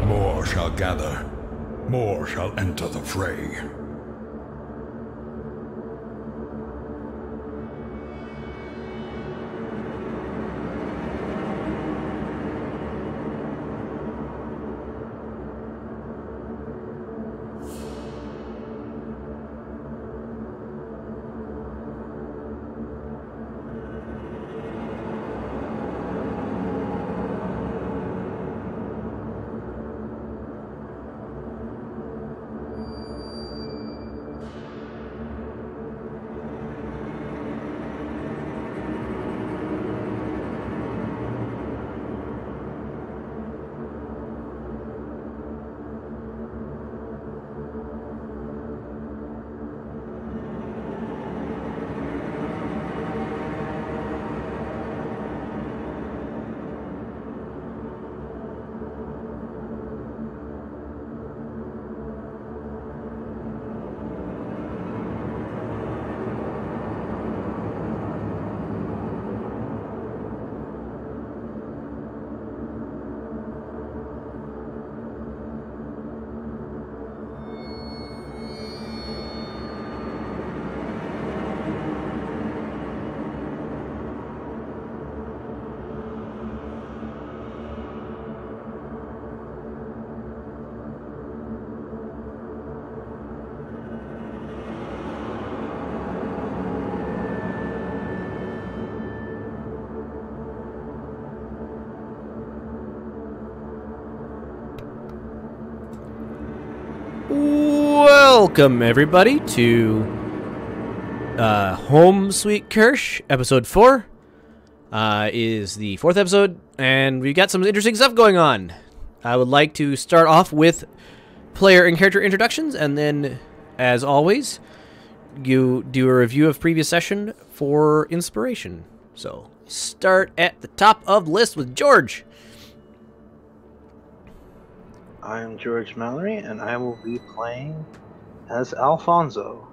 More shall gather. More shall enter the fray. Welcome, everybody, to Home Sweet Kersh, episode 4. Is the 4th episode, and we've got some interesting stuff going on. I would like to start off with player and character introductions, and then, as always, you do a review of previous session for inspiration. So, start at the top of the list with George. I'm George Mallory, and I will be playing as Alfonso.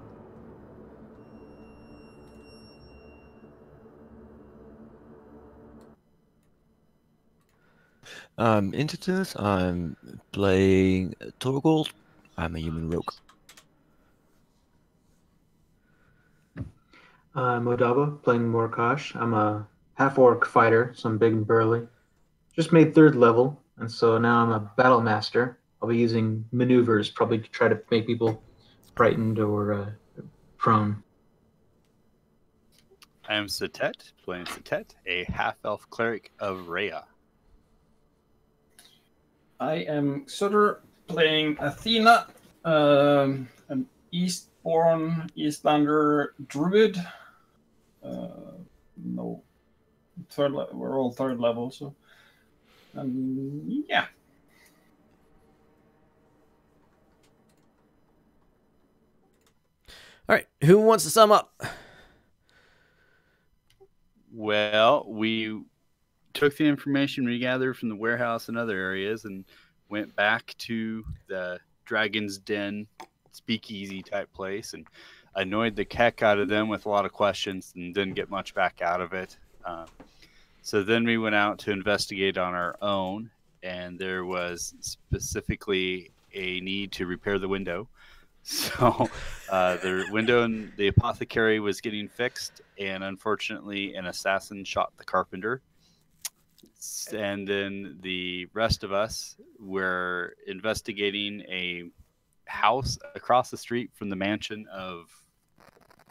Entitas, I'm playing Torgold. I'm a human rogue. I'm Odaba, playing Morkosh. I'm a half-orc fighter, so I'm big and burly. Just made 3rd level, and so now I'm a battle master. I'll be using maneuvers, probably to try to make people frightened or prone. I am Satet, playing Satet, a half-elf cleric of Rhea. I am Sutter, playing Athena, an Eastborn Eastlander druid. No, we're all 3rd level, so yeah. All right, who wants to sum up? Well, we took the information we gathered from the warehouse and other areas and went back to the Dragon's Den speakeasy type place and annoyed the heck out of them with a lot of questions and didn't get much back out of it. So then we went out to investigate on our own, and there was specifically a need to repair the window. So the window in the apothecary was getting fixed, and unfortunately an assassin shot the carpenter. And then the rest of us were investigating a house across the street from the mansion of...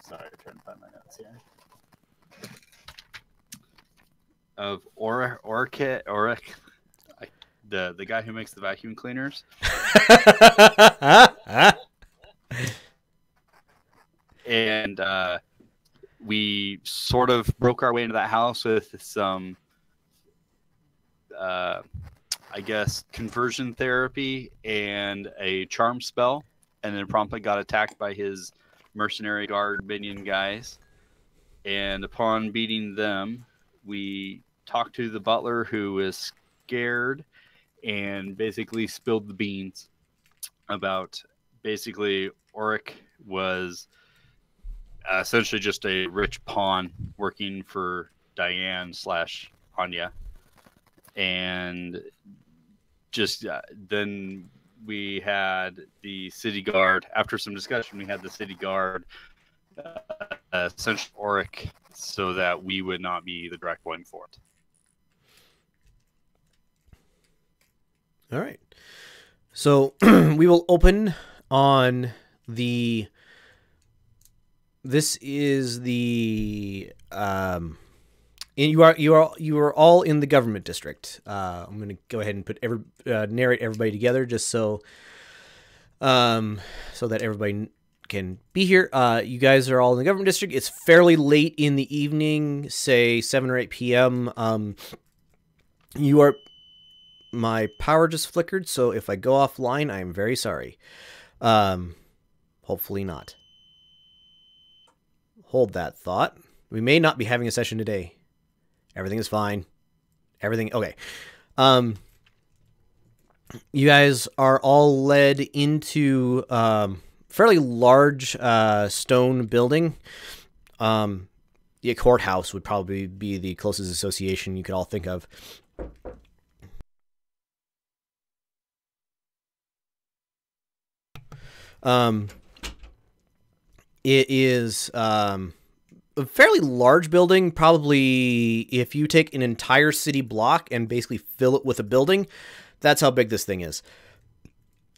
Sorry, I'm trying to find my notes here. Of Oric, the guy who makes the vacuum cleaners. And we sort of broke our way into that house with some, I guess, conversion therapy and a charm spell, and then promptly got attacked by his mercenary guard minion guys. And upon beating them, we talked to the butler, who was scared and basically spilled the beans about basically Oric was essentially just a rich pawn working for Diane / Anya, and just then we had the city guard. After some discussion, we had the city guard essentially Auric, so that we would not be the direct one for it. All right. So we will open on the. This is the. You are all in the government district. I'm going to go ahead and put narrate everybody together just so that everybody can be here. You guys are all in the government district. It's fairly late in the evening, say 7 or 8 p.m. My power just flickered, so if I go offline, I am very sorry. Hopefully not. Hold that thought. We may not be having a session today. Everything is fine. Everything okay. You guys are all led into fairly large stone building. The courthouse would probably be the closest association you could all think of. It is a fairly large building. Probably if you take an entire city block and basically fill it with a building, that's how big this thing is.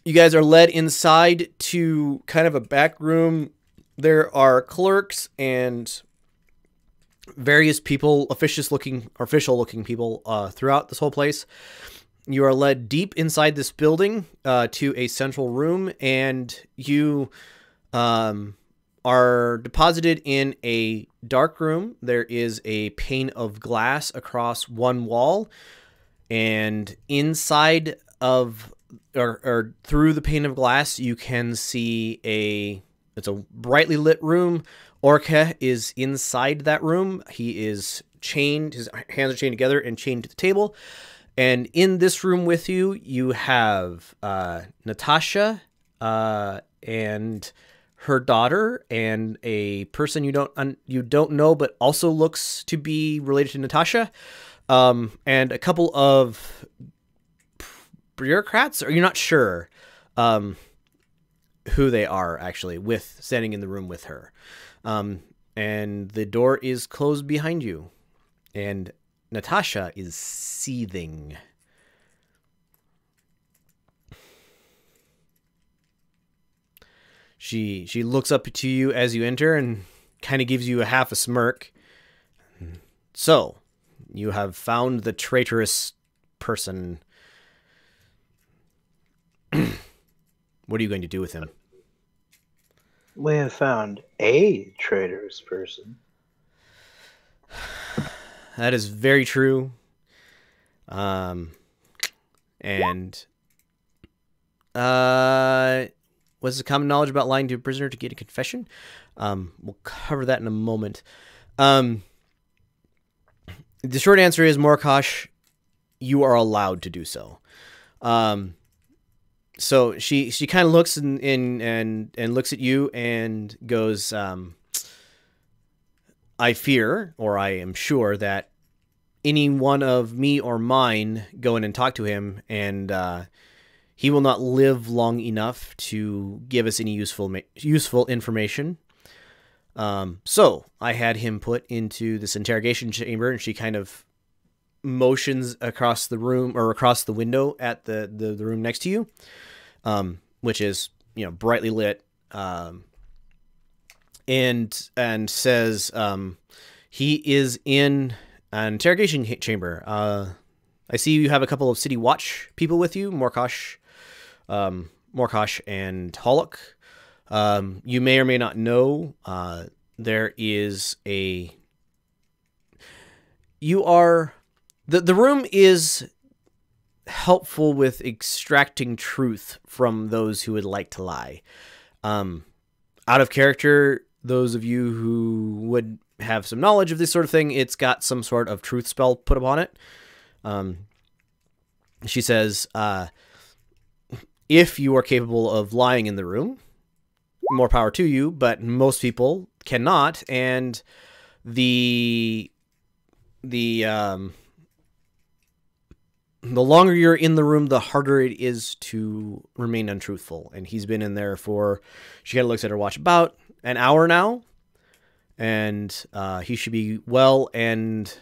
You guys are led inside to kind of a back room. There are clerks and various people, official-looking people throughout this whole place. You are led deep inside this building to a central room, and you are deposited in a dark room. There is a pane of glass across one wall, and inside of or through the pane of glass, you can see it's a brightly lit room. Orca is inside that room. He is chained. His hands are chained together and chained to the table. And in this room with you, you have Natasha and her daughter, and a person you don't know, but also looks to be related to Natasha, and a couple of bureaucrats. Or you're not sure who they are actually, standing in the room with her. And the door is closed behind you, and Natasha is seething. She looks up to you as you enter and kind of gives you a half a smirk. So, you have found the traitorous person. What are you going to do with him? We have found a traitorous person. That is very true. Was the common knowledge about lying to a prisoner to get a confession? We'll cover that in a moment. The short answer is, Morkosh, you are allowed to do so. So she kind of looks and looks at you and goes, I fear, or I am sure, that any one of me or mine go in and talk to him, and he will not live long enough to give us any useful information. So I had him put into this interrogation chamber, and she kind of motions across the room, or across the window at the room next to you, which is, brightly lit, and says, he is in an interrogation chamber. I see you have a couple of city watch people with you, Morkosh and Hollock. You may or may not know, there is the room is helpful with extracting truth from those who would like to lie. Out of character, those of you who would have some knowledge of this sort of thing, it's got some sort of truth spell put upon it. She says, if you are capable of lying in the room, more power to you, but most people cannot, and the the longer you're in the room, the harder it is to remain untruthful. And he's been in there for, she kind of looks at her watch, about an hour now. And he should be well and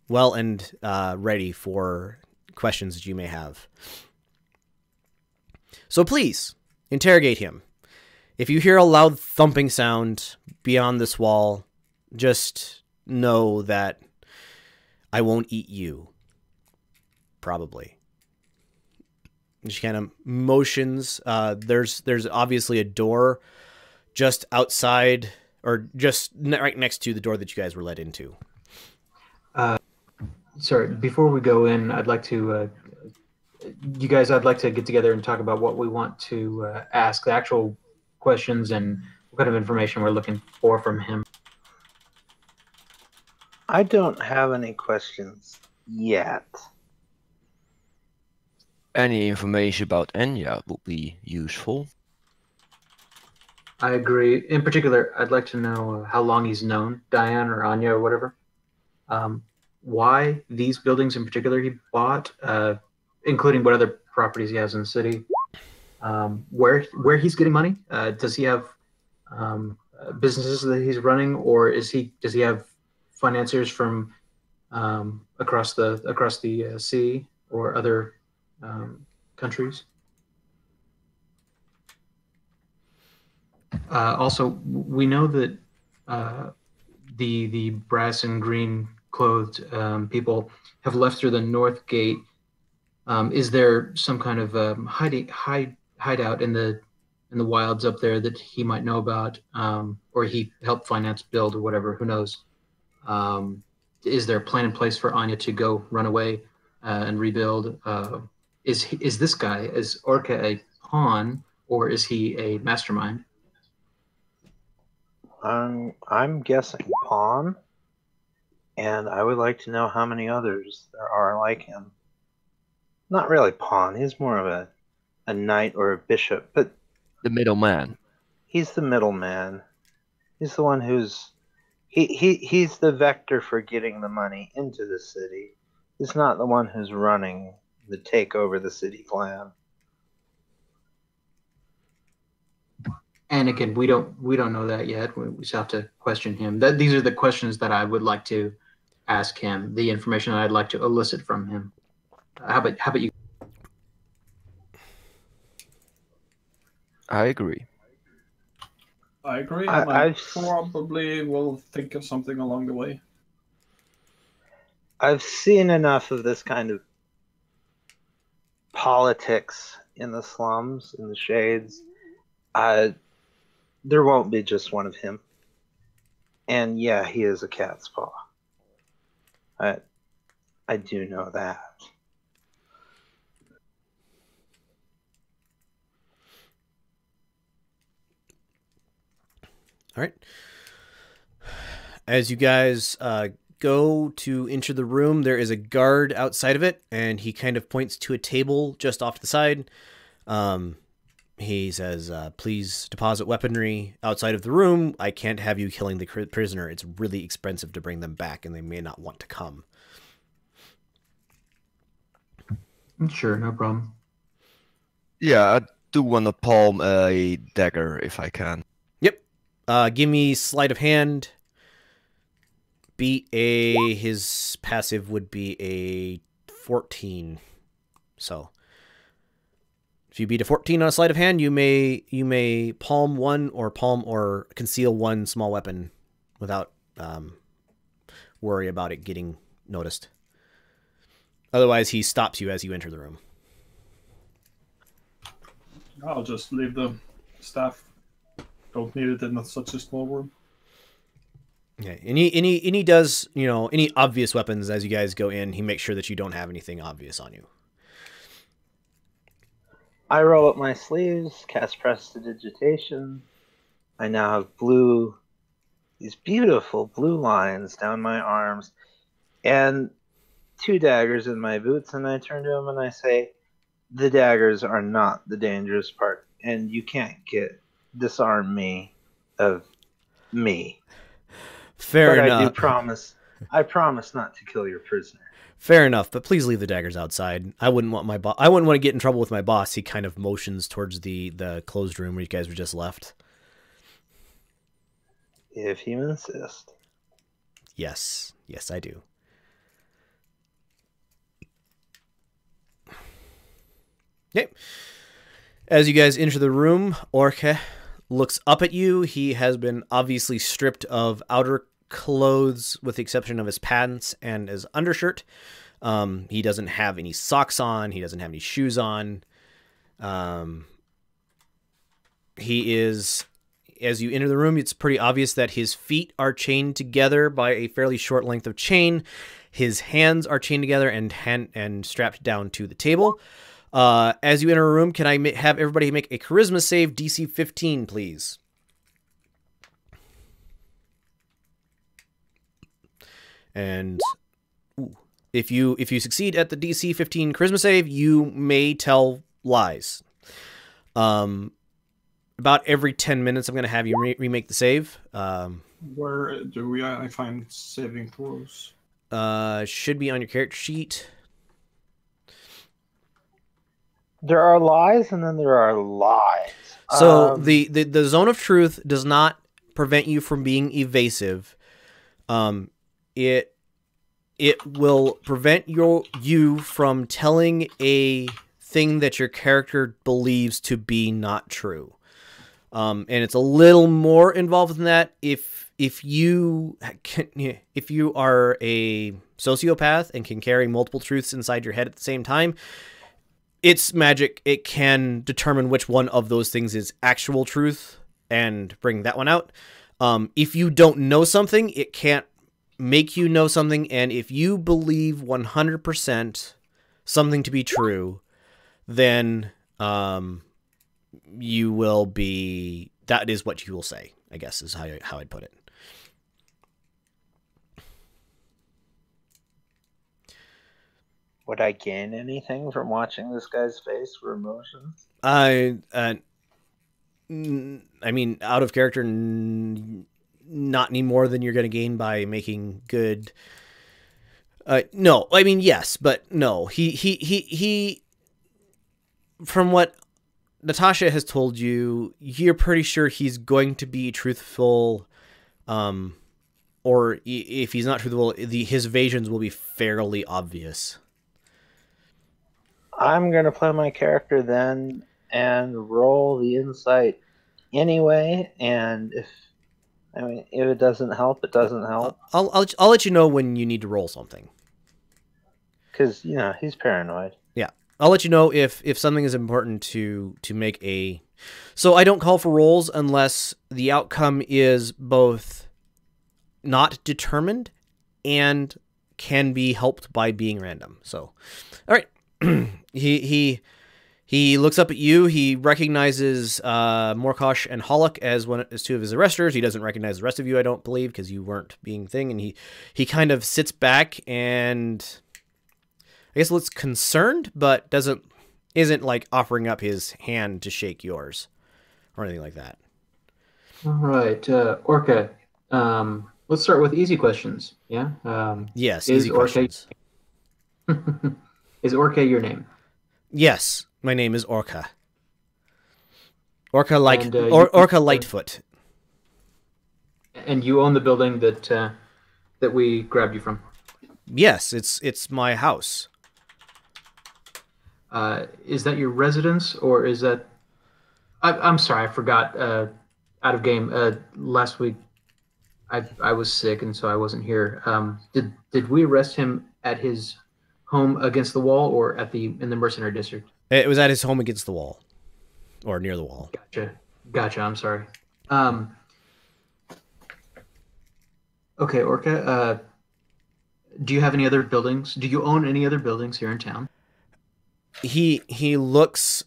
ready for questions that you may have. So please, interrogate him. If you hear a loud thumping sound beyond this wall, just know that I won't eat you. Probably. She kind of motions. There's obviously a door just outside, or just right next to the door that you guys were led into. Sorry, before we go in, I'd like to get together and talk about what we want to ask, the actual questions and what kind of information we're looking for from him. I don't have any questions yet. Any information about Enya would be useful. I agree. In particular, I'd like to know how long he's known Diane or Anya or whatever. Why these buildings in particular he bought, including what other properties he has in the city. Where he's getting money. Does he have businesses that he's running, or does he have financiers from across the sea or other countries? Also, we know that the brass and green clothed people have left through the north gate. Is there some kind of hideout in the wilds up there that he might know about, or he helped finance build or whatever? Who knows? Is there a plan in place for Anya to go run away and rebuild? Is this guy, is Orca a pawn, or is he a mastermind? I'm guessing pawn, and I would like to know how many others there are like him. Not really pawn. He's more of a knight or a bishop, but The middleman. he's the middleman. He's the one who's he's the vector for getting the money into the city. He's not the one who's running the take over the city plan. And again, we don't know that yet. We just have to question him. These are the questions that I would like to ask him. The information I'd like to elicit from him. How about you? I agree. I agree. I Probably will think of something along the way. I've seen enough of this kind of politics in the slums, in the shades. There won't be just one of him. And yeah, he is a cat's paw. I do know that. All right. As you guys go to enter the room, there is a guard outside of it, and he kind of points to a table just off to the side. He says, please deposit weaponry outside of the room. I can't have you killing the prisoner. It's really expensive to bring them back, and they may not want to come. Sure, no problem. Yeah, I do want to palm a dagger if I can. Yep. Give me sleight of hand. His passive would be a 14. So if you beat a 14 on a sleight of hand, you may palm one or conceal one small weapon without worry about it getting noticed. Otherwise, he stops you as you enter the room. I'll just leave the staff. Don't need it in such a small room. Okay. And he does, any obvious weapons as you guys go in, he makes sure that you don't have anything obvious on you. I roll up my sleeves, cast prestidigitation. I now have these beautiful blue lines down my arms, and 2 daggers in my boots, and I turn to him and I say, the daggers are not the dangerous part, and you can't disarm me of me. Fair but enough. I promise not to kill your prisoner. Fair enough, but please leave the daggers outside. I wouldn't want I wouldn't want to get in trouble with my boss. He kind of motions towards the closed room where you guys were just left. If you insist. Yes, I do. Okay. As you guys enter the room, Orca looks up at you. He has been obviously stripped of outer clothes with the exception of his pants and his undershirt. He doesn't have any socks on. He doesn't have any shoes on. He is, as you enter the room, it's pretty obvious that his feet are chained together by a fairly short length of chain. His hands are chained together and strapped down to the table. As you enter a room, can I have everybody make a charisma save, DC 15, please? And if you succeed at the DC 15 charisma save, you may tell lies. About every 10 minutes, I'm going to have you remake the save. Where do I find saving throws? Should be on your character sheet. There are lies, and then there are lies. So the zone of truth does not prevent you from being evasive. It will prevent you from telling a thing that your character believes to be not true. And it's a little more involved than that. If you are a sociopath and can carry multiple truths inside your head at the same time, it's magic. It can determine which one of those things is actual truth and bring that one out. If you don't know something, it can't make you know something. And if you believe 100% something to be true, then you will be, that is what you will say, I guess is how I'd put it. Would I gain anything from watching this guy's face for emotions? I mean, out of character, not any more than you're going to gain by making good. No, I mean, yes, but no. He. From what Natasha has told you, you're pretty sure he's going to be truthful. Or if he's not truthful, his evasions will be fairly obvious. I'm going to play my character then and roll the insight anyway. And if it doesn't help, it doesn't help. I'll let you know when you need to roll something. Because, he's paranoid. Yeah. I'll let you know if something is important to make a... So I don't call for rolls unless the outcome is both not determined and can be helped by being random. So, all right. He looks up at you. He recognizes Morkosh and Hollock as two of his arresters. He doesn't recognize the rest of you, I don't believe, because you weren't being thing. And he kind of sits back and I guess looks concerned, but isn't like offering up his hand to shake yours or anything like that. All right, Orca. Let's start with easy questions. Yeah. Yes, easy questions. Is Orca your name? Yes, my name is Orca. Orca Lightfoot. And you own the building that we grabbed you from? Yes, it's my house. Is that your residence, or is that... I'm sorry, I forgot. Out of game. Last week, I was sick, and so I wasn't here. Did we arrest him at his home against the wall, or in the mercenary district? It was at his home against the wall, or near the wall. Gotcha. I'm sorry. Okay, Orca. Do you have any other buildings? Do you own any other buildings here in town? He looks.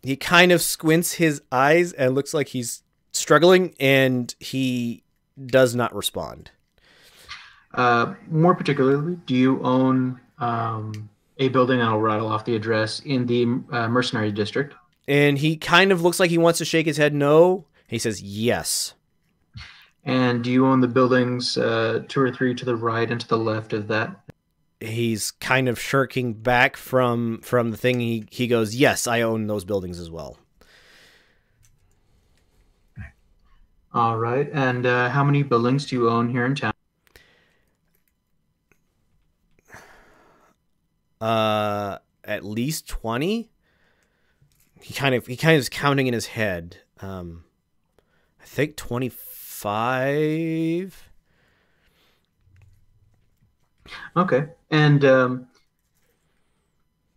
He kind of squints his eyes and looks like he's struggling, and he does not respond. More particularly, do you own a building, and I'll rattle off the address, in the mercenary district? And he kind of looks like he wants to shake his head no. He says yes. And do you own the buildings 2 or 3 to the right and to the left of that? he's kind of shirking back from the thing. He goes, yes, I own those buildings as well. All right. And how many buildings do you own here in town? At least 20. He kind of is counting in his head. I think 25. Okay. And do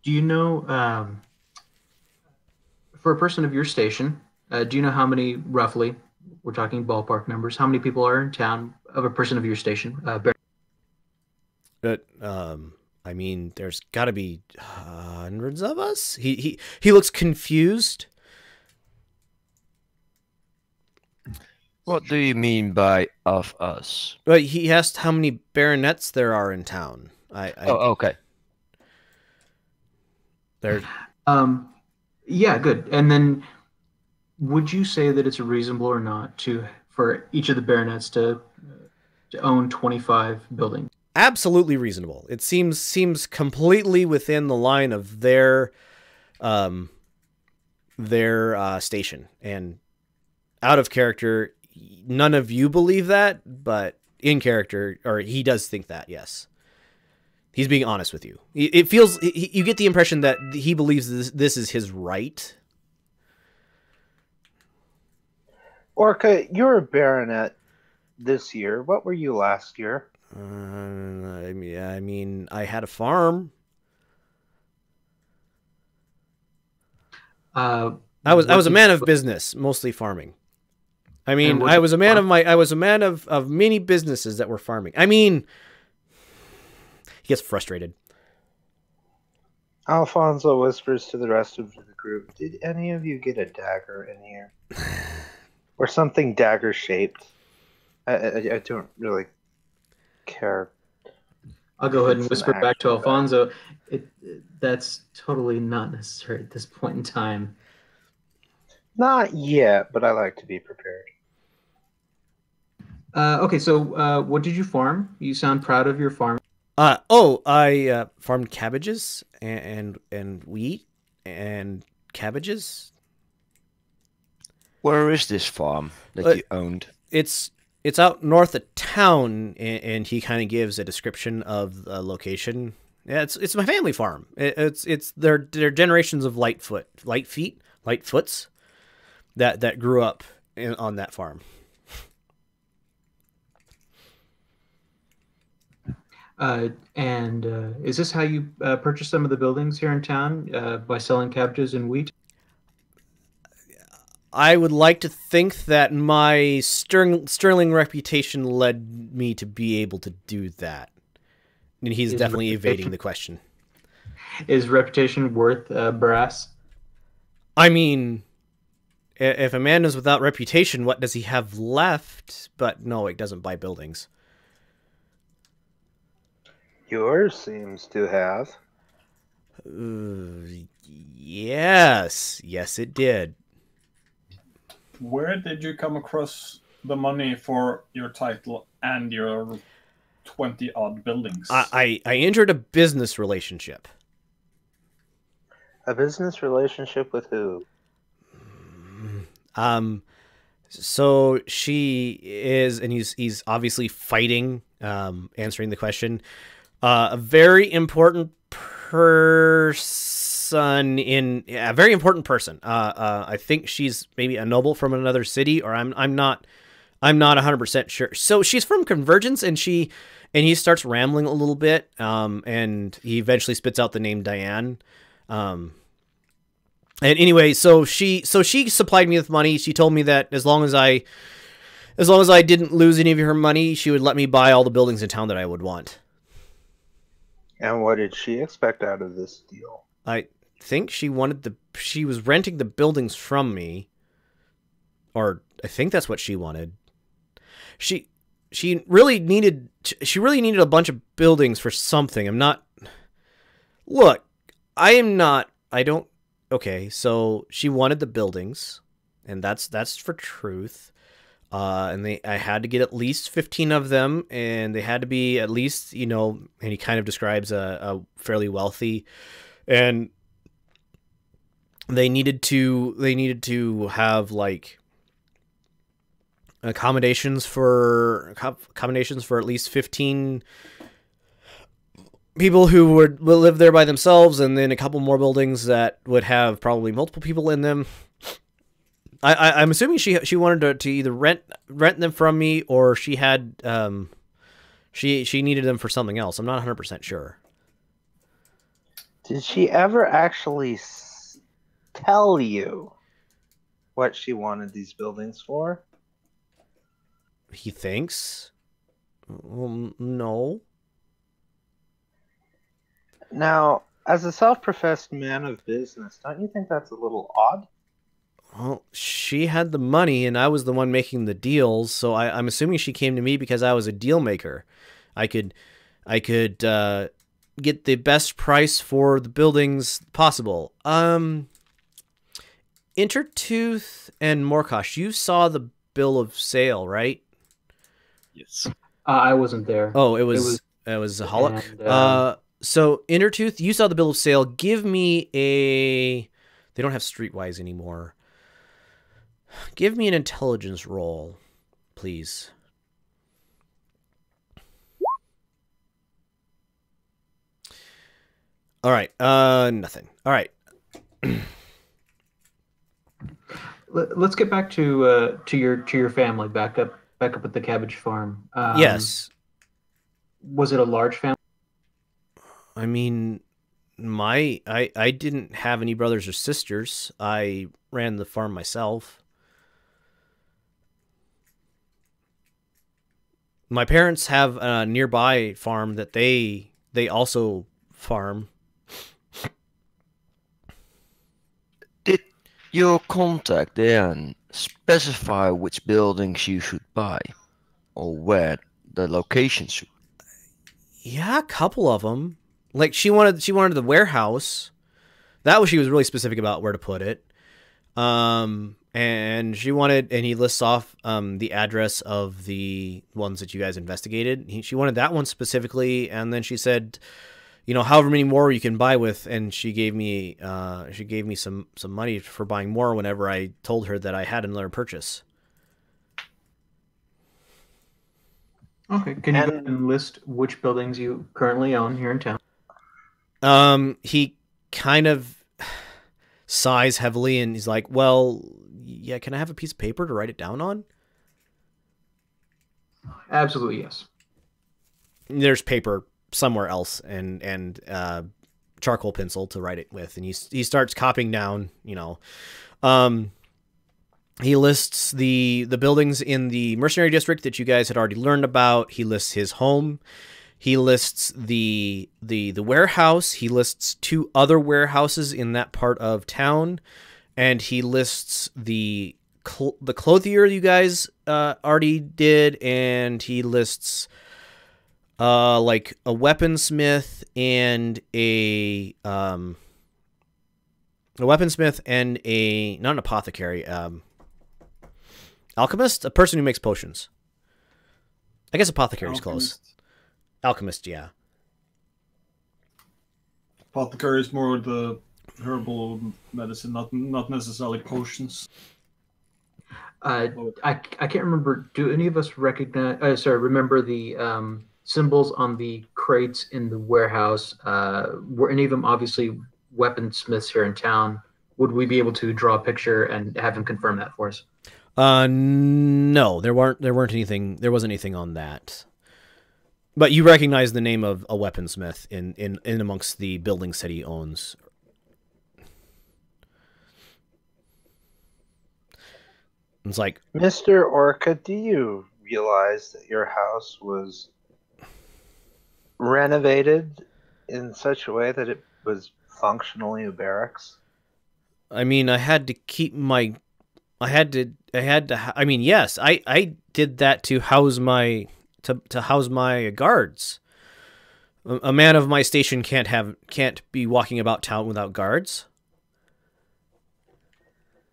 you know, for a person of your station, do you know how many roughly, we're talking ballpark numbers, how many people are in town of a person of your station? I mean, there's got to be hundreds of us. He looks confused. What do you mean by of us? But he asked how many baronets there are in town. Okay. There. Yeah, good. And then, would you say that it's reasonable or not for each of the baronets to own 25 buildings? Absolutely reasonable. It seems completely within the line of their station, and out of character. None of you believe that, but in character, or he does think that. Yes, he's being honest with you. It feels you get the impression that he believes this is his right. Orca, you're a baronet this year. What were you last year? I mean, I had a farm. I was a man of business, mostly farming. I mean, I was a man of many businesses that were farming. I mean, he gets frustrated. Alfonso whispers to the rest of the group, did any of you get a dagger in here? Or something dagger shaped? I don't really care. I'll go ahead and whisper back to Alfonso. That's totally not necessary at this point in time. Not yet, but I like to be prepared. Okay, so what did you farm? You sound proud of your farm. I farmed cabbages and wheat and cabbages. Where is this farm that you owned? It's out north of town, and he kind of gives a description of the location. Yeah, it's my family farm. It's their generations of Lightfoots that grew up on that farm. And is this how you purchase some of the buildings here in town, by selling cabbages and wheat? I would like to think that my sterling reputation led me to be able to do that. And he's definitely evading the question. Is reputation worth brass? I mean, if a man is without reputation, what does he have left? But no, it doesn't buy buildings. Yours seems to have. Yes, it did. Where did you come across the money for your title and your 20-odd buildings? I entered a business relationship. A business relationship with who? So she is, and he's obviously fighting, answering the question. A very important person a very important person. I think she's maybe a noble from another city, or I'm not 100% sure. So she's from Convergence, and he starts rambling a little bit, and he eventually spits out the name Diane. And anyway, so she supplied me with money. She told me that as long as I didn't lose any of her money, she would let me buy all the buildings in town that I would want. And what did she expect out of this deal? I think she was renting the buildings from me, or I think that's what she wanted. She really needed a bunch of buildings for something. Okay, so she wanted the buildings, and that's for truth. And I had to get at least 15 of them, and they had to be at least, you know, and he kind of describes a fairly wealthy, and they needed to have like accommodations for at least 15 people who would live there by themselves, and then a couple more buildings that would have probably multiple people in them. I'm assuming she wanted to either rent them from me, or she had she needed them for something else. I'm not 100% sure. Did she ever actually tell you what she wanted these buildings for? He thinks. No. Now, as a self-professed man of business, don't you think that's a little odd? Well, she had the money, and I was the one making the deals, so I'm assuming she came to me because I was a deal maker. I could get the best price for the buildings possible. Intertooth and Morkosh, you saw the bill of sale, right? Yes. I wasn't there. Oh, it was a Hollock. And, So Intertooth, you saw the bill of sale. Give me a. They don't have Streetwise anymore. Give me an intelligence roll, please. All right. Nothing. All right. Let's get back to your family. Back up at the cabbage farm. Yes. Was it a large family? I mean, I didn't have any brothers or sisters. I ran the farm myself. My parents have a nearby farm that they also farm. Did your contact then specify which buildings you should buy, or where the locations should? Yeah, a couple of them. Like she wanted the warehouse. That was, she was really specific about where to put it. And she wanted, and he lists off the address of the ones that you guys investigated. She wanted that one specifically, and then she said, you know, however many more you can buy with, and she gave me some money for buying more whenever I told her that I had another purchase. Okay. Can you go ahead and list which buildings you currently own here in town? He kind of sighs heavily, and he's like, well, yeah, can I have a piece of paper to write it down on? Absolutely, yes. There's paper somewhere else, and charcoal pencil to write it with, and he starts copying down, you know. He lists the buildings in the mercenary district that you guys had already learned about. He lists his home. He lists the warehouse. He lists 2 other warehouses in that part of town, and he lists the clothier you guys already did, and he lists like a weaponsmith and a weaponsmith and a, not an apothecary, alchemist, a person who makes potions. I guess apothecary's close. Alchemist, yeah. Apothecary is more the herbal medicine, not necessarily potions. I can't remember. Do any of us remember the symbols on the crates in the warehouse? Were any of them obviously weaponsmiths here in town? Would we be able to draw a picture and have him confirm that for us? No, there wasn't anything on that. But you recognize the name of a weaponsmith in amongst the buildings that he owns. It's like, Mr. Orca, do you realize that your house was renovated in such a way that it was functionally a barracks? I mean, I had to keep my, I mean, yes, I did that to house my, to house my guards. A man of my station can't be walking about town without guards.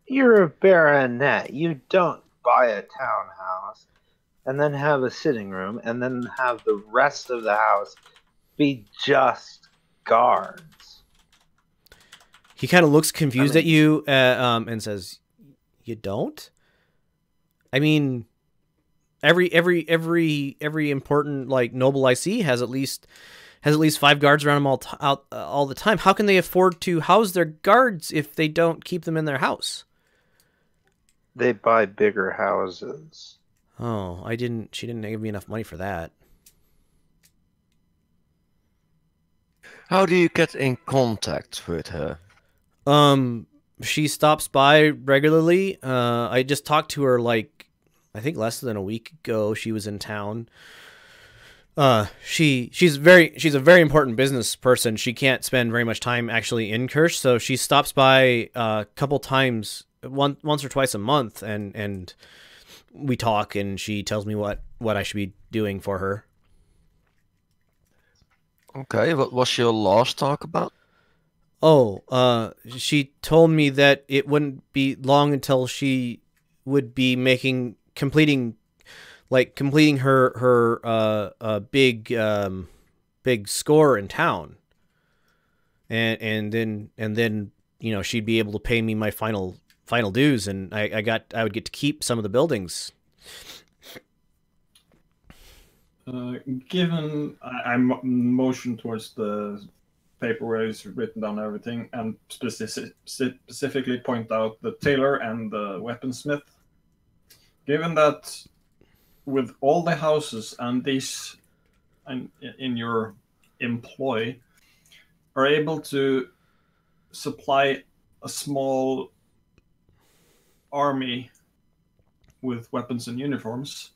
You're a baronet. You don't buy a townhouse and then have a sitting room and then have the rest of the house be just guards. He kind of looks confused at you and says, "You don't? I mean, every important like noble I see has at least 5 guards around them all the time. How can they afford to house their guards if they don't keep them in their house?" They buy bigger houses. Oh, she didn't give me enough money for that. How do you get in contact with her? She stops by regularly. I just talked to her like, I think less than a week ago. She was in town. She's a very important business person. She can't spend very much time actually in Kersh, so she stops by a couple times, once or twice a month, and we talk, and she tells me what I should be doing for her. Okay, what was your last talk about? Oh, she told me that it wouldn't be long until she would be completing her big score in town, and then she'd be able to pay me my final dues, and I would get to keep some of the buildings. Given I motion towards the paper where it's written down everything, and specifically point out the tailor and the weaponsmith. Given that with all the houses and these in your employ are able to supply a small army with weapons and uniforms.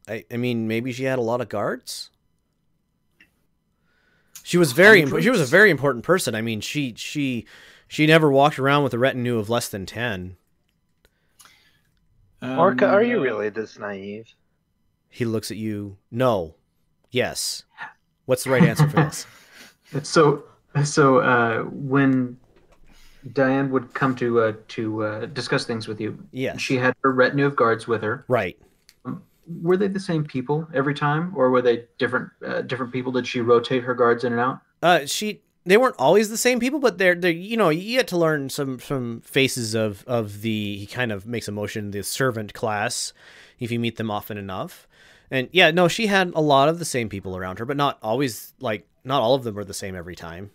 I mean, maybe she had a lot of guards. She was a very important person. I mean, she never walked around with a retinue of less than 10. Orca, are you really this naive? He looks at you. No. Yes. What's the right answer for this? So when Diane would come to discuss things with you, yes, she had her retinue of guards with her. Right. Were they the same people every time, or were they different people? Did she rotate her guards in and out? They weren't always the same people, but they're you get to learn some faces of the, he kind of makes a motion, the servant class, if you meet them often enough. And yeah, no, she had a lot of the same people around her, but not always, not all of them were the same every time.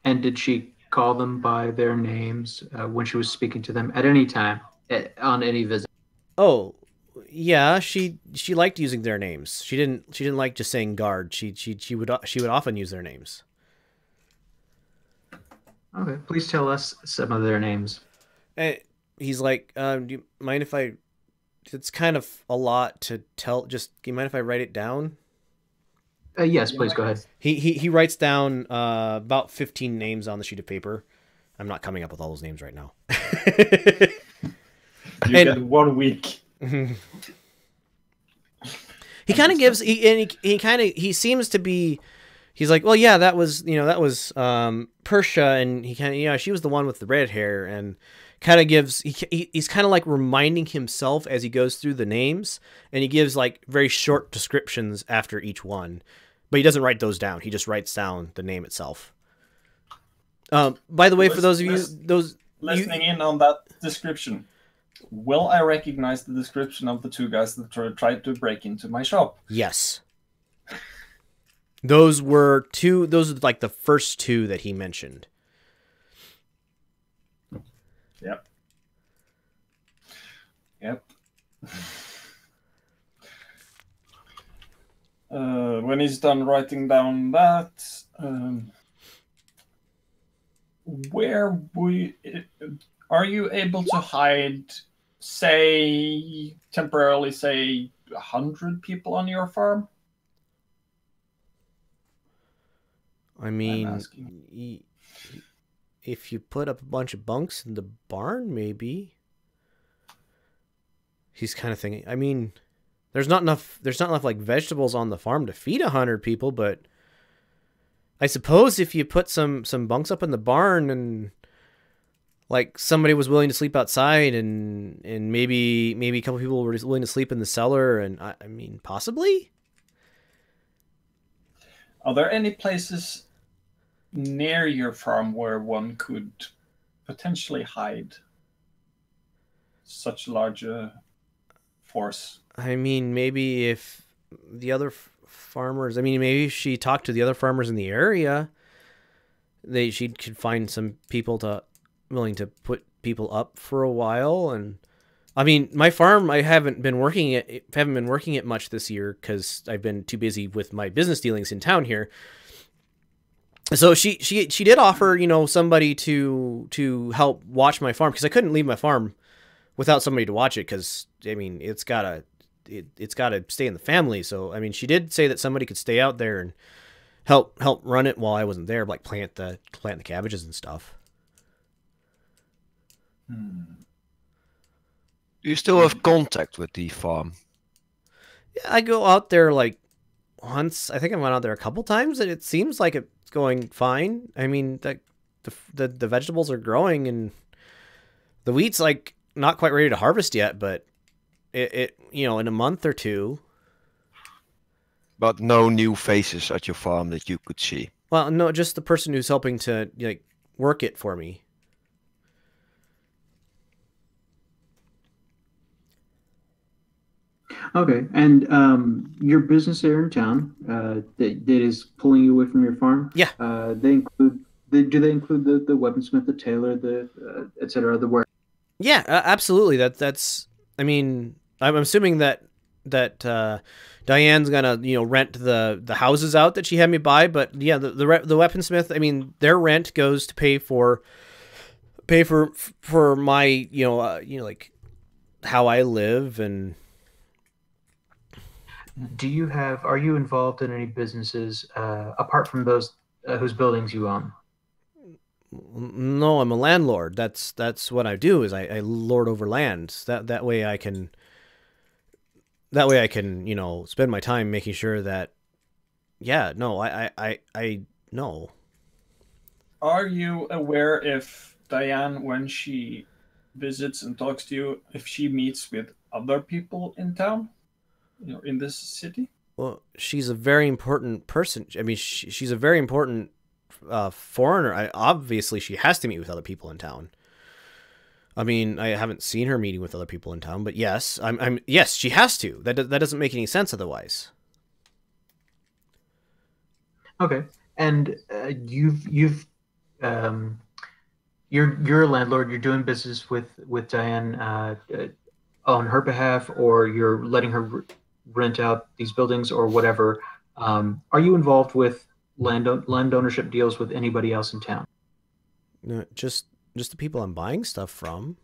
And did she call them by their names when she was speaking to them at any time, on any visit? Oh, yeah, she liked using their names. She didn't like just saying guard. She would often use their names. Okay, please tell us some of their names. He's like, do you mind if I? It's kind of a lot to tell. Just, do you mind if I write it down? Yes, please go ahead. He writes down about 15 names on the sheet of paper. I'm not coming up with all those names right now. You get 1 week. He kind of gives, he seems to be, he's like, well, yeah, that was Persia, and he kind of, she was the one with the red hair, and kind of gives, he's kind of like reminding himself as he goes through the names, and he gives like very short descriptions after each one, but he doesn't write those down. He just writes down the name itself. By the way, for those of you, listening in on that description, will I recognize the description of the two guys that tried to break into my shop? Yes. Those were like the first two that he mentioned. Yep. When he's done writing down that, are you able to hide, temporarily, 100 people on your farm? I mean, if you put up a bunch of bunks in the barn, maybe. He's kind of thinking, I mean, there's not enough like vegetables on the farm to feed 100 people, but I suppose if you put some bunks up in the barn, and like somebody was willing to sleep outside, and maybe a couple people were willing to sleep in the cellar, and I mean, possibly. Are there any places near your farm where one could potentially hide such large force? I mean, maybe if the other farmers, I mean, maybe if she talked to the other farmers in the area, she could find some people willing to put people up for a while. And I mean, my farm, I haven't been working it much this year because I've been too busy with my business dealings in town here. So she did offer, you know, somebody to help watch my farm, because I couldn't leave my farm without somebody to watch it, because I mean, it's gotta stay in the family. So I mean, she did say that somebody could stay out there and help run it while I wasn't there, like plant the cabbages and stuff. Do you still have contact with the farm? Yeah, I go out there like once. I think I went out there a couple times, and it seems like it's going fine. I mean, the vegetables are growing, and the wheat's like not quite ready to harvest yet, but it you know, in a month or two. But no new faces at your farm that you could see? Well, no, just the person who's helping to like work it for me. Okay, and your business there in town that is pulling you away from your farm. Yeah. They include. Do they include the weaponsmith, the tailor, the etc. The warehouse? Yeah, absolutely. That's. I mean, I'm assuming that Diane's gonna, you know, rent the houses out that she had me buy, but yeah, the weaponsmith, I mean, their rent goes to pay for my, you know, like how I live. And Are you involved in any businesses apart from those whose buildings you own? No, I'm a landlord. That's what I do, is I lord over land. That way I can, you know, spend my time making sure that, yeah, no, I know. Are you aware if Diane, when she visits and talks to you, if she meets with other people in town, you know, in this city? Well, she's a very important person. I mean, she's a very important foreigner. Obviously, she has to meet with other people in town. I mean, I haven't seen her meeting with other people in town, but yes, yes, she has to. That doesn't make any sense otherwise. Okay, and you're a landlord. You're doing business with Diane on her behalf, or you're letting her rent out these buildings or whatever. Are you involved with land ownership deals with anybody else in town? No, just the people I'm buying stuff from.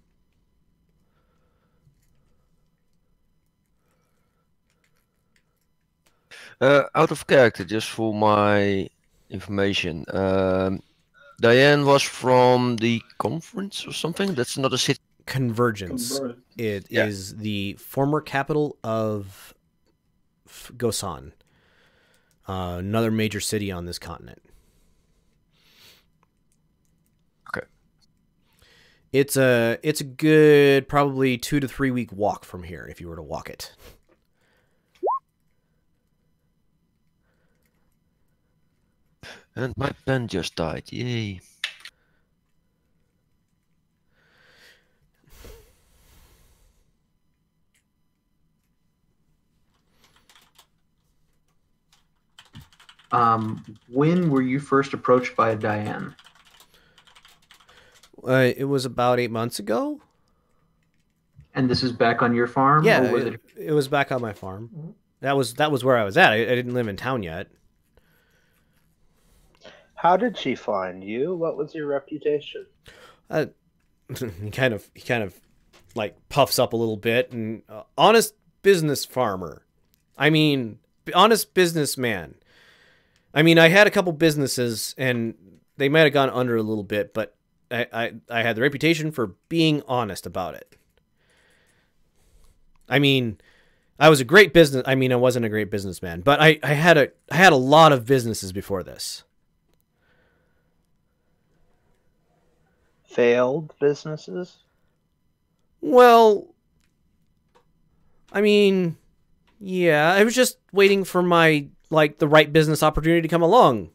Out of character, just for my information, Diane was from the conference or something? That's not a city. Convergence. It is the former capital of Gosan, another major city on this continent. Okay. It's a good probably 2 to 3 week walk from here if you were to walk it. And my pen just died. Yay. When were you first approached by Diane? It was about 8 months ago. And this is back on your farm? Yeah, or was it was back on my farm. That was where I was at. I didn't live in town yet. How did she find you? What was your reputation? He kind of like puffs up a little bit, and honest business farmer. I mean, honest businessman. I mean, I had a couple businesses, and they might have gone under a little bit, but I had the reputation for being honest about it. I mean, I was a great business. I mean, I wasn't a great businessman, but I had a lot of businesses before this. failed businesses? Well, I mean, yeah, I was just waiting for my, like, the right business opportunity to come along.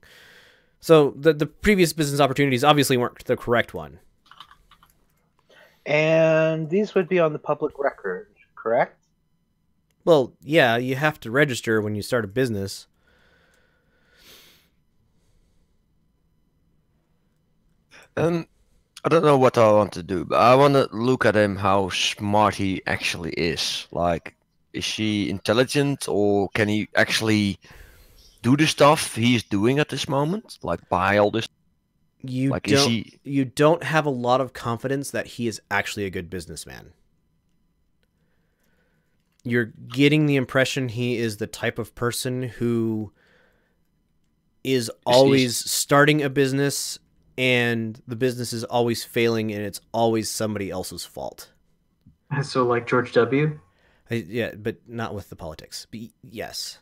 So the previous business opportunities obviously weren't the correct one. And these would be on the public record, correct? Well, yeah, you have to register when you start a business. I don't know what I want to do, but I want to look at him how smart he actually is. Like, is he intelligent, or can he actually do the stuff he's doing at this moment? Like, buy all this? You Like, is he... you don't have a lot of confidence that he is actually a good businessman. You're getting the impression he is the type of person who is always starting a business, and the business is always failing, and it's always somebody else's fault. So, like George W. Yeah, but not with the politics. But yes.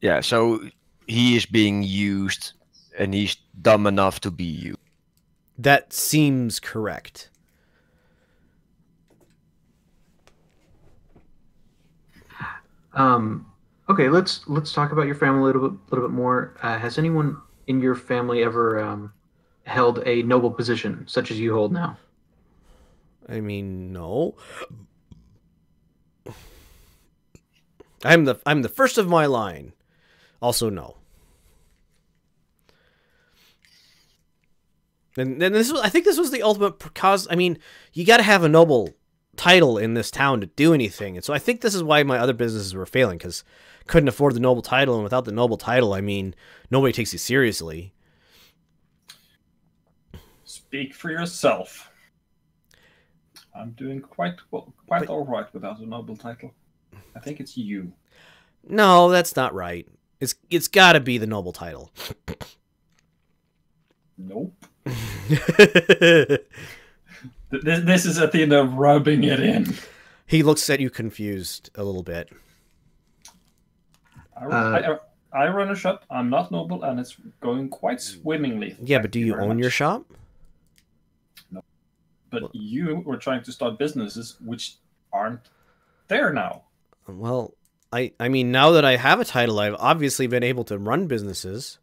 Yeah, so he is being used, and he's dumb enough to be used. That seems correct. Okay, let's talk about your family a little bit more. Has anyone in your family ever held a noble position such as you hold now? I mean, no. I'm the first of my line. Also, no. And this was, I think this was the ultimate cause. I mean, you got to have a noble title in this town to do anything. And so I think this is why my other businesses were failing, because couldn't afford the noble title. And without the noble title, I mean, nobody takes you seriously. Speak for yourself. I'm doing quite all right without a noble title. I think it's you. No, that's not right. It's got to be the noble title. Nope. This is Athena rubbing it in. He looks at you confused a little bit. I run a shop. I'm not noble, and it's going quite swimmingly. Yeah, but do you own your shop? No. But you were trying to start businesses which aren't there now. Well, I mean, now that I have a title, I've obviously been able to run businesses.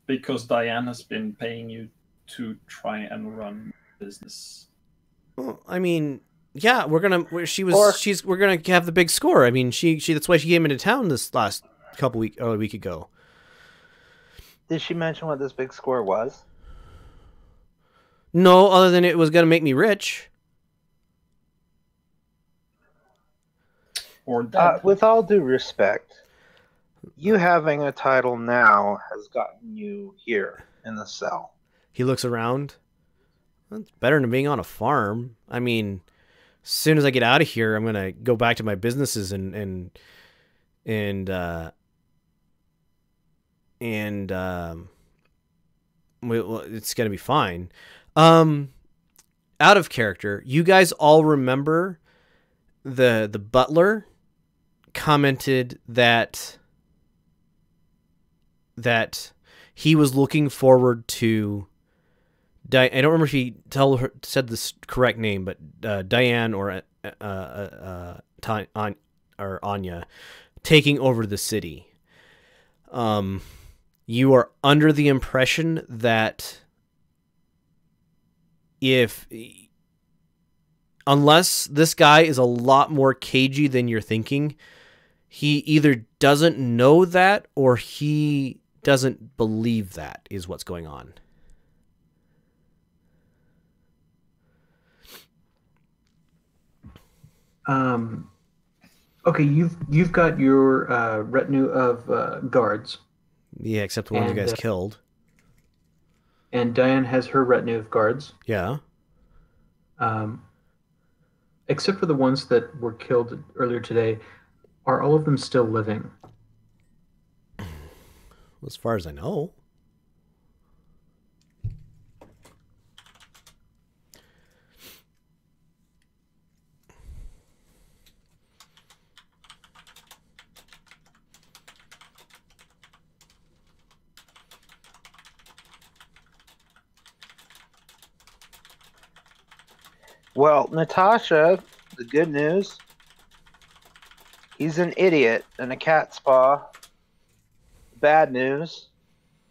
Because Diane has been paying you to try and run business. Well, I mean, yeah, we're gonna have the big score. I mean, she that's why she came into town this last a week ago. Did she mention what this big score was? No, other than it was gonna make me rich. Or dead. With all due respect, you having a title now has gotten you here in the cell. He looks around. That's better than being on a farm. I mean, as soon as I get out of here, I'm gonna go back to my businesses and it's gonna be fine. Out of character, you guys all remember the butler commented that he was looking forward to I don't remember if he said this correct name, but Diane or Anya taking over the city. You are under the impression that unless this guy is a lot more cagey than you're thinking, he either doesn't know that or he doesn't believe that is what's going on. Okay, you've got your retinue of guards. Yeah, except the one you guys killed. And Diane has her retinue of guards. Yeah. Except for the ones that were killed earlier today, are all of them still living? As far as I know. Well, Natasha, the good news, he's an idiot and a cat's paw. Bad news,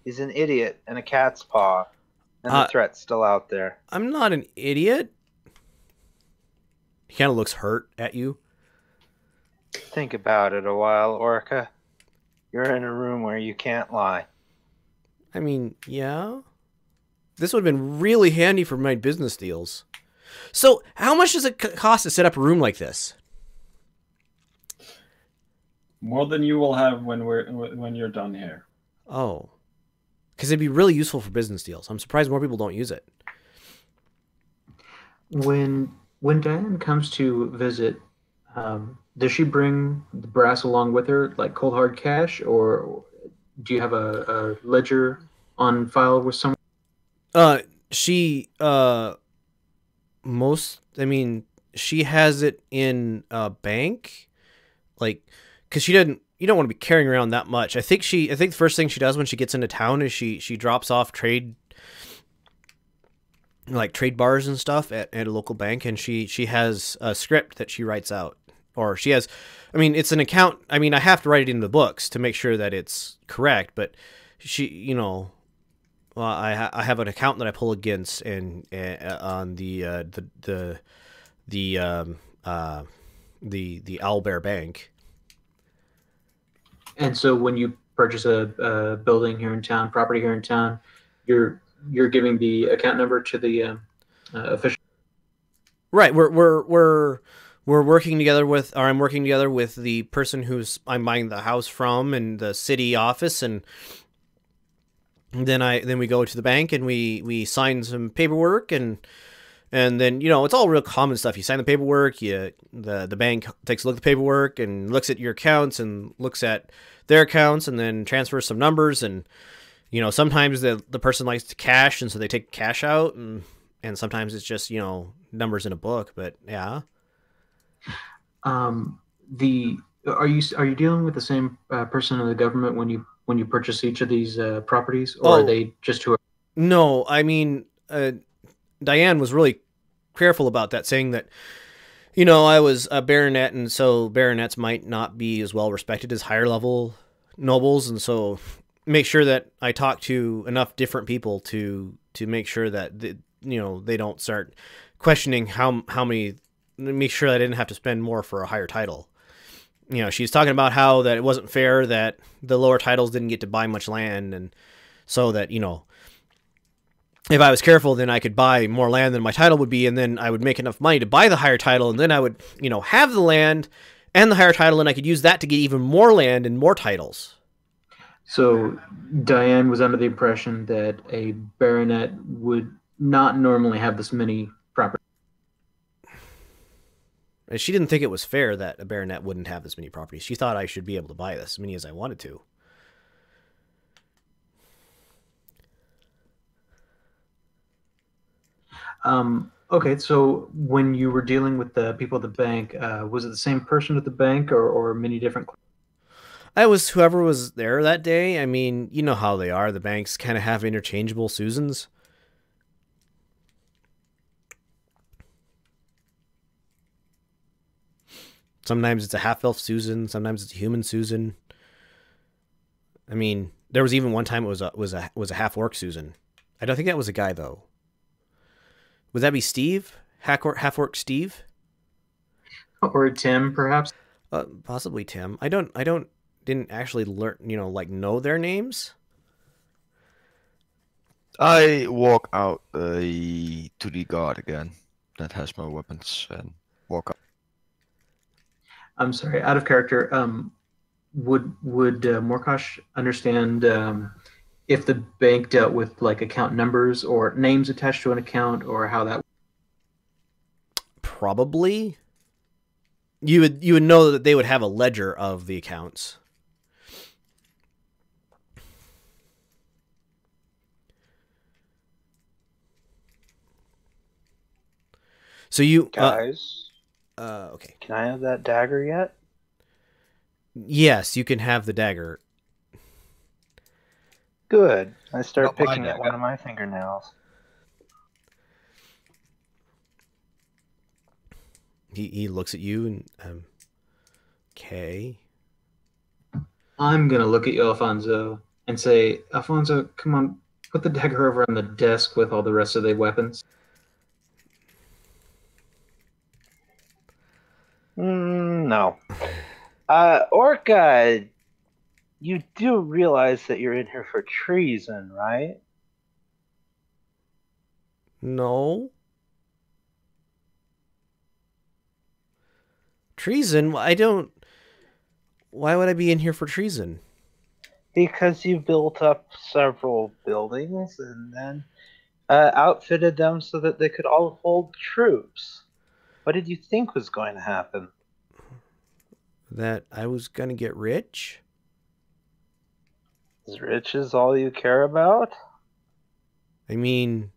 he's an idiot and a cat's paw. And the threat's still out there. I'm not an idiot. He kind of looks hurt at you. Think about it a while, Orca. You're in a room where you can't lie. I mean, yeah. This would have been really handy for my business deals. So, how much does it cost to set up a room like this? More than you will have when you're done here. Oh. Because it'd be really useful for business deals. I'm surprised more people don't use it. When Diane comes to visit, does she bring the brass along with her, like cold hard cash, or do you have a ledger on file with someone? She she has it in a bank, like, because you don't want to be carrying around that much. I think the first thing she does when she gets into town is she drops off trade bars and stuff at a local bank, and she has a script that she writes out, or she has, it's an account. I have to write it in the books to make sure that it's correct, but she, I have an account that I pull against and on the Owlbear Bank. And so when you purchase a building here in town, property here in town, you're giving the account number to the official. Right. We're working together with, or I'm working together with the person I'm buying the house from and the city office, and then we go to the bank and we sign some paperwork, and then, it's all real common stuff. You sign the paperwork, the bank takes a look at the paperwork and looks at your accounts and looks at their accounts and then transfers some numbers, and sometimes the person likes to cash, and so they take cash out, and sometimes it's just, numbers in a book, but yeah. Are you dealing with the same person in the government when you purchase each of these properties, or are they just who? No, Diane was really careful about that, saying that, I was a baronet, and so baronets might not be as well respected as higher level nobles, and so make sure that I talk to enough different people to make sure that they don't start questioning how many. Make sure I didn't have to spend more for a higher title. She's talking about how that it wasn't fair that the lower titles didn't get to buy much land, and so that, if I was careful, then I could buy more land than my title would be, and then I would make enough money to buy the higher title, and then I would, have the land and the higher title, and I could use that to get even more land and more titles. So Diane was under the impression that a baronet would not normally have this many properties. She didn't think it was fair that a baronet wouldn't have this many properties. She thought I should be able to buy this as many as I wanted to. Okay, so when you were dealing with the people at the bank, was it the same person at the bank, or many different? I was whoever was there that day. You know how they are. The banks kind of have interchangeable Susans. Sometimes it's a half-elf Susan. Sometimes it's a human Susan. There was even one time it was a half-orc Susan. I don't think that was a guy, though. Would that be Steve? Half-orc Steve? Or Tim, perhaps? Possibly Tim. I didn't actually learn, know their names. I walk out to the guard again that has my weapons and walk out. I'm sorry, out of character. Would Morkosh understand if the bank dealt with like account numbers or names attached to an account, or how that? Probably. You would know that they would have a ledger of the accounts. So you guys. Okay. Can I have that dagger yet? Yes, you can have the dagger. Good. I start picking at one of my fingernails. He looks at you and okay. I'm gonna look at you, Alfonso, and say, Alfonso, come on, put the dagger over on the desk with all the rest of the weapons. No. Orca, you do realize that you're in here for treason, right? No. Treason? I don't... Why would I be in here for treason? Because you built up several buildings and then outfitted them so that they could all hold troops. What did you think was going to happen? That I was going to get rich? Is riches all you care about? I mean,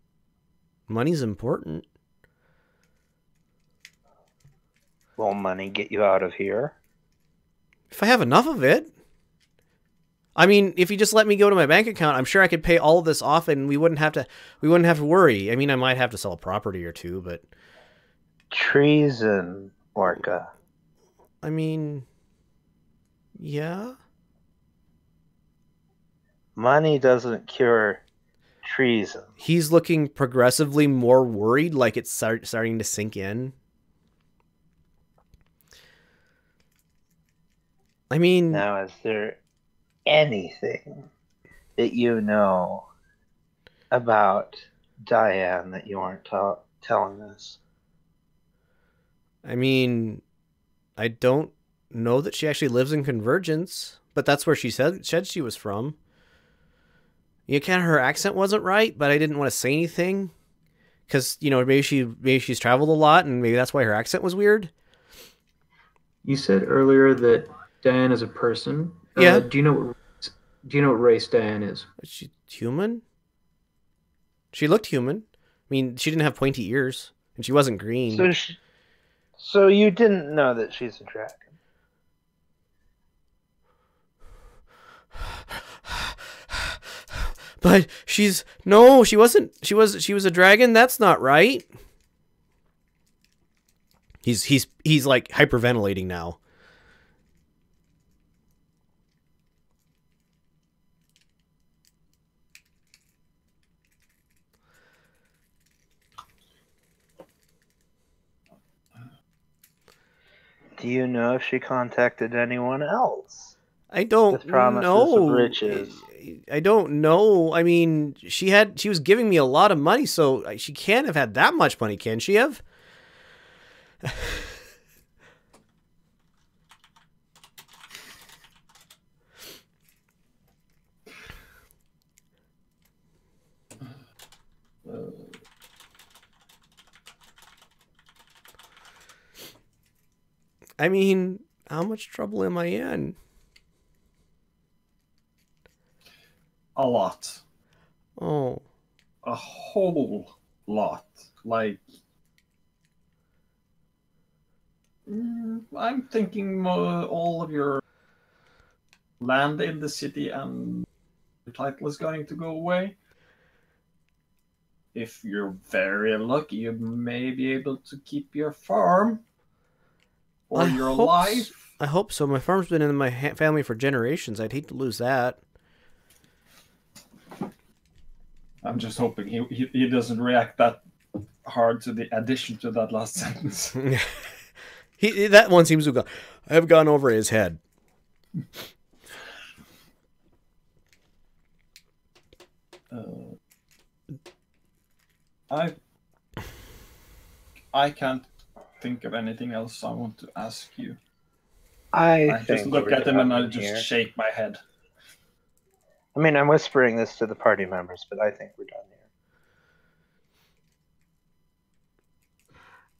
money's important. Will money get you out of here? If I have enough of it. I mean, if you just let me go to my bank account, I'm sure I could pay all of this off and we wouldn't have to worry. I mean, I might have to sell a property or two, but treason, Orca. I mean, yeah. Money doesn't cure treason. He's looking progressively more worried, like it's starting to sink in. I mean... Now, is there anything that you know about Diane that you aren't telling us? I mean, I don't know that she actually lives in Convergence, but that's where she said she was from. You kind of, her accent wasn't right, but I didn't want to say anything because, you know, maybe she's traveled a lot and maybe that's why her accent was weird. You said earlier that Diane is a person. Yeah. Do you know what race Diane is? Is she human? She looked human. I mean, she didn't have pointy ears and she wasn't green. So you didn't know that she's a dragon? But she wasn't. She was a dragon. That's not right. He's like hyperventilating now. Do you know if she contacted anyone else? I don't with promises know. Of riches? I don't know. I mean, she was giving me a lot of money, so she can't have had that much money, can she have? I mean, how much trouble am I in? A lot. Oh. A whole lot. Like, I'm thinking all of your land in the city and the title is going to go away. If you're very lucky, you may be able to keep your farm or your life. I hope so. My farm's been in my family for generations. I'd hate to lose that. I'm just hoping he doesn't react that hard to the addition to that last sentence. That one seems to have gone over his head. I can't think of anything else I want to ask you. I just look at him and I just shake my head. I mean, I'm whispering this to the party members, but I think we're done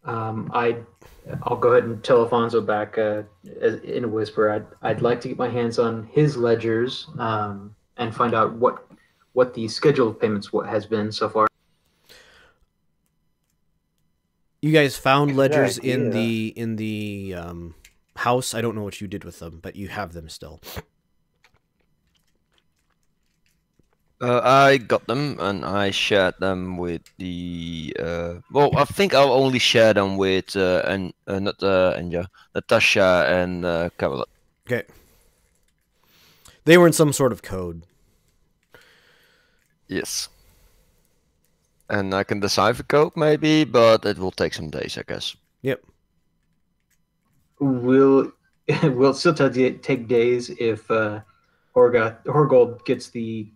here. I'll go ahead and tell Alfonso back in a whisper. I'd like to get my hands on his ledgers and find out what the schedule of payments has been so far. You guys found ledgers in the house. I don't know what you did with them, but you have them still. I got them and I shared them with the. Well, I think I'll only share them with and not Anja, Natasha and Camelot. Okay. They were in some sort of code. Yes. And I can decipher code maybe, but it will take some days, I guess. Yep. Will still take days if Horgold gets the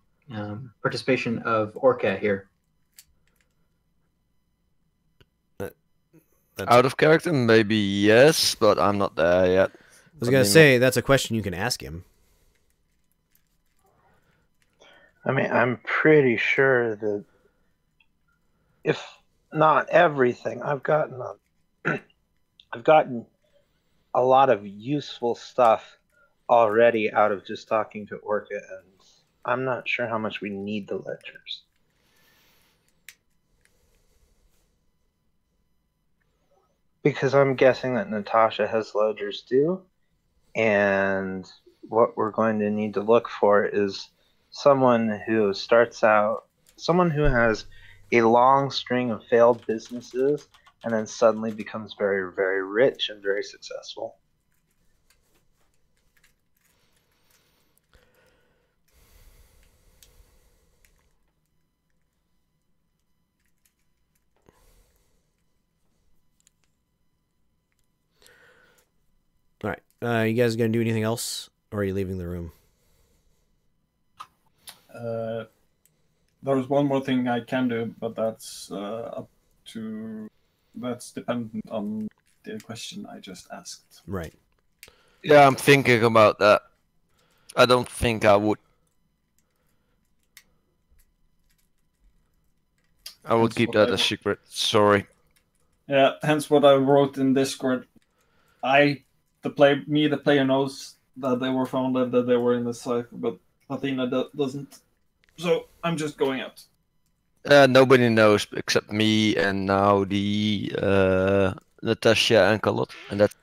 participation of Orca here. Out of character, maybe yes, but I'm not there yet. I was going to say, that's a question you can ask him. I mean, I'm pretty sure that if not everything, I've gotten a lot of useful stuff already out of just talking to Orca, and I'm not sure how much we need the ledgers. Because I'm guessing that Natasha has ledgers too, and what we're going to need to look for is someone who has a long string of failed businesses and then suddenly becomes very, very rich and very successful. All right. You guys going to do anything else, or are you leaving the room? There's one more thing I can do, but that's that's dependent on the question I just asked. Right. Yeah, I'm thinking about that. I don't think I would. I would keep that a secret. Sorry. Yeah, hence what I wrote in Discord. The player knows that they were found and that they were in the cipher, but Athena doesn't. So I'm just going out. Nobody knows except me and now the Natasha and Carlot, and that.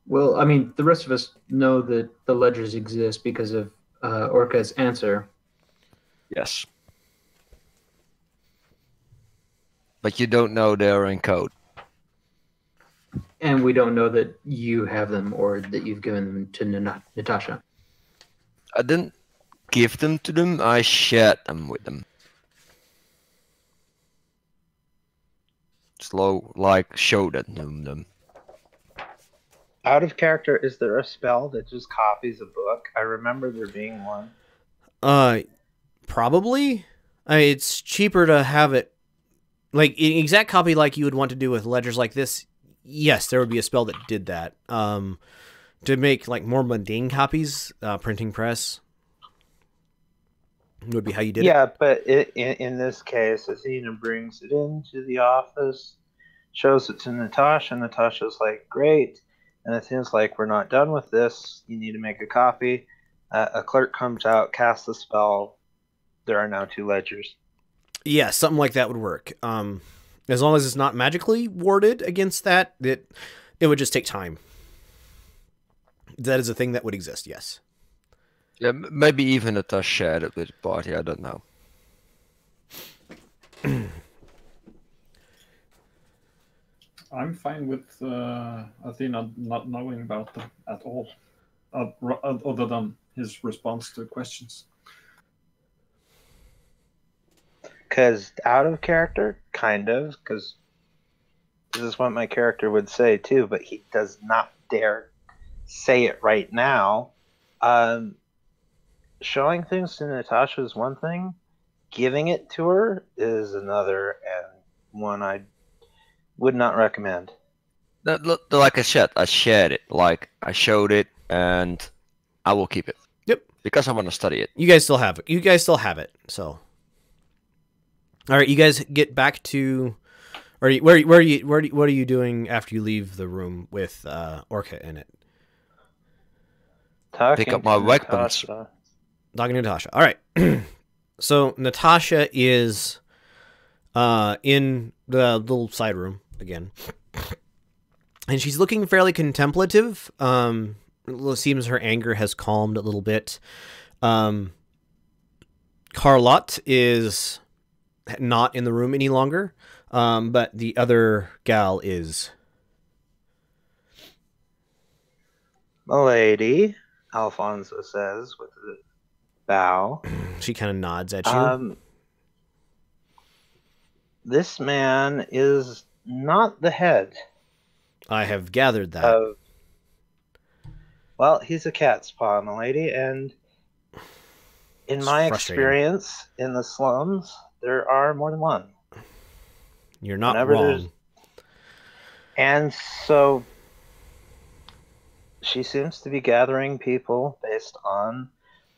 Well, I mean, the rest of us know that the ledgers exist because of Orca's answer. Yes. But you don't know they're in code. And we don't know that you have them or that you've given them to Natasha. I didn't give them to them, I shared them with them. Showed it to them. Out of character, is there a spell that just copies a book? I remember there being one. Probably. It's cheaper to have it like an exact copy like you would want to do with ledgers like this. Yes, there would be a spell that did that. To make like more mundane copies, printing press would be how you did it. Yeah, but in this case, Athena brings it into the office, shows it to Natasha, and Natasha's like, great. And Athena's like, we're not done with this. You need to make a copy. A clerk comes out, casts the spell. There are now 2 ledgers. Yeah, something like that would work. As long as it's not magically warded against that, it would just take time. That is a thing that would exist, yes. Yeah, maybe even Natasha shared it with the party, I don't know. I'm fine with Athena not knowing about them at all, other than his response to questions. Because out of character, kind of, because this is what my character would say too, but he does not dare say it right now. Showing things to Natasha is one thing. Giving it to her is another, and one I would not recommend. Like I said, I shared it. Like, I showed it, and I will keep it. Yep. Because I want to study it. You guys still have it. So, all right, you guys get back to, or what are you doing after you leave the room with Orca in it? Pick up my weapons. Talking to Natasha. All right. So Natasha is in the little side room again, and she's looking fairly contemplative. It seems her anger has calmed a little bit. Carlotte is not in the room any longer, but the other gal is. Milady, Alfonso says with a bow. She kind of nods at you. This man is not the head. I have gathered that. Well, he's a cat's paw, milady, and in my experience in the slums, there are more than one. You're not wrong. And so she seems to be gathering people based on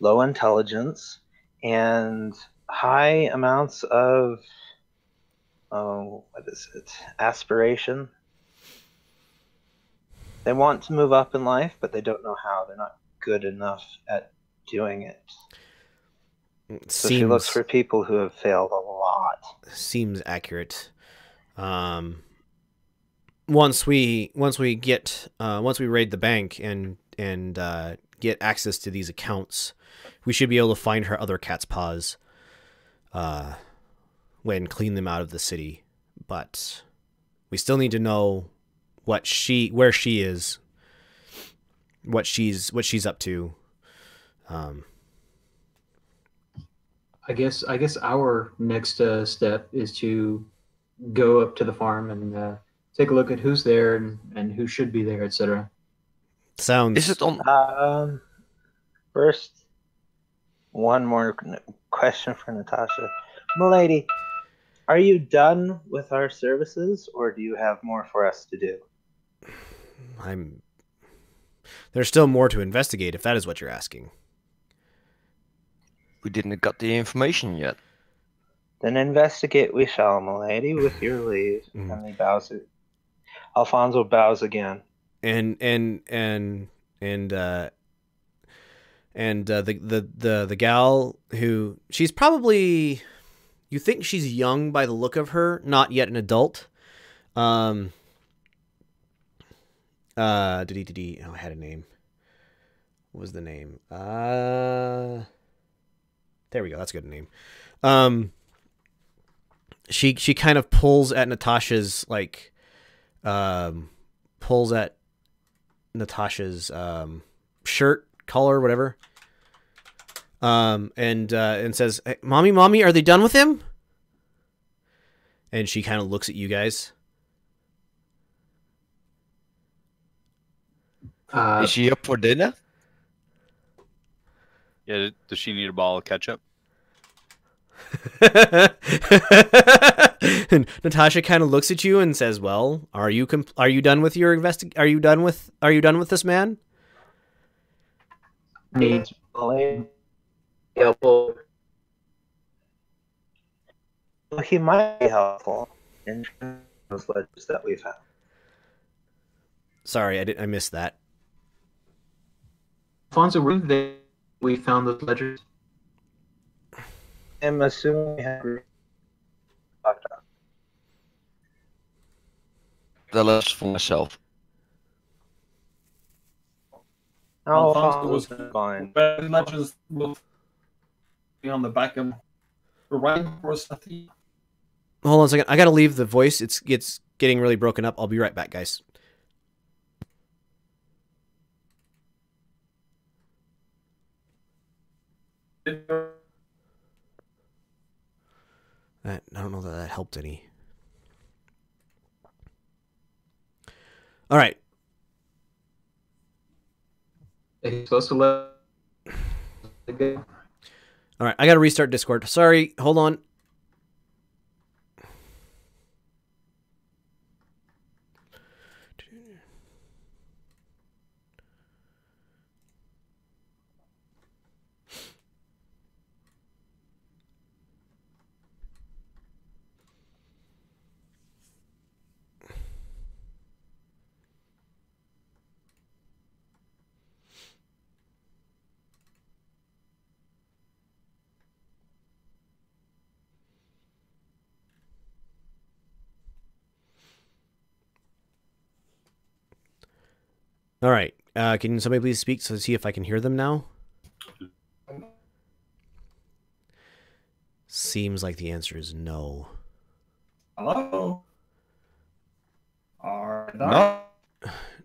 low intelligence and high amounts of, aspiration. They want to move up in life, but they don't know how. They're not good enough at doing it. So she looks for people who have failed a lot. Seems accurate. Once we raid the bank and get access to these accounts, we should be able to find her other cat's paws, and clean them out of the city. But we still need to know where she is, what she's up to. I guess our next step is to go up to the farm and take a look at who's there and who should be there, etc. Sounds. Is it on? First, one more question for Natasha. Milady, are you done with our services, or do you have more for us to do? There's still more to investigate, if that is what you're asking. We didn't got the information yet. Then investigate we shall, milady, with your leave. And he bows it. Alfonso bows again. And the gal who, she's probably, you think she's young by the look of her, not yet an adult. Oh, I had a name. What was the name? There we go. That's a good name. She kind of pulls at Natasha's shirt collar, whatever. And says, hey, "Mommy, are they done with him?" And she kind of looks at you guys. Is she up for dinner? Yeah, does she need a ball of ketchup? And Natasha kind of looks at you and says, "Well, are you done with your Are you done with this man?" Needs helpful. Well, he might be helpful in those ledgers that we found. Sorry, I missed that. Alfonso, were they we found those ledgers? I'm assuming we have The list for myself. Alfonso was fine. But ledgers will be on the back of right for us. Hold on a second. I gotta leave the voice. It's getting really broken up. I'll be right back, guys. I don't know that helped any. All right. He's supposed to let. All right. I got to restart Discord. Sorry. Hold on. All right. Can somebody please speak to see if I can hear them now? seems like the answer is no. Hello? Are there? No.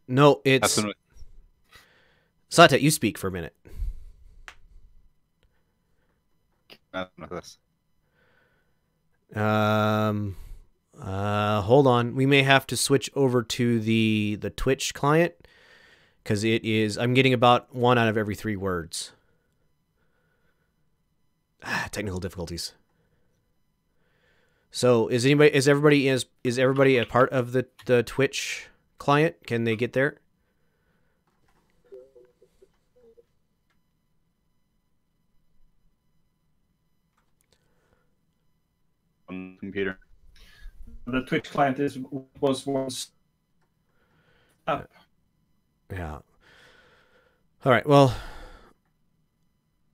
No, That's it's... when Satet, you speak for a minute. with this. Hold on. We may have to switch over to the Twitch client, because it is... I'm getting about 1 out of every 3 words. Technical difficulties. So is everybody a part of the Twitch client? Can they get there? On the computer. The Twitch client was once up. Yeah. All right. Well,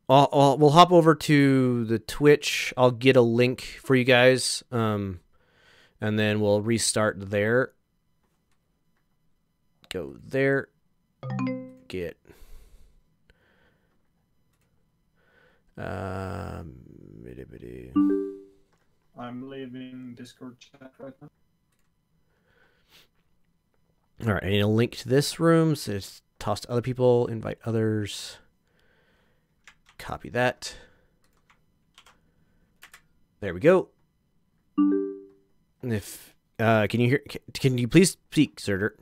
we'll hop over to the Twitch. I'll get a link for you guys, and then we'll restart there. Go there. Get. I'm leaving Discord chat right now. All right, I need a link to this room. So it's toss to other people, invite others. Copy that. There we go. And if can you hear? Can you please speak, Zerder?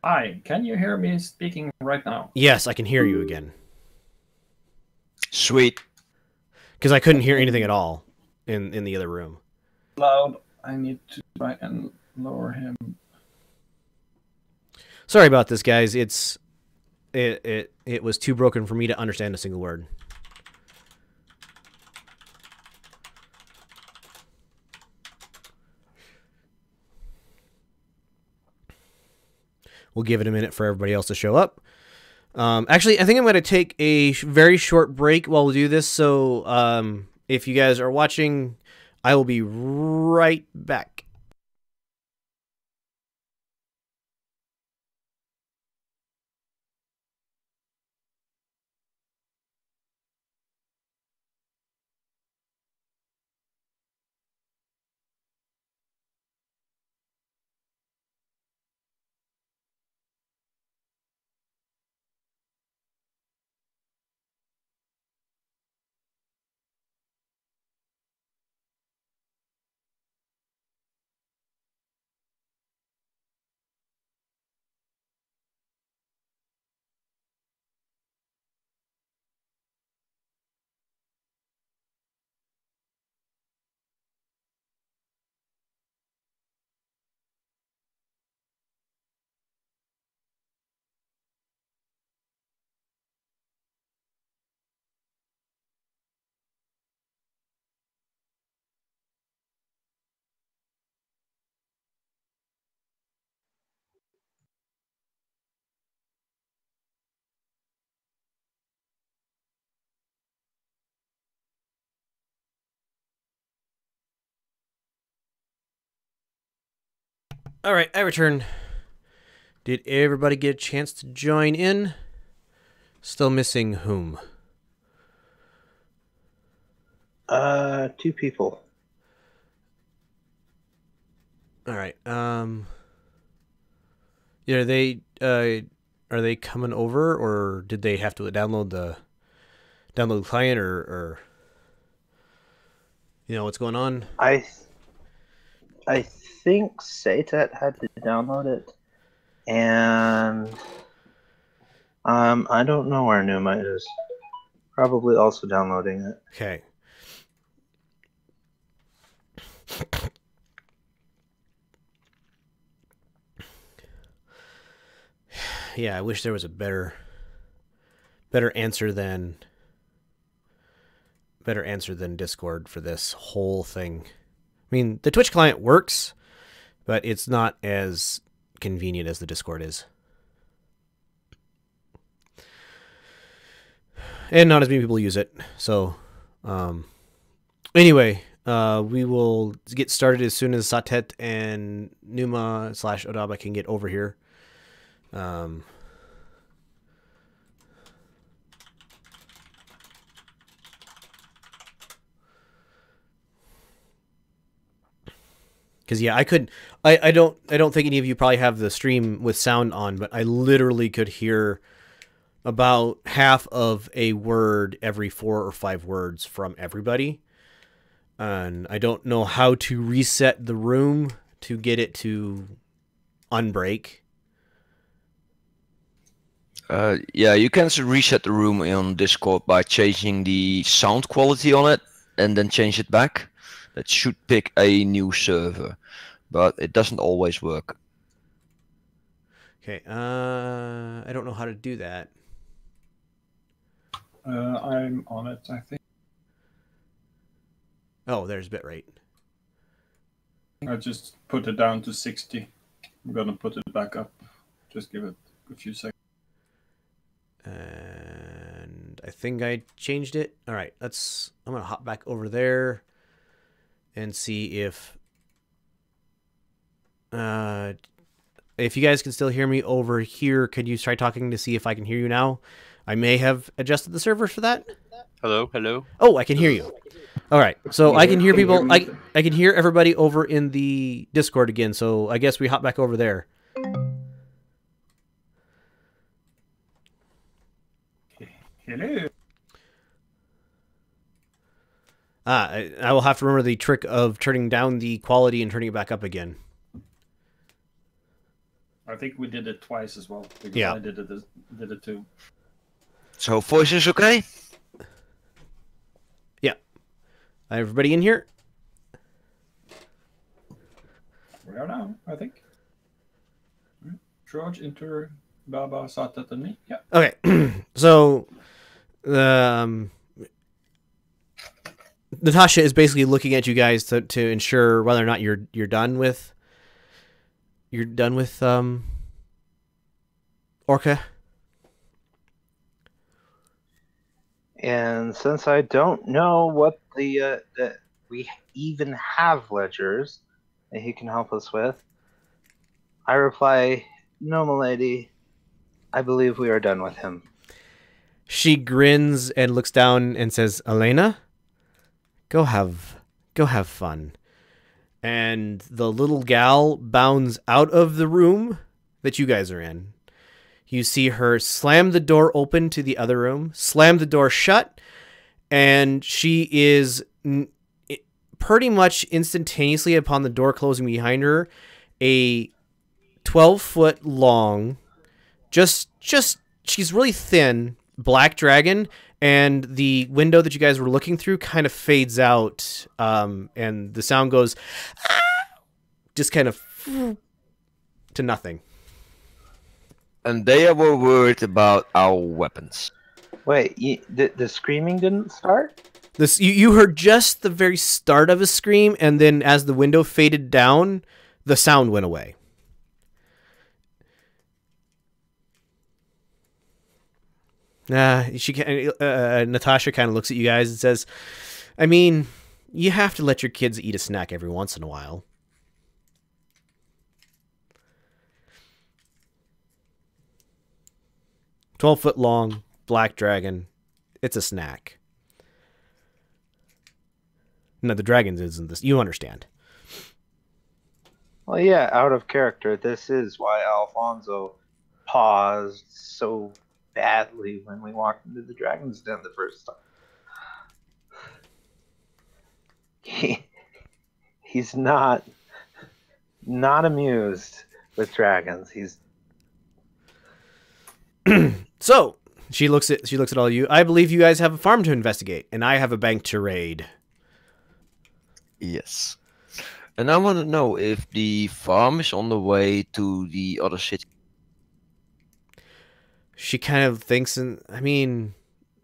Hi, can you hear me speaking right now? Yes, I can hear you again. Sweet. Because I couldn't hear anything at all in the other room. Loud. I need to try and lower him. Sorry about this, guys. It was too broken for me to understand a single word. We'll give it a minute for everybody else to show up. Actually, I think I'm going to take a very short break while we do this. So if you guys are watching, I will be right back. All right, I return. Did everybody get a chance to join in? Still missing whom? 2 people. All right. Yeah, are they coming over, or did they have to download the client, or you know what's going on? I think Satet had to download it, and I don't know where Numa is. Probably also downloading it. Okay. Yeah, I wish there was a better answer than Discord for this whole thing. I mean, the Twitch client works, but it's not as convenient as the Discord is. And not as many people use it. So, anyway, we will get started as soon as Satet and Numa / Odaba can get over here. Because yeah, I don't think any of you probably have the stream with sound on, but I literally could hear about half of a word every 4 or 5 words from everybody. And I don't know how to reset the room to get it to unbreak. Yeah, you can reset the room on Discord by changing the sound quality on it and then change it back. That should pick a new server, but it doesn't always work. Okay, I don't know how to do that. I'm on it, I think. Oh, there's bitrate. I just put it down to 60. I'm gonna put it back up. Just give it a few seconds. And I think I changed it. All right, I'm gonna hop back over there and see if you guys can still hear me over here. Could you try talking to see if I can hear you now? I may have adjusted the server for that. Hello, hello. Oh, I can hear you. All right, so I can hear people. I can hear everybody over in the Discord again. So I guess we hop back over there. Hello. I will have to remember the trick of turning down the quality and turning it back up again. I think we did it twice as well. Because Yeah. I did it too. So voice is okay? Yeah. Everybody in here? We are now, I think. George, Inter, Baba, Satet, and me. Yeah. Okay. So, Natasha is basically looking at you guys to ensure whether or not you're done with Orca. And since I don't know what that we even have ledgers that he can help us with, I reply, "No, milady. I believe we are done with him." She grins and looks down and says, "Elena, go have fun." And the little gal bounds out of the room that you guys are in. You see her slam the door open to the other room, slam the door shut, and she is pretty much instantaneously upon the door closing behind her, a 12-foot long, just she's really thin, black dragon, and the window that you guys were looking through kind of fades out, and the sound goes, "Ah!" Just kind of to nothing. And they were worried about our weapons. Wait, the screaming didn't start? This you heard just the very start of a scream, and then as the window faded down, the sound went away. Natasha kind of looks at you guys and says, "I mean, you have to let your kids eat a snack every once in a while." "12-foot long, black dragon. It's a snack." No, the dragon isn't this. You understand. Well, yeah, out of character. This is why Alfonso paused so badly when we walked into the dragon's den the first time. He's not amused with dragons. He's So she looks at all of you. "I believe you guys have a farm to investigate, and I have a bank to raid." Yes. And I want to know if the farm is on the way to the other city. She kind of thinks, I mean,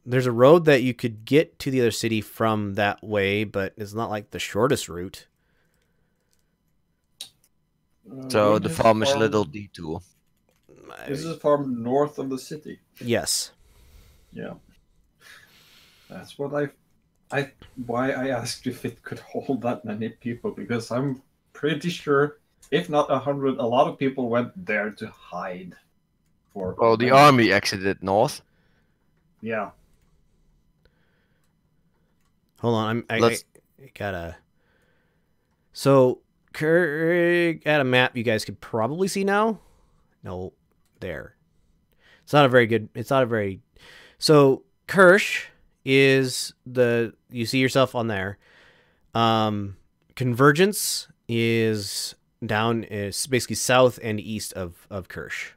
there's a road that you could get to the other city from that way, but it's not like the shortest route. So the farm is a little detour. This is a farm north of the city. Yes. Yeah. That's what why I asked if it could hold that many people, because I'm pretty sure, if not 100, a lot of people went there to hide. Well, the army exited north. Yeah. Hold on, I gotta. So at a map you guys could probably see now. No, there. It's not a very good. It's not a very. So Kersh is you see yourself on there. Convergence is basically south and east of Kersh.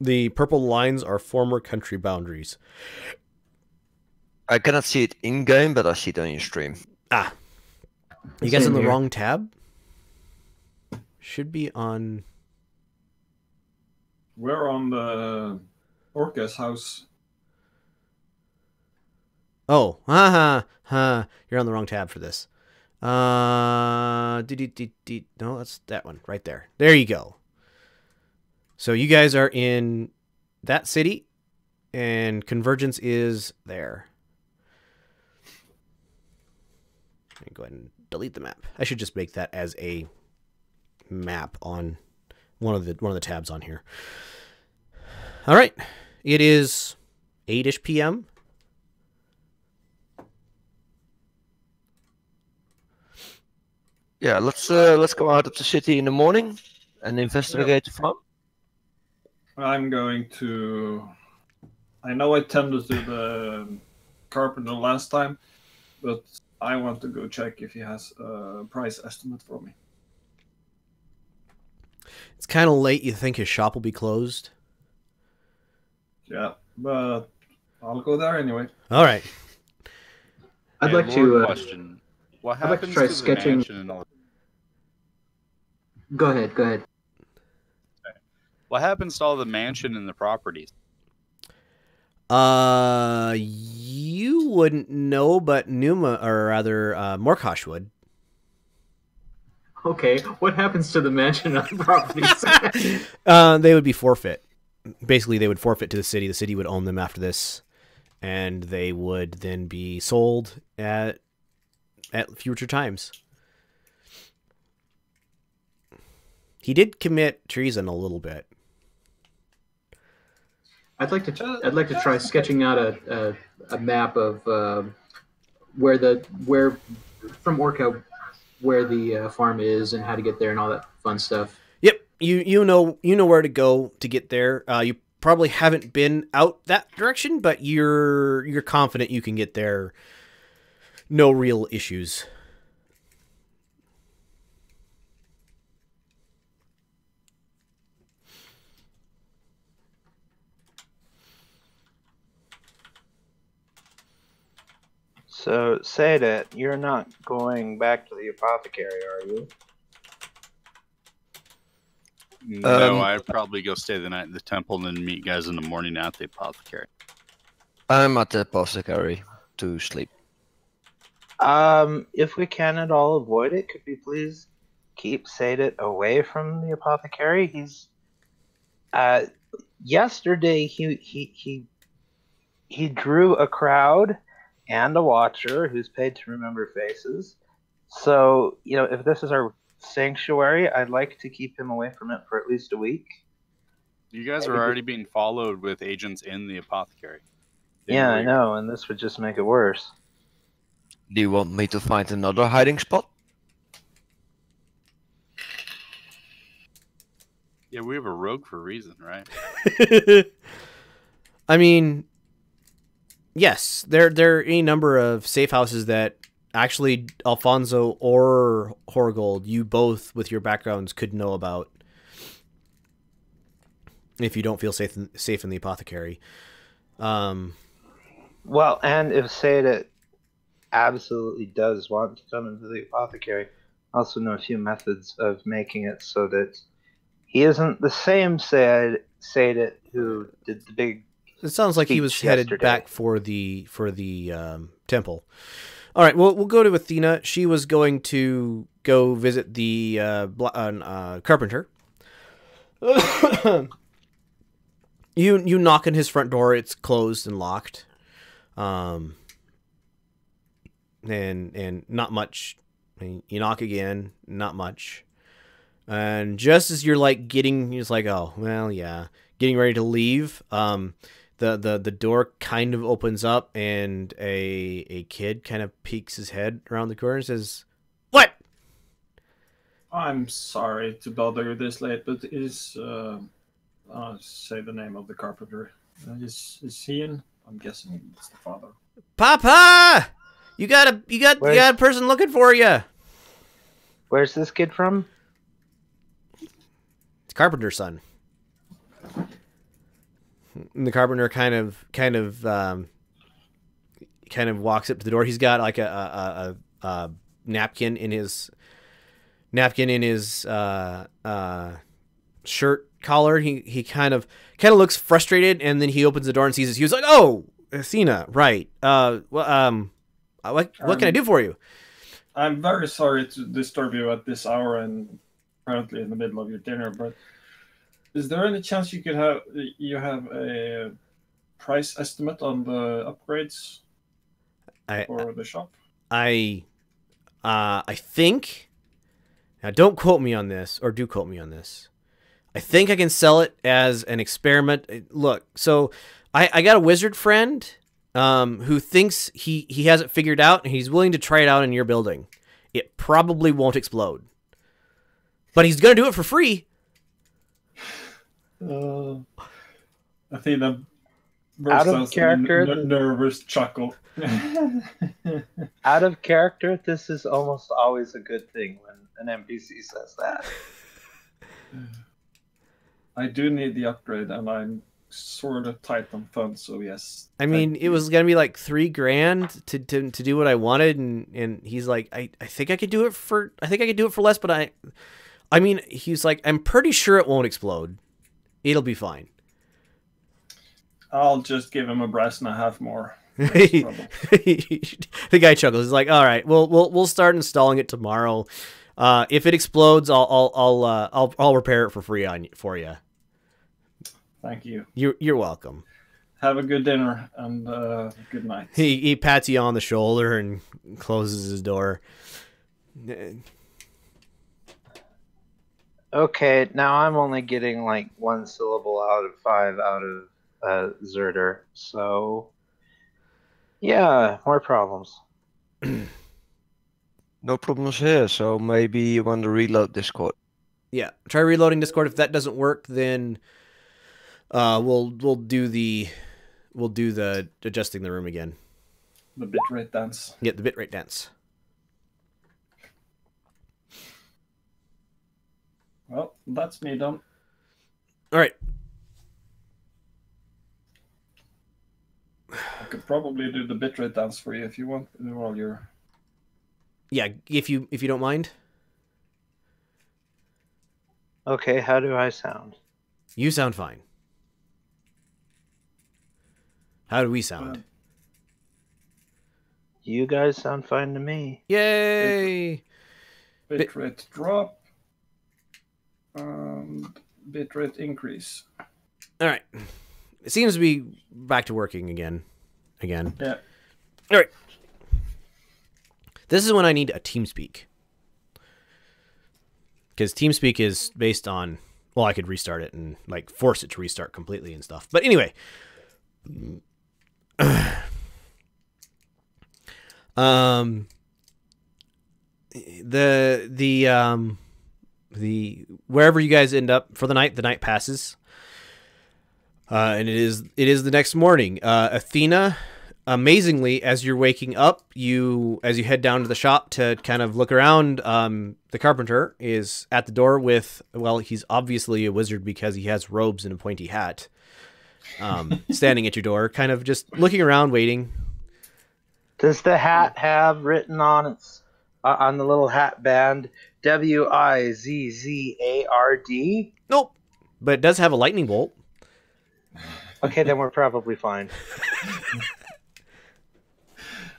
The purple lines are former country boundaries. I cannot see it in game, but I see it on your stream. Ah, you guys Same in the here. wrong tab? Should be on. We're on the Orca's house. Oh, you're on the wrong tab for this. No, that's that one right there. There you go. So you guys are in that city, and Convergence is there. Let me go ahead and delete the map. I should just make that as a map on one of the tabs on here. All right, it is 8-ish p.m. Yeah, let's go out of the city in the morning and investigate the farm. I'm going to. I know I tended to the carpenter last time, but I want to go check if he has a price estimate for me. It's kind of late. You think his shop will be closed? Yeah, but I'll go there anyway. All right. I'd Hey, like Lord, to. question. What I'd like to happens try the sketching- mansion and all? Go ahead. Go ahead. What happens to all the mansion and the properties? You wouldn't know, but Morkosh would. Okay. What happens to the mansion and the properties? They would be forfeit. Basically, they would forfeit to the city. The city would own them after this, and they would then be sold at future times. He did commit treason a little bit. I'd like to try sketching out a map of where from Orca where the farm is and how to get there and all that fun stuff. Yep, you know where to go to get there. You probably haven't been out that direction, but you're confident you can get there. No real issues. So, say that you're not going back to the apothecary, are you? No, I'd probably go stay the night in the temple and then meet guys in the morning at the apothecary. I'm at the apothecary to sleep. If we can at all avoid it, could we please keep Sadit away from the apothecary? He's yesterday he drew a crowd and a watcher who's paid to remember faces. So, if this is our sanctuary, I'd like to keep him away from it for at least a week. You guys are already being followed with agents in the apothecary. Yeah, I know, and this would just make it worse. Do you want me to find another hiding spot? Yeah, we have a rogue for a reason, right? I mean, yes, there are any number of safe houses that actually Alfonso or Horgold, you both with your backgrounds could know about if you don't feel safe in the apothecary. Well, and if Sadit absolutely does want to come into the apothecary, I also know a few methods of making it so that he isn't the same Sadit who did the big. It sounds like he was speech headed yesterday. back for the temple. All right, well, we'll go to Athena. She was going to go visit the carpenter. You knock on his front door. It's closed and locked. And not much. I mean, you knock again, not much. And just as you're getting ready to leave, the door kind of opens up, and a kid kind of peeks his head around the corner and says, "What?" I'm sorry to bother you this late, but I'll say the name of the carpenter. Is he in? I'm guessing it's the father. Papa, you got a person looking for you. Where's this kid from? It's Carpenter's son. And the carpenter kind of walks up to the door. He's got like a napkin in his shirt collar. He kind of looks frustrated, and then he opens the door and sees us. He was like, "Oh, Athena, right? What can I do for you?" I'm very sorry to disturb you at this hour and apparently in the middle of your dinner, but is there any chance you have a price estimate on the upgrades for the shop? I think, now don't quote me on this, or do quote me on this. I think I can sell it as an experiment. Look, so I got a wizard friend who thinks he has it figured out, and he's willing to try it out in your building. It probably won't explode, but he's going to do it for free. Athena out bursts of character, nervous chuckle. Out of character, this is almost always a good thing when an NPC says that. I do need the upgrade, and I'm sort of tight on funds, so yes. I mean, it was gonna be like $3,000 to do what I wanted, and he's like, I think I could do it for less, but I mean, he's like, I'm pretty sure it won't explode. It'll be fine. I'll just give him a brass and a half more. The guy chuckles. He's like, "All right, we'll start installing it tomorrow. If it explodes, I'll repair it for free for you." Thank you. You're welcome. Have a good dinner and good night. He pats you on the shoulder and closes his door. Okay, now I'm only getting like 1 syllable out of 5 out of Zerder, so yeah, more problems. No problems here, so maybe you want to reload Discord. Yeah, try reloading Discord. If that doesn't work, then we'll do the adjusting the room again. The bitrate dance. Yeah, the bitrate dance. Well, that's me done. All right. I could probably do the bitrate dance for you if you want while you're... Yeah, if you don't mind. Okay, how do I sound? You sound fine. How do we sound? You guys sound fine to me. Yay! Bitrate drop. Bitrate increase. All right. It seems to be back to working again. Yeah. All right. This is when I need a TeamSpeak. Because TeamSpeak is based on... Well, I could restart it and like force it to restart completely and stuff. But anyway... the wherever you guys end up for the night passes, and it is the next morning. Athena, amazingly, as you're waking up, as you head down to the shop to kind of look around, the carpenter is at the door with, well, he's obviously a wizard because he has robes and a pointy hat, standing at your door, kind of just looking around, waiting. Does the hat have written on its on the little hat band WIZZARD? Nope, but it does have a lightning bolt. Okay, then we're probably fine.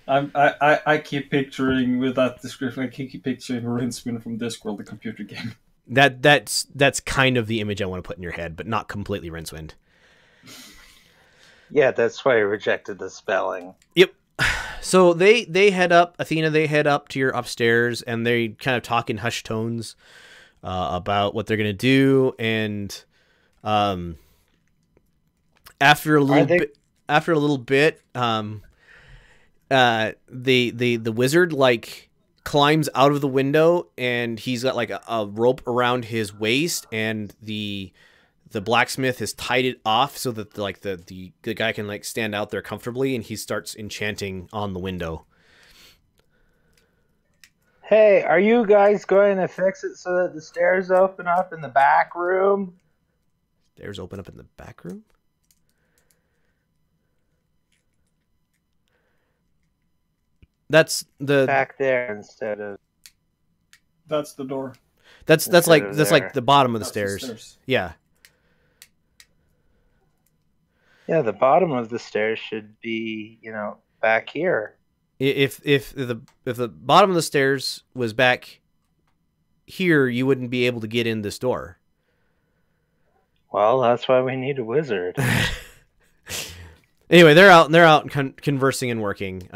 I keep picturing with that description. I keep picturing Rincewind from Discworld, the computer game. That's kind of the image I want to put in your head, but not completely Rincewind. Yeah, that's why I rejected the spelling. Yep. So they head up, Athena, they head up to your upstairs, and they kind of talk in hushed tones about what they're going to do. And after a little they- bit, the wizard like climbs out of the window, and he's got like a rope around his waist, and the blacksmith has tied it off so that the guy can like stand out there comfortably, and he starts enchanting on the window. Hey, are you guys going to fix it so that the stairs open up in the back room? Stairs open up in the back room? That's the Back there instead of That's the door. that's instead like of that's there. like the bottom of the That's stairs. Yeah. Yeah, the bottom of the stairs should be, back here. If the bottom of the stairs was back here, you wouldn't be able to get in this door. Well, that's why we need a wizard. Anyway, they're out conversing and working.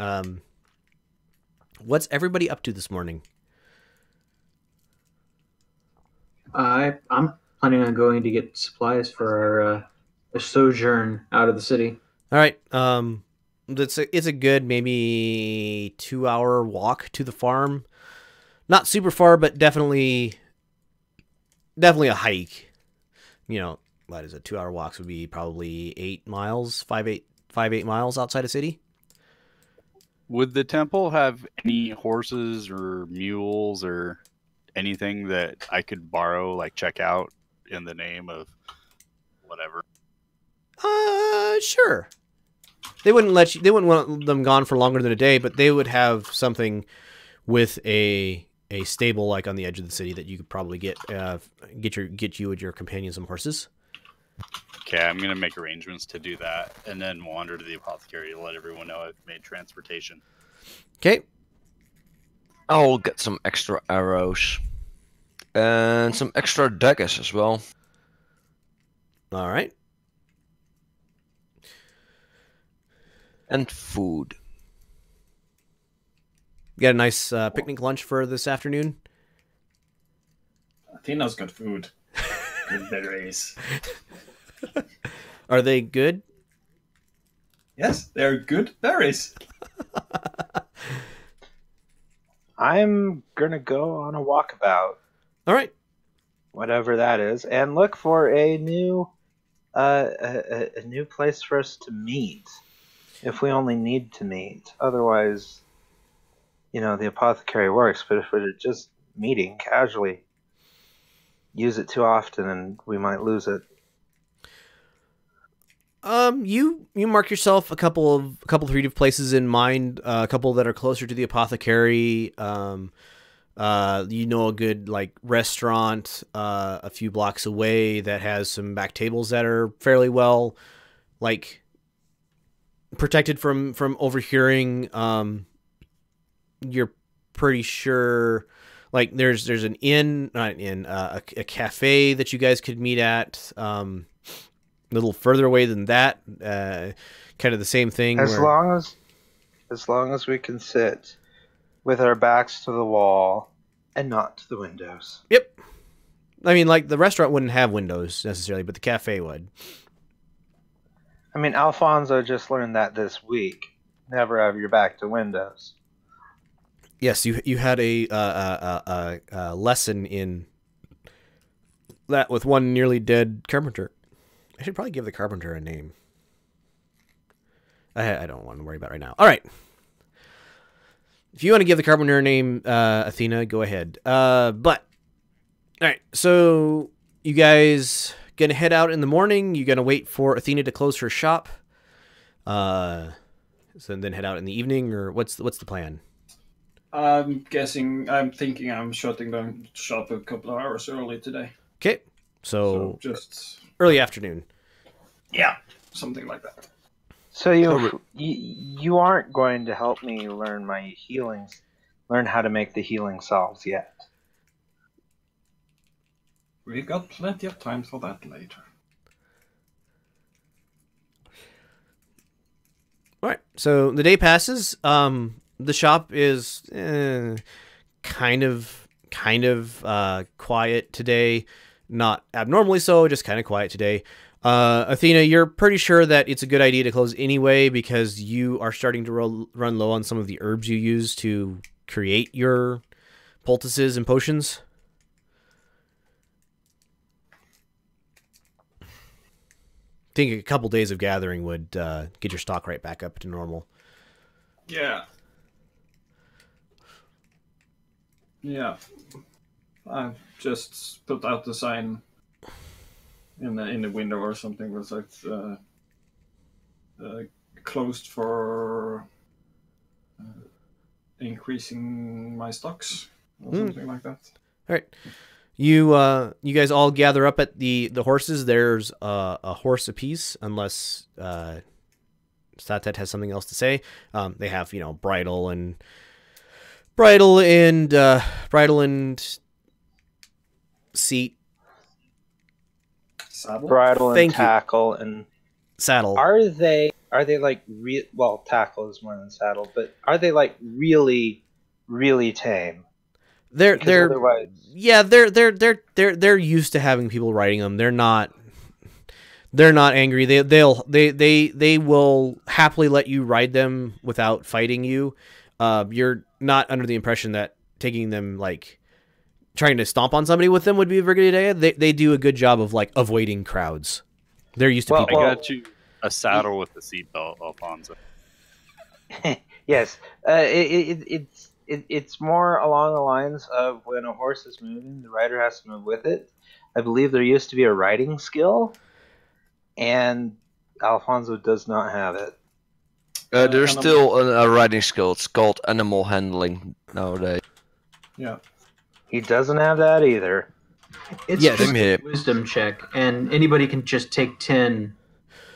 What's everybody up to this morning? I'm planning on going to get supplies for our a sojourn out of the city. All right. It's a good maybe 2-hour walk to the farm. Not super far, but definitely a hike. What is it? 2-hour walks would be probably 8 miles, 8 miles outside of city. Would the temple have any horses or mules or anything that I could borrow, like check out in the name of whatever? Sure. They wouldn't want them gone for longer than a day, but they would have something with a stable like on the edge of the city that you could probably get you and your companion some horses. Okay, I'm gonna make arrangements to do that, and then wander to the apothecary to let everyone know I've made transportation. Okay. I'll get some extra arrows and some extra daggers as well. All right. And food. You got a nice picnic lunch for this afternoon? Athena's got food. Good berries. Are they good? Yes, they're good berries. I'm gonna go on a walkabout, All right. whatever that is, and look for a new a new place for us to meet. If we only need to meet, otherwise, the apothecary works. But if we're just meeting casually, use it too often, and we might lose it. You mark yourself a couple creative places in mind, a couple that are closer to the apothecary. A good like restaurant a few blocks away that has some back tables that are fairly well like protected from overhearing. You're pretty sure like there's an inn, not an inn, a cafe that you guys could meet at. A little further away than that, kind of the same thing. As long as we can sit with our backs to the wall and not to the windows. Yep. I mean, like the restaurant wouldn't have windows necessarily, but the cafe would. I mean, Alfonso just learned that this week. Never have your back to windows. Yes, you had a lesson in that with one nearly dead carpenter. I should probably give the carpenter a name. I don't want to worry about it right now. All right. If you want to give the carpenter a name, Athena, go ahead. All right. So you guys gonna head out in the morning? You gonna wait for Athena to close her shop? So then head out in the evening, or what's the plan? I'm thinking I'm shutting down shop a couple of hours early today. Okay. So just early afternoon. Yeah, something like that. So you aren't going to help me learn how to make the healing salves yet. We've got plenty of time for that later. All right. So the day passes. The shop is kind of quiet today. Not abnormally so, just kind of quiet today. Athena, you're pretty sure that it's a good idea to close anyway because you are starting to run low on some of the herbs you use to create your poultices and potions. I think a couple days of gathering would get your stock right back up to normal. Yeah. Yeah. I've just put out the sign in the window or something was like closed for increasing my stocks or something like that. All right. You guys all gather up at the horses. There's a horse apiece, unless Statet has something else to say. They have, bridle and seat, Saddle? Bridle and Thank you. tackle and saddle. are they like well, tackle is more than saddle, but are they like really tame? They're Because otherwise, yeah, they're used to having people riding them. They're not angry. They will happily let you ride them without fighting you. You're not under the impression that taking them, like trying to stomp on somebody with them, would be a very good idea. They do a good job of like avoiding crowds. They're used to Well, people. I got you a saddle with the seatbelt, Alfonso. yes, it's more along the lines of when a horse is moving, the rider has to move with it. I believe there used to be a riding skill, and Alfonso does not have it. There's still a riding skill. It's called animal handling nowadays. Yeah. He doesn't have that either. It's Yes. just Same here. a wisdom check, and anybody can just take 10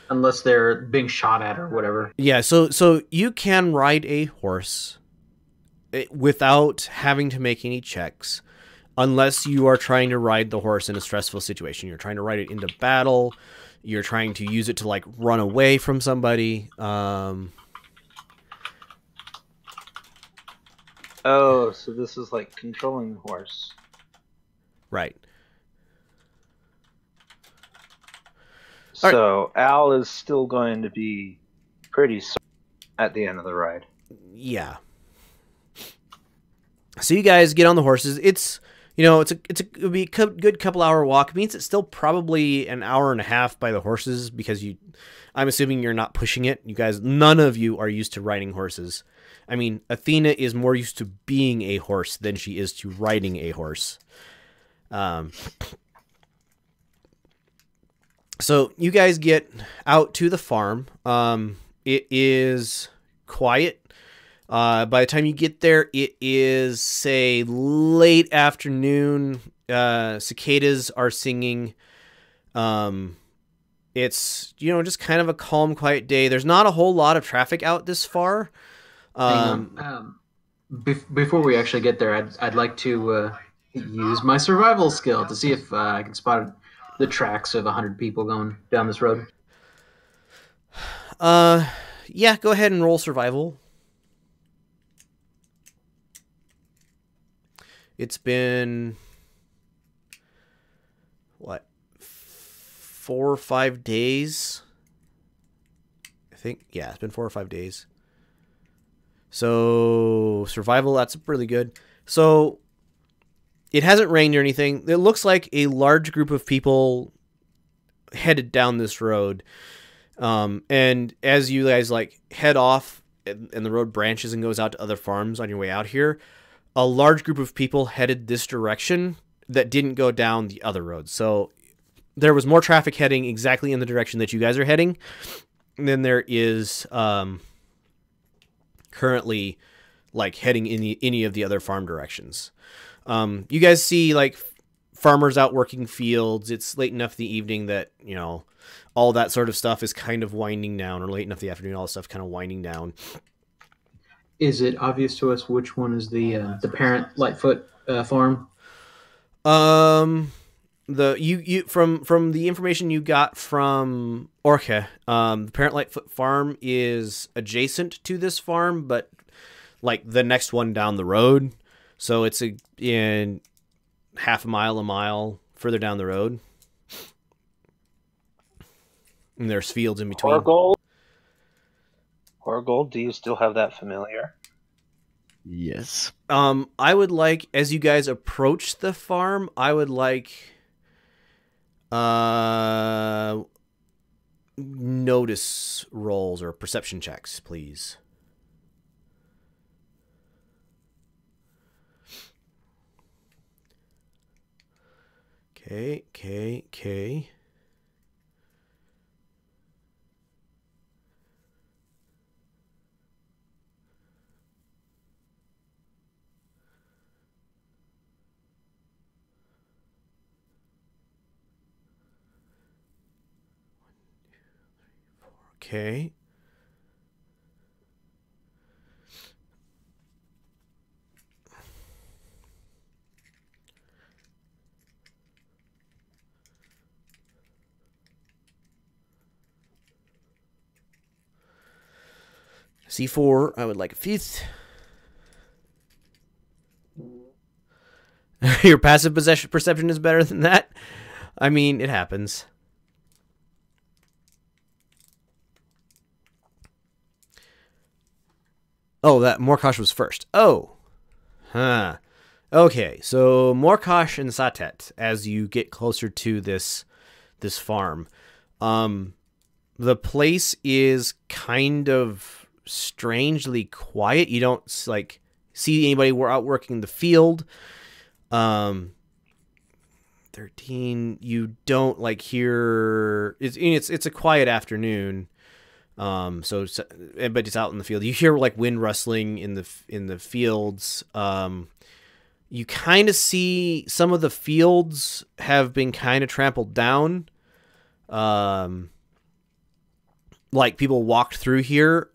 unless they're being shot at or whatever. Yeah, so you can ride a horse without having to make any checks, unless you are trying to ride the horse in a stressful situation. You're trying to ride it into battle. You're trying to use it to like run away from somebody. Oh, so this is like controlling the horse. Right. So Al is still going to be pretty sore at the end of the ride. Yeah. So you guys get on the horses. It'll be a good couple hour walk. It means it's still probably an hour and a half by the horses because I'm assuming you're not pushing it. You guys, none of you are used to riding horses. I mean, Athena is more used to being a horse than she is to riding a horse. So you guys get out to the farm. It is quiet. By the time you get there, it is, say, late afternoon. Cicadas are singing. It's, just kind of a calm, quiet day. There's not a whole lot of traffic out this far. Before we actually get there, I'd like to use my survival skill to see if I can spot the tracks of 100 people going down this road. Yeah, go ahead and roll survival. It's been, 4 or 5 days? I think, yeah, it's been 4 or 5 days. So, survival, that's really good. So, it hasn't rained or anything. It looks like a large group of people headed down this road. And as you guys, head off and the road branches and goes out to other farms on your way out here, a large group of people headed this direction that didn't go down the other road. So there was more traffic heading exactly in the direction that you guys are heading than there is currently heading in any of the other farm directions. You guys see farmers out working fields. It's late enough in the evening that, all that sort of stuff is kind of winding down, or late enough in the afternoon, all that stuff kind of winding down. Is it obvious to us which one is the parent Lightfoot farm? From the information you got from Orca, the parent Lightfoot farm is adjacent to this farm, but the next one down the road. So it's in half a mile further down the road. And there's fields in between. Horgold, do you still have that familiar? Yes. I would like, as you guys approach the farm, I would like notice rolls or perception checks, please. Okay. Okay. C4, I would like a fifth. Your passive perception is better than that? I mean, it happens. Oh, that Morkosh was first. Oh. Huh. Okay, so Morkosh and Satet, as you get closer to this farm. The place is kind of strangely quiet. You don't like see anybody out working the field. 13, you don't like hear it's a quiet afternoon. So everybody's out in the field. You hear like wind rustling in the fields. You kind of see some of the fields have been kind of trampled down. Like people walked through here.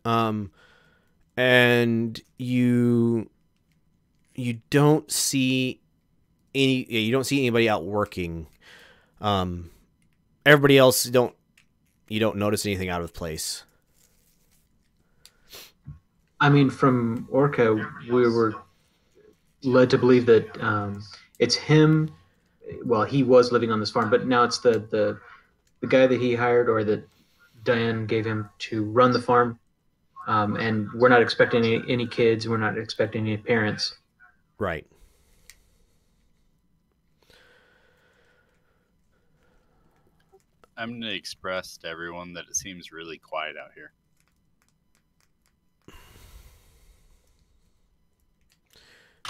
And you don't see anybody out working. Everybody else you don't notice anything out of place. I mean, from Orca, we were led to believe that it's him. Well, he was living on this farm, but now it's the guy that he hired or that Diane gave him to run the farm. And we're not expecting any kids. We're not expecting any parents. Right. I'm going to express to everyone that it seems really quiet out here.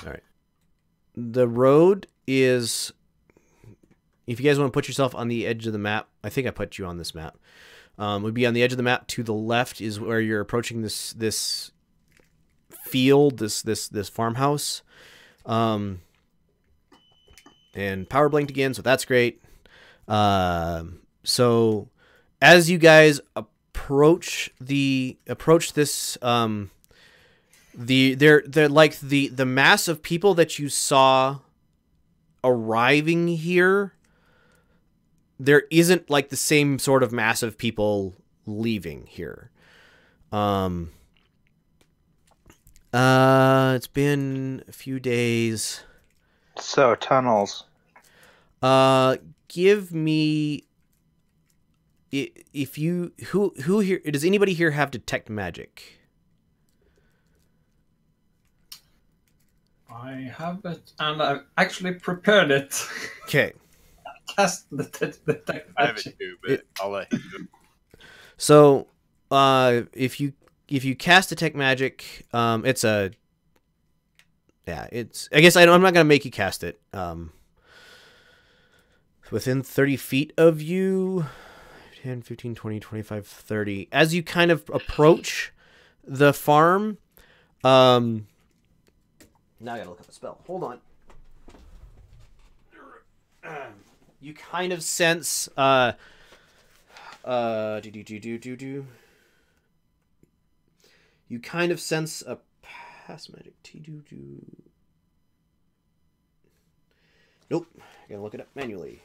All right. The road is, if you guys want to put yourself on the edge of the map, I think I put you on this map. Would be on the edge of the map to the left is where you're approaching this field, this farmhouse. And power blinked again, so that's great. So as you guys approach this, they're like the mass of people that you saw arriving here. There isn't like the same sort of mass of people leaving here. It's been a few days. So tunnels. Give me if you who here does anybody here have detect magic? I have it, and I've actually prepared it. Okay. Cast the detect I have magic. it too, but I'll let you do it. So, if you cast detect magic, it's a I guess I'm not gonna make you cast it. Within 30 feet of you, 10, 15, 20, 25, 30. As you kind of approach the farm, now I gotta look up a spell. Hold on. You kind of sense you kind of sense a pass magic. Nope. I gotta look it up manually.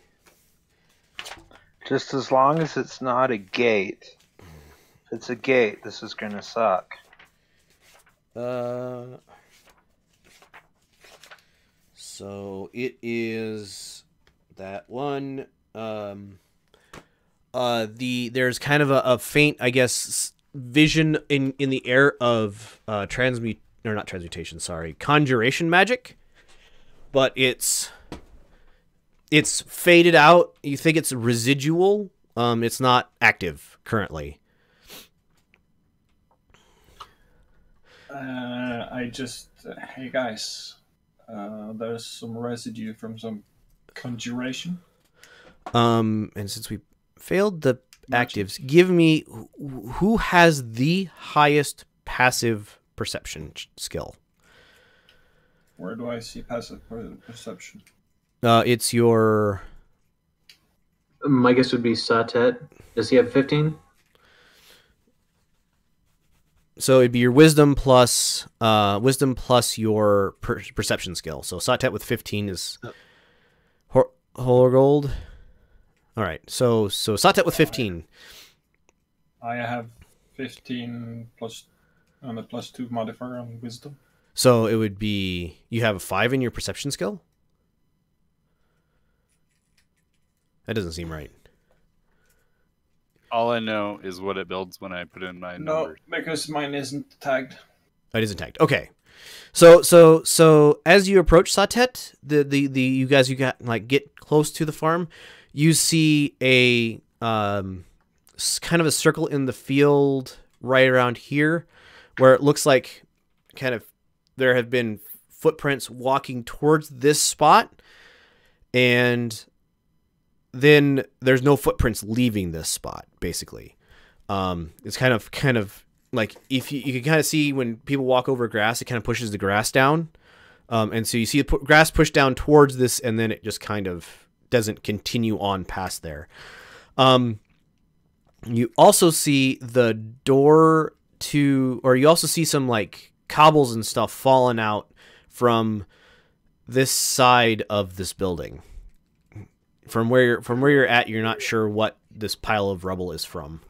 Just as long as it's not a gate. If it's a gate, this is gonna suck. So it is that one. there's kind of a faint, I guess, vision in the air of conjuration magic, but it's faded out. You think it's residual. It's not active currently. Hey guys, there's some residue from some conjuration. And since we failed the actives, give me who has the highest passive perception skill. Where do I see passive perception? It's your. My guess would be Satet. Does he have 15? So it'd be your wisdom plus your perception skill. So Satet with 15 is Horgold. All right. So Satet with 15. I have 15 plus and a +2 modifier on wisdom. So it would be you have a 5 in your perception skill. That doesn't seem right. All I know is what it builds when I put in my numbers. No, because mine isn't tagged. It isn't tagged. Okay. So as you approach Satet, you got like get close to the farm, you see a kind of a circle in the field right around here, where it looks like kind of there have been footprints walking towards this spot, and then there's no footprints leaving this spot. Basically, it's kind of like if you can kind of see when people walk over grass, it kind of pushes the grass down, and so you see the grass push down towards this, and then it just kind of doesn't continue on past there. You also see the door to, or you also see some like cobbles and stuff falling out from this side of this building. From where you're at, you're not sure what this pile of rubble is from.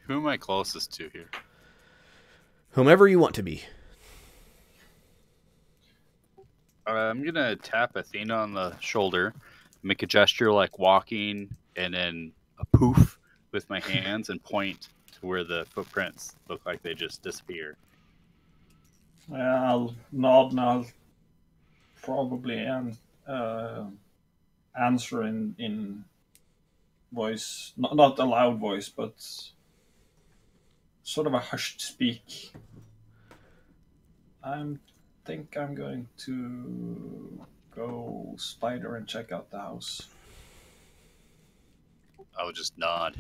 Who am I closest to here? Whomever you want to be. I'm gonna tap Athena on the shoulder, make a gesture like walking, and then a poof with my hands and point to where the footprints look like they just disappear. I'll nod and I'll probably answer in voice, not a loud voice, but sort of a hushed speak. I think I'm going to go spider and check out the house. I'll just nod.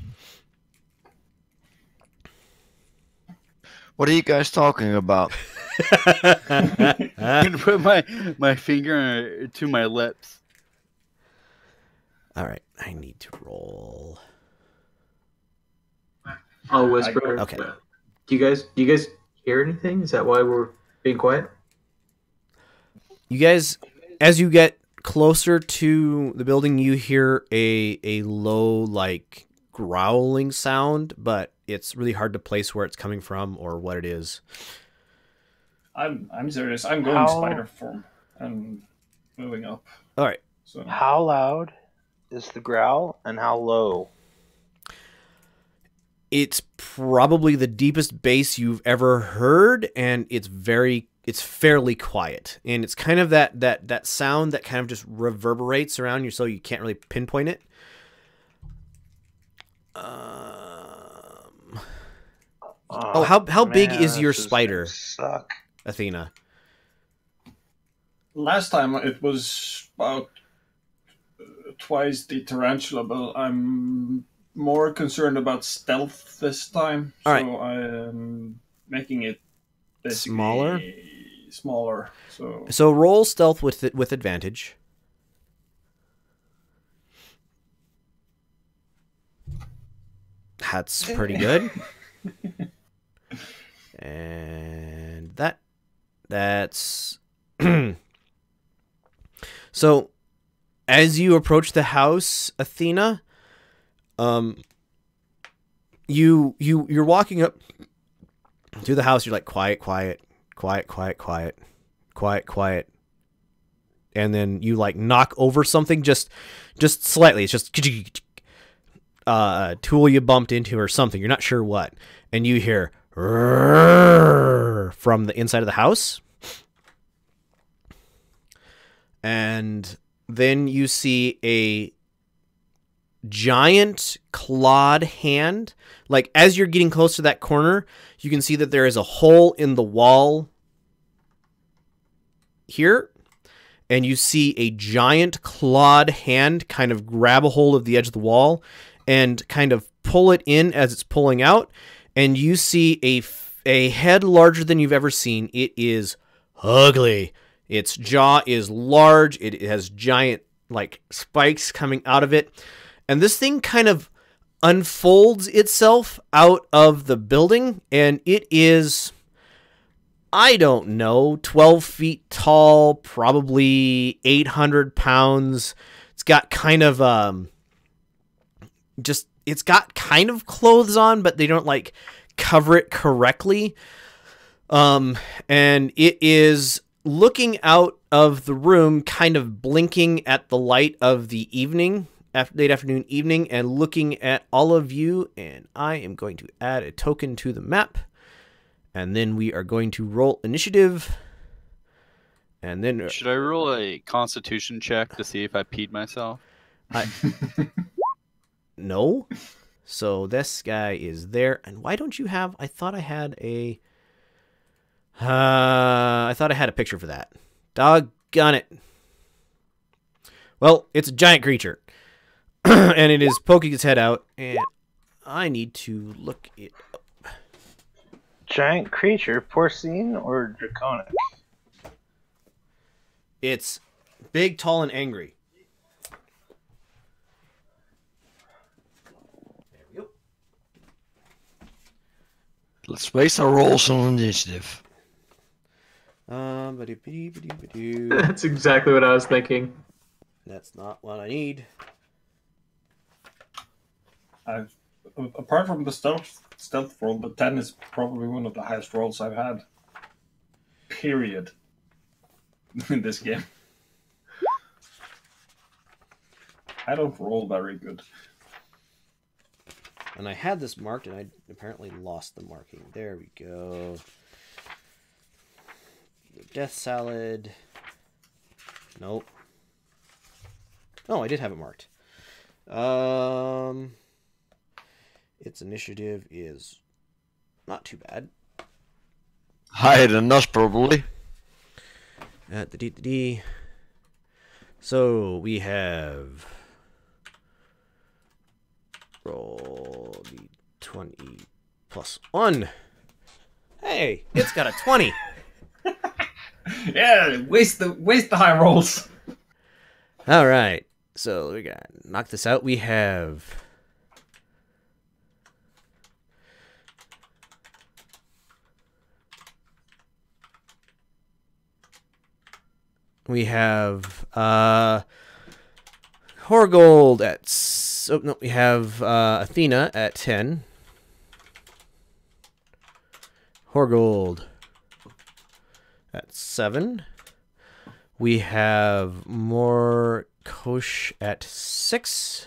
What are you guys talking about? I'm gonna put my finger to my lips. All right, I need to roll. I'll whisper. Okay. Do you guys hear anything? Is that why we're being quiet? You guys, as you get closer to the building, you hear a low, like, growling sound, but it's really hard to place where it's coming from or what it is. I'm serious. I'm going spider form and moving up. All right. So How loud is the growl and how low? It's probably the deepest bass you've ever heard, and it's fairly quiet, and it's kind of that sound that kind of just reverberates around you, so you can't really pinpoint it. How big is your spider, Athena? last time it was about twice the tarantula, but I'm more concerned about stealth this time. All so I am making it basically smaller. So roll stealth with advantage. That's pretty good. And that's so as you approach the house, Athena, you're walking up to the house, you're like quiet, and then you like knock over something just slightly. It's just tool you bumped into or something. You're not sure what. And you hear from the inside of the house. And then you see a giant clawed hand. Like, as you're getting close to that corner, you can see that there is a hole in the wall here. And you see a giant clawed hand kind of grab a hold of the edge of the wall and kind of pull it in as it's pulling out. And you see a head larger than you've ever seen. It is ugly. Its jaw is large. It has giant, like, spikes coming out of it. And this thing kind of unfolds itself out of the building. And it is, I don't know, 12 feet tall, probably 800 pounds. It's got kind of, it's got kind of clothes on, but they don't, like, cover it correctly. And it is looking out of the room, kind of blinking at the light of the evening, late afternoon, evening, and looking at all of you. And I am going to add a token to the map. And then we are going to roll initiative. And then... Should I roll a constitution check to see if I peed myself? No. So this guy is there. And why don't you have... I thought I had a... I thought I had a picture for that. Doggone it. Well, it's a giant creature. And it is poking its head out. And I need to look it up. Giant creature, porcine or draconic? It's big, tall, and angry. There we go. Let's waste our rolls on initiative. That's exactly what I was thinking. That's not what I need. Apart from the stealth roll, the 10 is probably one of the highest rolls I've had. Period. In this game. I don't roll very good. And I had this marked, and I apparently lost the marking. There we go. Death salad. Nope. Oh, I did have it marked. Its initiative is not too bad. Higher than us, probably. At the D. So we have roll the 20 plus 1. Hey, it's got a 20. Yeah, waste the high rolls. All right. So we got knock this out. We have Horgold at we have Athena at 10. Horgold at 7. We have more Kosh at 6.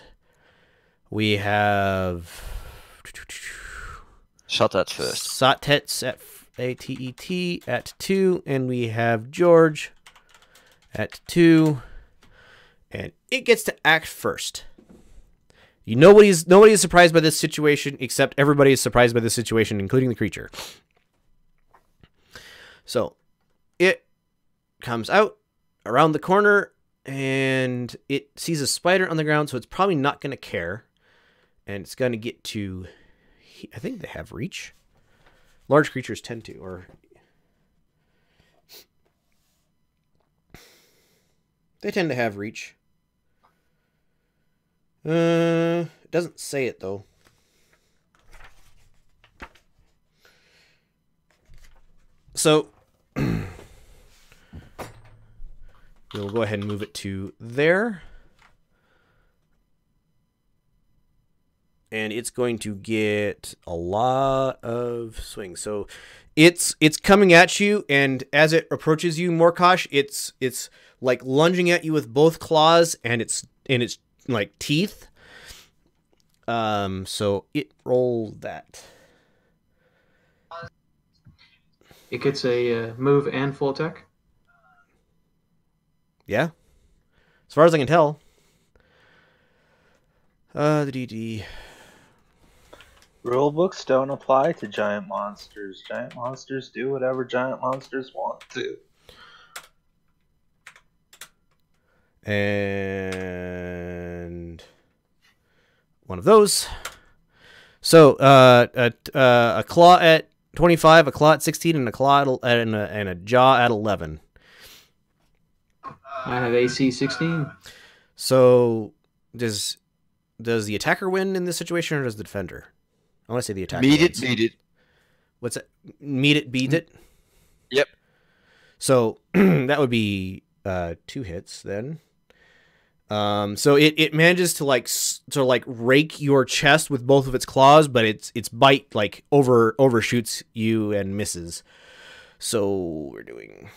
We have Satet first. Satets at ATET at 2, and we have George at 2, and it gets to act first. Nobody is surprised by this situation, except everybody is surprised by this situation, including the creature. So it comes out around the corner, and it sees a spider on the ground, so it's probably not going to care. And it's going to get to... I think they have reach. Large creatures tend to, or... They tend to have reach. It doesn't say it, though. So... we'll go ahead and move it to there. And it's going to get a lot of swings. So it's coming at you, and as it approaches you, Morkosh, it's like lunging at you with both claws and its like teeth. So it roll that. It gets a move and full attack. Yeah. As far as I can tell. The DD. Rulebooks don't apply to giant monsters. Giant monsters do whatever giant monsters want to. And one of those. So a claw at 25, a claw at 16, and a claw and a jaw at 11. I have AC 16. So does the attacker win in this situation, or does the defender? I want to say the attacker. Beat wins. it. What's it? Meet it, beat it. Yep. So that would be 2 hits then. So it manages to rake your chest with both of its claws, but its bite like overshoots you and misses. So we're doing.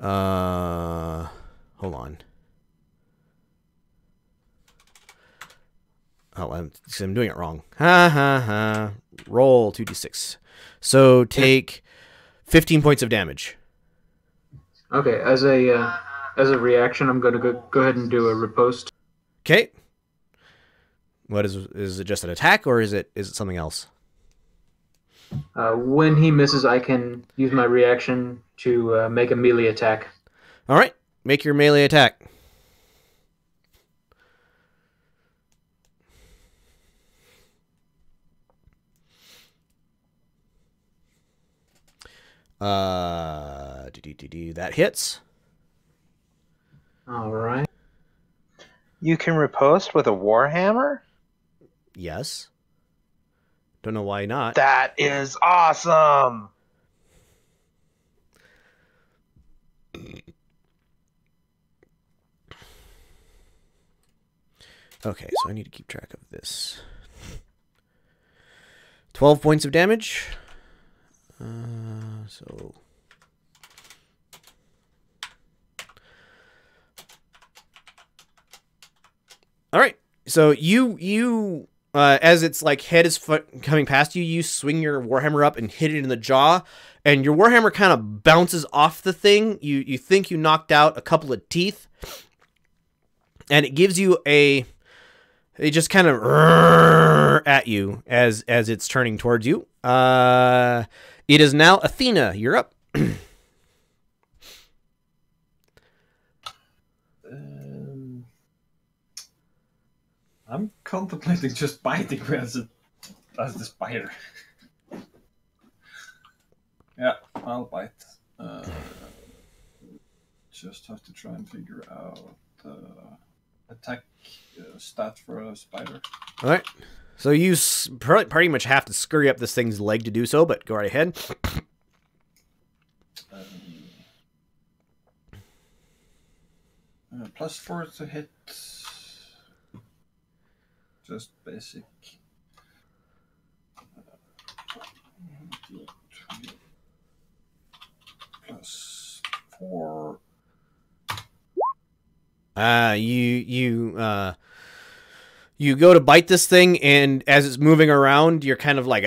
Hold on. Oh, I'm doing it wrong. Ha ha ha. Roll 2d6. So take 15 points of damage. Okay, as a reaction, I'm going to go ahead and do a riposte. Okay. What is it? Just an attack, or is it something else? When he misses, I can use my reaction to make a melee attack. All right, make your melee attack. That hits. All right. You can riposte with a warhammer? Yes. Don't know why not. That is awesome! Okay, so I need to keep track of this. 12 points of damage. So all right. So you as its like head is coming past you, you swing your warhammer up and hit it in the jaw, and your warhammer kind of bounces off the thing. You think you knocked out a couple of teeth, and it gives you it just kind of at you as it's turning towards you. It is now Athena. You're up. I'm contemplating just biting as the spider. Yeah, I'll bite. Just have to try and figure out attack stat for a spider. All right. So you pretty much have to scurry up this thing's leg to do so, but go right ahead. +4 to hit. Just basic. +4. You go to bite this thing, and as it's moving around, you're kind of like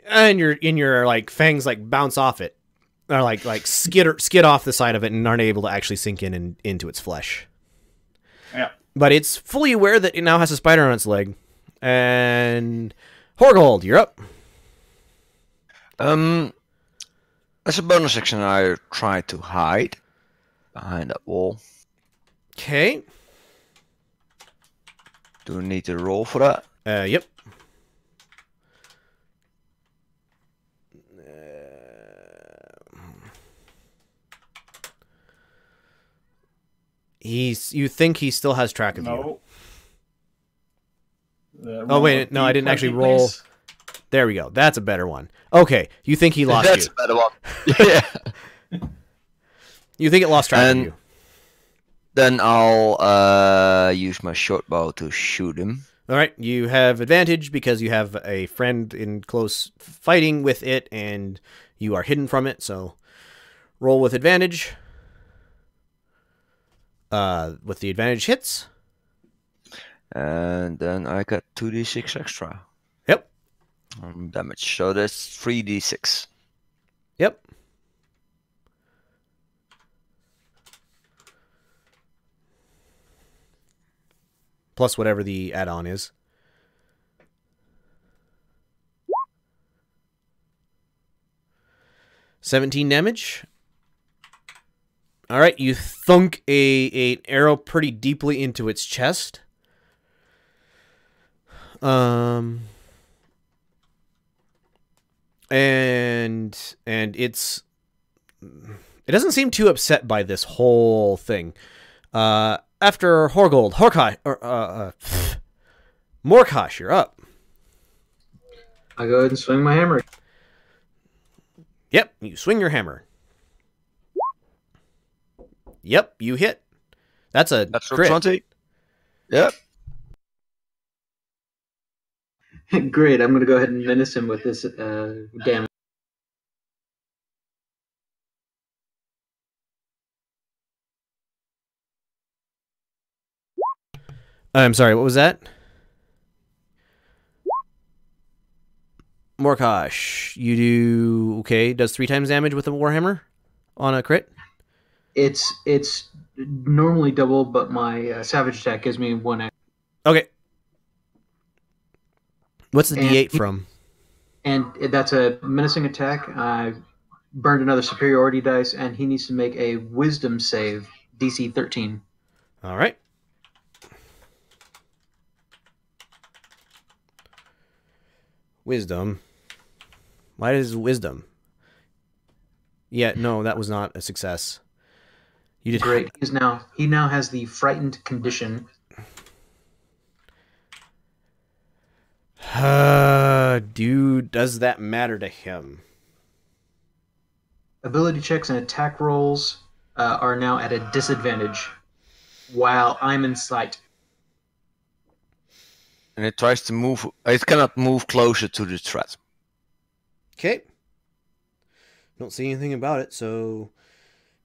and your like fangs like bounce off it, or like skid off the side of it, and aren't able to actually sink into its flesh. Yeah. But it's fully aware that it now has a spider on its leg. And Horgold, you're up. As a bonus action, I try to hide behind that wall. Okay. Do we need to roll for that? Yep. You think he still has track of you. Oh, wait, no, I didn't actually roll. Please. There we go. That's a better one. Okay, you think he lost That's you. a better one. Yeah. You think it lost track of you. Then I'll use my short bow to shoot him. All right, you have advantage because you have a friend in close fighting with it, and you are hidden from it, so Roll with advantage. With the advantage hits. And then I got 2d6 extra. Yep. Damage. So that's 3d6. Yep. Plus whatever the add-on is. $17 damage. All right, you thunk an arrow pretty deeply into its chest. And it doesn't seem too upset by this whole thing. After Morkosh, you're up. I go ahead and swing my hammer. Yep, you swing your hammer. Yep, you hit. That's a crit. 20. Yep. Great, I'm going to go ahead and menace him with this damage. I'm sorry, what was that? Morkosh, you do... Okay, does 3 times damage with a warhammer on a crit? It's normally double, but my savage attack gives me 1 extra. Okay. What's the D8 from? And that's a menacing attack. I burned another superiority dice, and he needs to make a wisdom save, DC 13. All right. Wisdom. Why is wisdom? Yeah, no, that was not a success. You did Great. He now has the frightened condition. Dude, does that matter to him? Ability checks and attack rolls are now at a disadvantage while I'm in sight. And it tries to move. It cannot move closer to the threat. Okay. Don't see anything about it, so...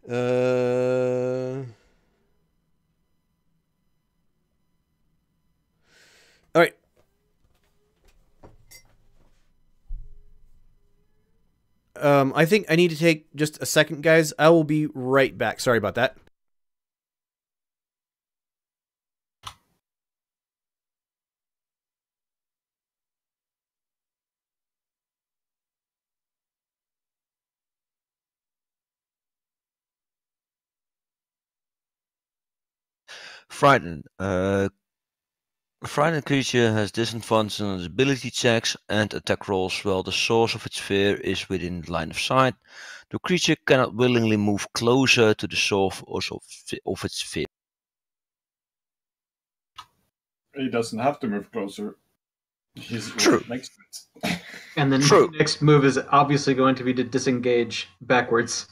All right. I think I need to take just a second, guys. I will be right back. Sorry about that. Frightened. Frightened creature has disadvantage on its ability checks and attack rolls while the source of its fear is within line of sight. The creature cannot willingly move closer to the source of its fear. He doesn't have to move closer. He's True. right next to it. And then True. the next move is obviously going to be to disengage backwards.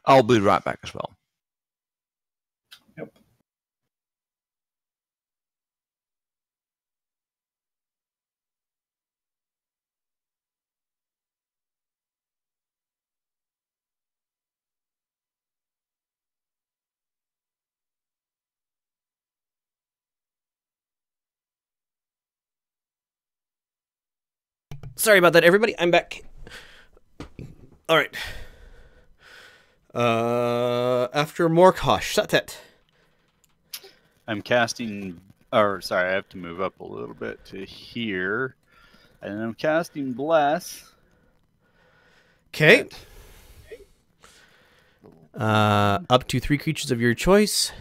I'll be right back as well. Yep. Sorry about that, everybody. I'm back. All right. After Morkosh, Satet. I'm casting, or sorry, I have to move up a little bit to here, and I'm casting Bless. Okay. Up to 3 creatures of your choice.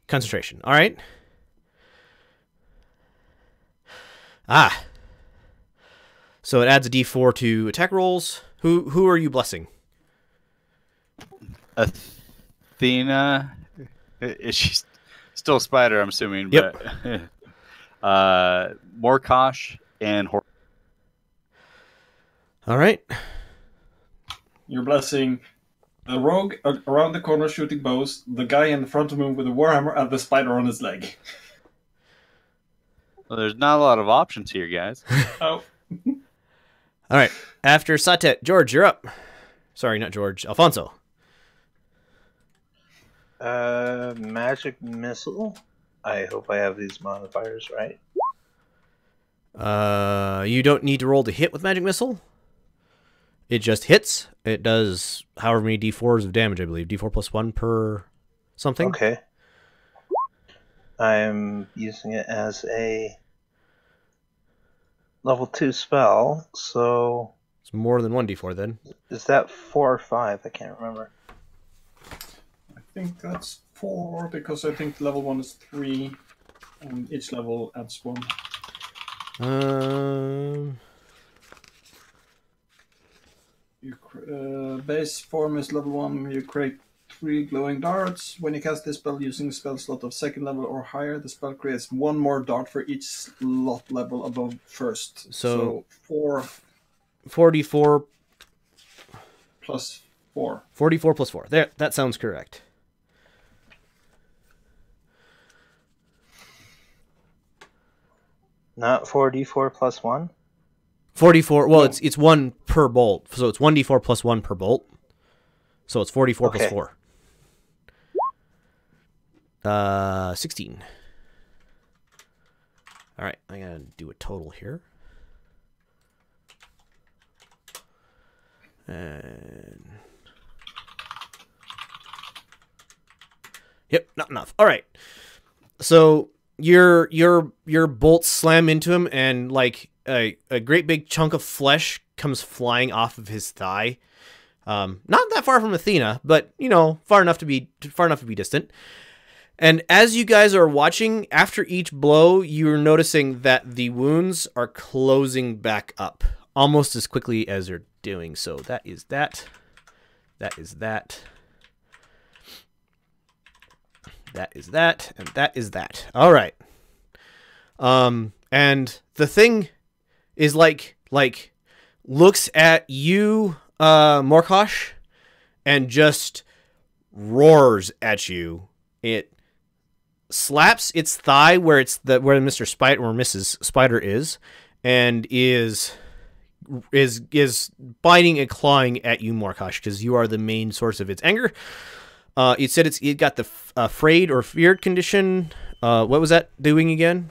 Concentration. All right. Ah. So it adds a D4 to attack rolls. Who are you blessing? Athena. Is she still a spider, I'm assuming? Yep. But, Morkosh and All right. You're blessing the rogue around the corner shooting bows, the guy in the front of him with a warhammer, and the spider on his leg. Well, there's not a lot of options here, guys. Oh, All right. After Satet, George, you're up. Sorry, not George. Alfonso. Magic missile. I hope I have these modifiers right. You don't need to roll to hit with magic missile. It just hits. It does however many d4s of damage, I believe. d4 plus 1 per something. Okay. I'm using it as a level 2 spell, so... It's more than 1d4 then. Is that 4 or 5? I can't remember. I think that's 4, because I think level 1 is 3, and each level adds 1. Base form is level 1. You create 3 glowing darts. When you cast this spell using a spell slot of 2nd level or higher, the spell creates 1 more dart for each slot level above first. So 44 plus 4. 44 plus 4. There, that sounds correct. Not 4d4 plus 1? 44. Well, No. it's 1 per bolt. So it's 1d4 plus 1 per bolt. So it's 44 plus Okay. 4. 16. All right, I gotta do a total here. And yep, not enough. All right. So your bolts slam into him, and like a great big chunk of flesh comes flying off of his thigh. Not that far from Athena, but you know, far enough to be distant. And as you guys are watching, after each blow, you're noticing that the wounds are closing back up almost as quickly as they're doing. So that is that. That is that. That is that, and that is that. All right. And the thing is like looks at you, Morkosh, and just roars at you. It slaps its thigh where where Mr. Spider or Mrs. Spider is, and is biting and clawing at you, Morkosh, because you are the main source of its anger. It said it got the afraid or feared condition. What was that doing again?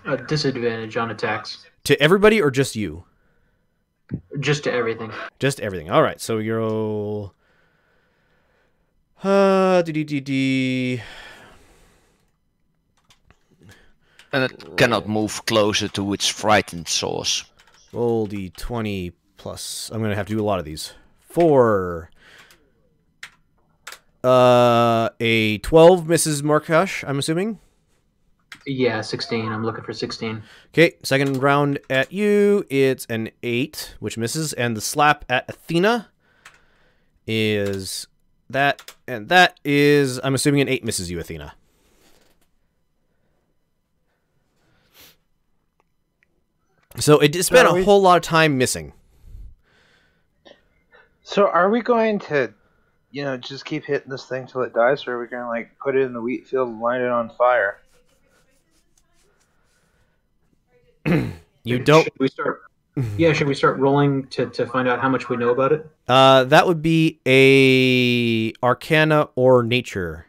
A disadvantage on attacks. To everybody or just you? Just to everything. Just everything. All right. So you're And it cannot move closer to its frightened source. roll d20 plus. I'm gonna have to do a lot of these. 4. A 12 misses Morkosh, I'm assuming. Yeah, 16. I'm looking for 16. Okay, second round at you. It's an 8, which misses, and the slap at Athena is that, and that is, I'm assuming, an 8 misses you, Athena. So it spent a whole lot of time missing. So are we going to, just keep hitting this thing till it dies, or are we going to, like, put it in the wheat field and light it on fire? You don't... Should we start... Yeah, should we start rolling to find out how much we know about it? That would be a Arcana or Nature.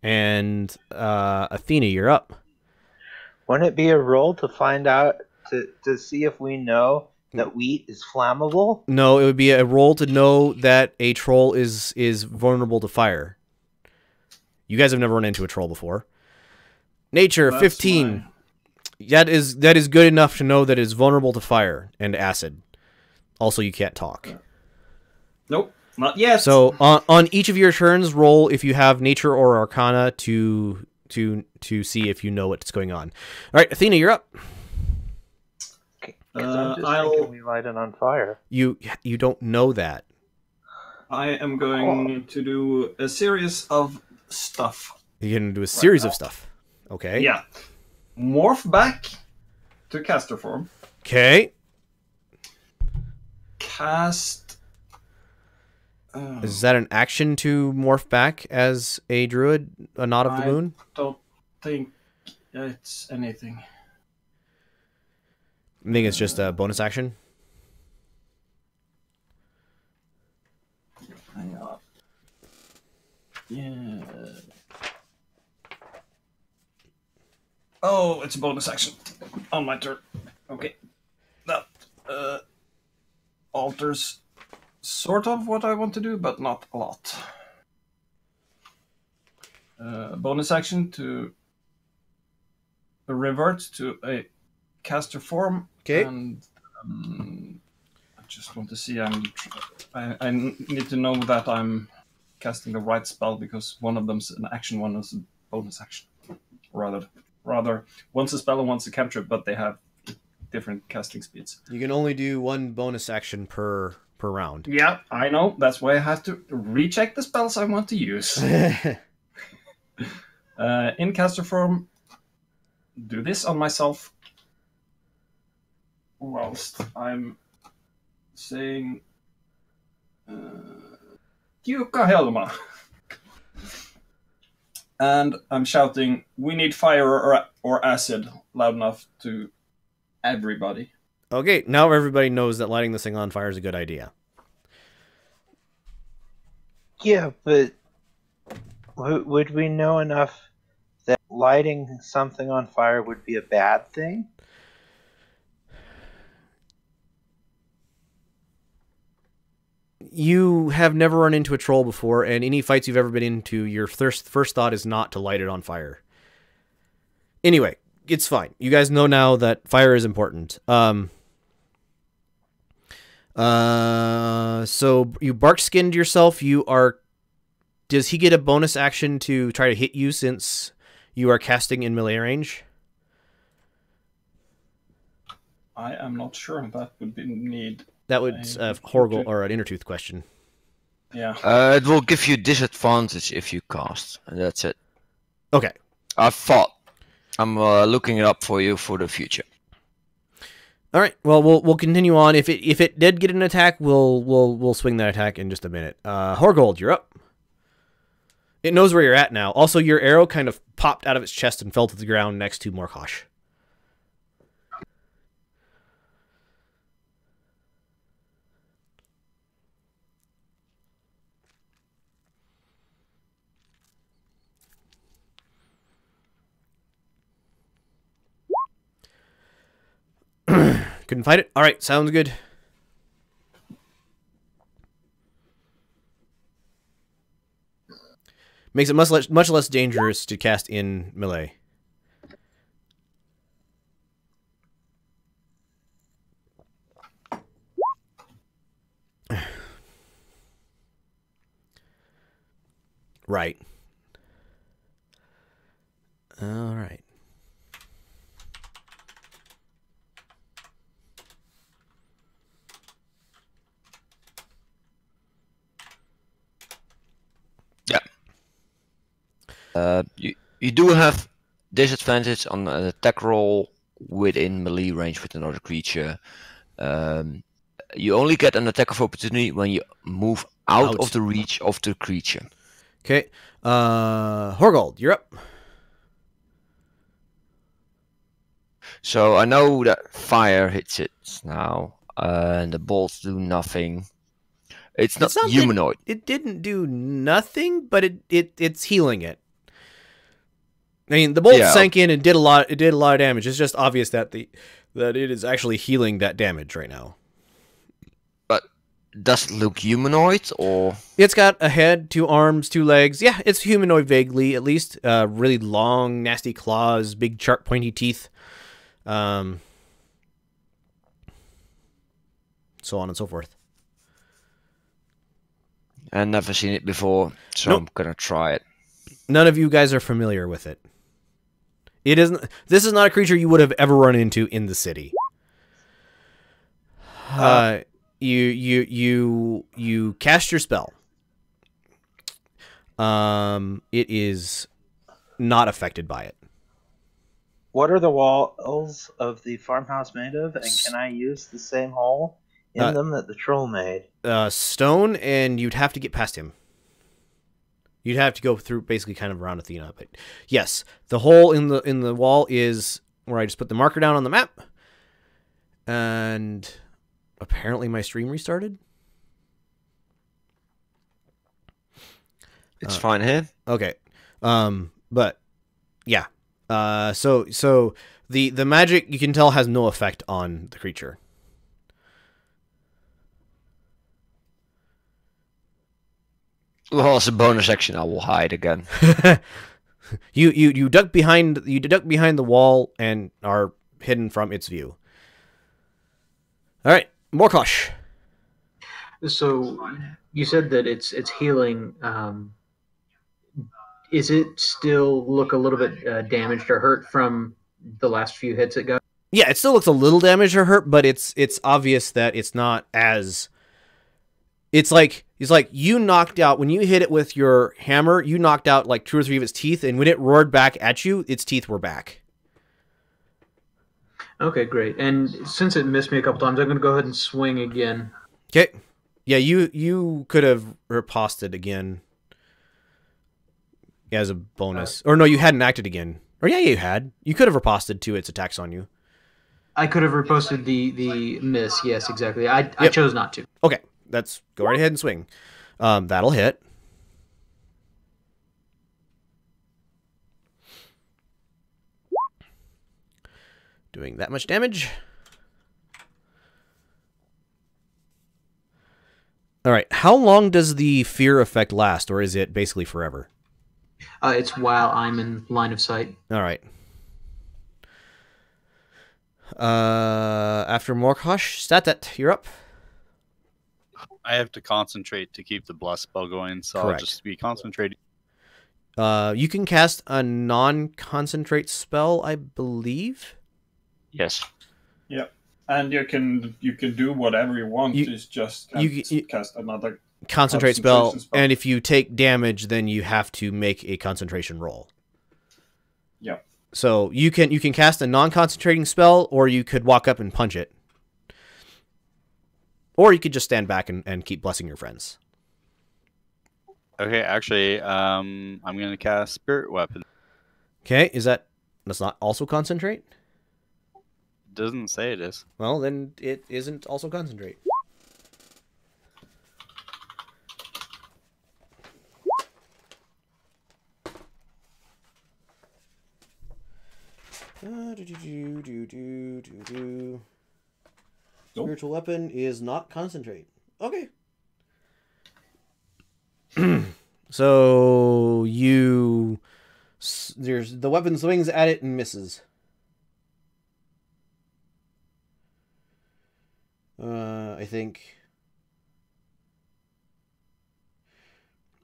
And Athena, you're up. Wouldn't it be a roll to find out, to see if we know that wheat is flammable? No, it would be a roll to know that a troll is vulnerable to fire. You guys have never run into a troll before. Nature, That's 15. why. That is good enough to know that it is vulnerable to fire and acid. Also, you can't talk. Nope, not yet. So on each of your turns, roll if you have Nature or Arcana to see if you know what's going on. All right, Athena, you're up. Because I'm just thinking we light it on fire. You don't know that. I am going to do a series of stuff. You're gonna do a series of stuff. Okay. Yeah. Morph back to caster form. Okay. Cast. Is that an action to morph back as a druid, a Knot of the Moon? Don't think it's anything. I think it's just a bonus action. Hang on. Yeah. Oh, it's a bonus action on my turn. Okay. That alters sort of what I want to do, but not a lot. Bonus action to revert to a caster form. Okay. And I just want to see. I need to know that I'm casting the right spell, because one of them's an action, one is a bonus action. Rather, one's a spell and one's a cantrip, but they have different casting speeds. You can only do one bonus action per round. Yeah, I know. That's why I have to recheck the spells I want to use. In caster form, do this on myself whilst I'm saying Yuka Helma. And I'm shouting, "We need fire or acid," loud enough to everybody. Okay, now everybody knows that lighting this thing on fire is a good idea. Yeah, but would we know enough that lighting something on fire would be a bad thing? You have never run into a troll before, and any fights you've ever been into, your first thought is not to light it on fire. Anyway, it's fine. You guys know now that fire is important. So you bark skinned yourself. Does he get a bonus action to try to hit you since you are casting in melee range? I am not sure. That would be need. That would Horgle or an Intertooth question. Yeah. It will give you disadvantage if you cast, and that's it. Okay. I thought. I'm looking it up for you for the future. All right. Well, we'll continue on. If it did get an attack, we'll swing that attack in just a minute. Horgold, you're up. It knows where you're at now. Also, your arrow kind of popped out of its chest and fell to the ground next to Morkosh. Couldn't fight it? All right, sounds good. Makes it much less dangerous to cast in melee. Right. All right. You do have disadvantage on an attack roll within melee range with another creature. You only get an attack of opportunity when you move out of the reach of the creature. Okay. Horgold, you're up. So I know that fire hits it now, and the bolts do nothing. It's not humanoid. It didn't do nothing, but it's healing it. I mean, the bolt sank in and did a lot. It did a lot of damage. It's just obvious that it is actually healing that damage right now. But does it look humanoid, or it's got a head, 2 arms, 2 legs? Yeah, it's humanoid vaguely, at least. Really long, nasty claws, big, sharp, pointy teeth. So on and so forth. I've never seen it before, so Nope. I'm gonna try it. None None of you guys are familiar with it. It isn't. This is not a creature you would have ever run into in the city. You cast your spell. It is not affected by it. What are the walls of the farmhouse made of, and can I use the same hole in them that the troll made? Stone, and you'd have to get past him. You'd have to go through basically kind of around Athena, but yes, the hole in the wall is where I just put the marker down on the map, And apparently my stream restarted. It's fine here. Okay. But yeah. So the magic, you can tell, has no effect on the creature. Well, as a bonus action, I will hide again. You duck behind the wall and are hidden from its view. All right, Morkosh. So you said that it's healing. Is it still look a little bit damaged or hurt from the last few hits it got? Yeah, it still looks a little damaged or hurt, but it's obvious that it's not as. It's like you knocked out, when you hit it with your hammer, you knocked out like 2 or 3 of its teeth, and when it roared back at you, its teeth were back. Okay, great. And since it missed me a couple times, I'm going to go ahead and swing again. Okay. Yeah, you could have riposted again as a bonus. Or no, you hadn't acted again. Or yeah, you had. You could have riposted to its attacks on you. I could have riposted the miss. Yes, exactly. I chose not to. Okay. Go right ahead and swing. That'll hit. Doing that much damage. All right. How long does the fear effect last, or is it basically forever? It's while I'm in line of sight. All right. After Morkosh, Statet, you're up. I have to concentrate to keep the bless spell going, so Correct. I'll just be concentrating. You can cast a non-concentrate spell, I believe. Yes. Yep. And you can do whatever you want. You just cast another concentrate spell, concentration spell. and if you take damage, then you have to make a concentration roll. Yep. So you can cast a non-concentrating spell, or you could walk up and punch it. Or you could just stand back and keep blessing your friends. Okay, actually, I'm going to cast Spirit Weapon. Okay, that's not also concentrate? Doesn't say it is. Well, then it isn't also concentrate. Spiritual weapon is not concentrate. Okay. So the weapon swings at it and misses. I think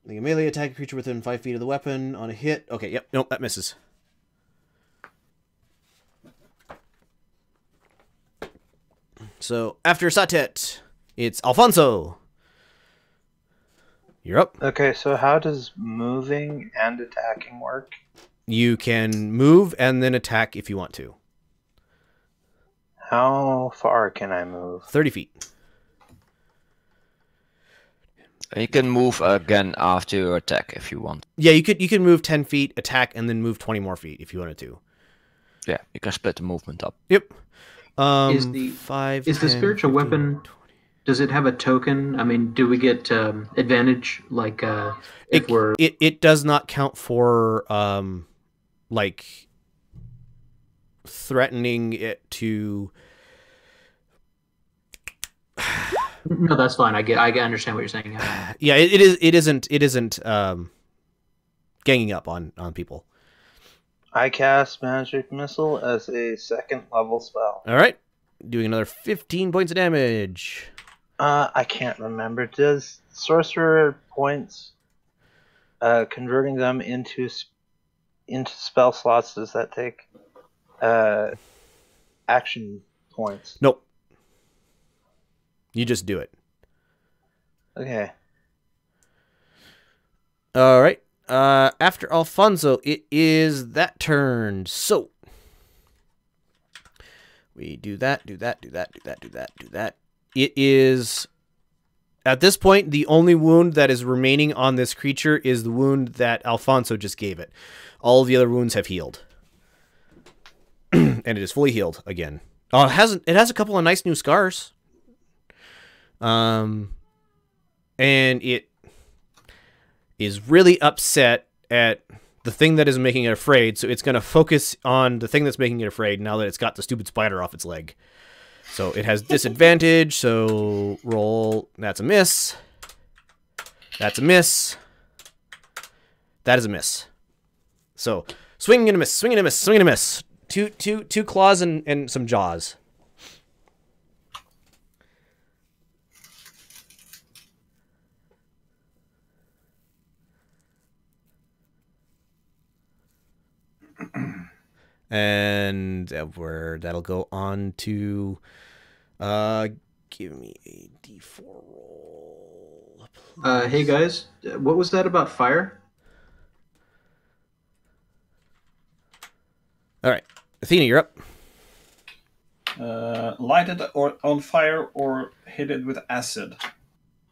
a melee attack a creature within 5 feet of the weapon on a hit. Okay, yep, nope, that misses. So after Satet, it's Alfonso. You're up. Okay, so how does moving and attacking work? You can move and then attack if you want to. How far can I move? 30 feet. And you can move again after your attack if you want. Yeah, you can move 10 feet, attack, and then move 20 more feet if you wanted to. Yeah, you can split the movement up. Yep. Is the 5, the 10, spiritual 15, weapon? 20. Does it have a token? I mean, do we get advantage if It does not count for like threatening it to. No, that's fine. I understand what you're saying. Yeah, it isn't ganging up on people. I cast Magic Missile as a 2nd level spell. All right, doing another 15 points of damage. I can't remember. Does sorcerer points, converting them into spell slots, does that take action points? Nope. You just do it. Okay. All right. After Alfonso, it is that turn. So we do that. It is, at this point, the only wound that is remaining on this creature is the wound that Alfonso just gave it. All of the other wounds have healed. And it is fully healed again. Oh, it has a couple of nice new scars. And it is really upset at the thing that is making it afraid, so it's going to focus on the thing that's making it afraid now that it's got the stupid spider off its leg. So it has disadvantage, so roll. That's a miss. That's a miss. That is a miss. So, swinging and a miss, swinging and a miss, swinging and a miss. Two claws and some jaws. And that'll go on to give me a d4 roll. Hey guys, what was that about fire? All right, Athena, you're up. Light it or on fire or hit it with acid.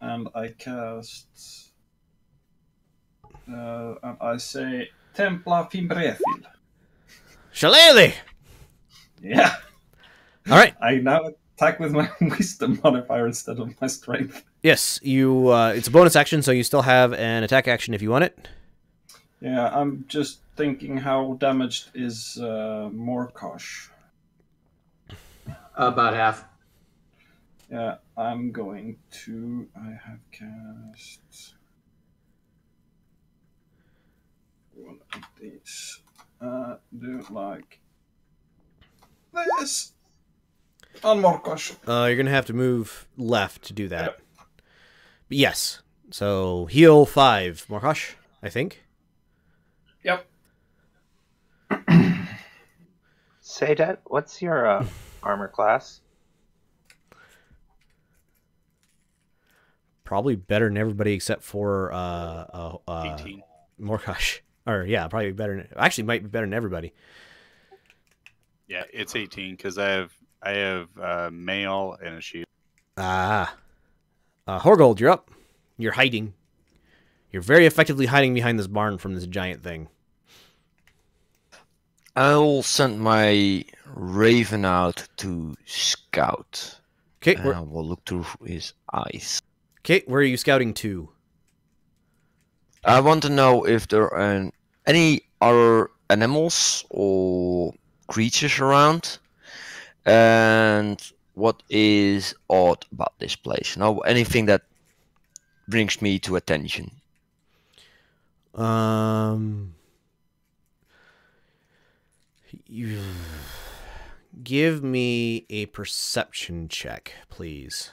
And I cast. And I say Templa Fimbrethil. Shillelagh! Yeah. All right. I now attack with my wisdom modifier instead of my strength. Yes, you. It's a bonus action, so you still have an attack action if you want it. Yeah, I'm just thinking how damaged is Morkosh. About half. Yeah, I'm going to. I have cast one of these. Do like this on Morkosh. You're gonna have to move left to do that. But yes. So heal 5, Morkosh, I think. Yep. Saydet, what's your armor class? Probably better than everybody except for 18. Morkosh. Or yeah, probably better. Actually, might be better than everybody. Yeah, it's 18 because I have mail and a shield. Horgold, you're up. You're hiding. You're very effectively hiding behind this barn from this giant thing. I'll send my Raven out to scout. Okay, And I will look through his eyes. okay, where are you scouting to? I want to know if there are any other animals or creatures around, and what is odd about this place. Now, anything that brings me to attention. You give me a perception check, please.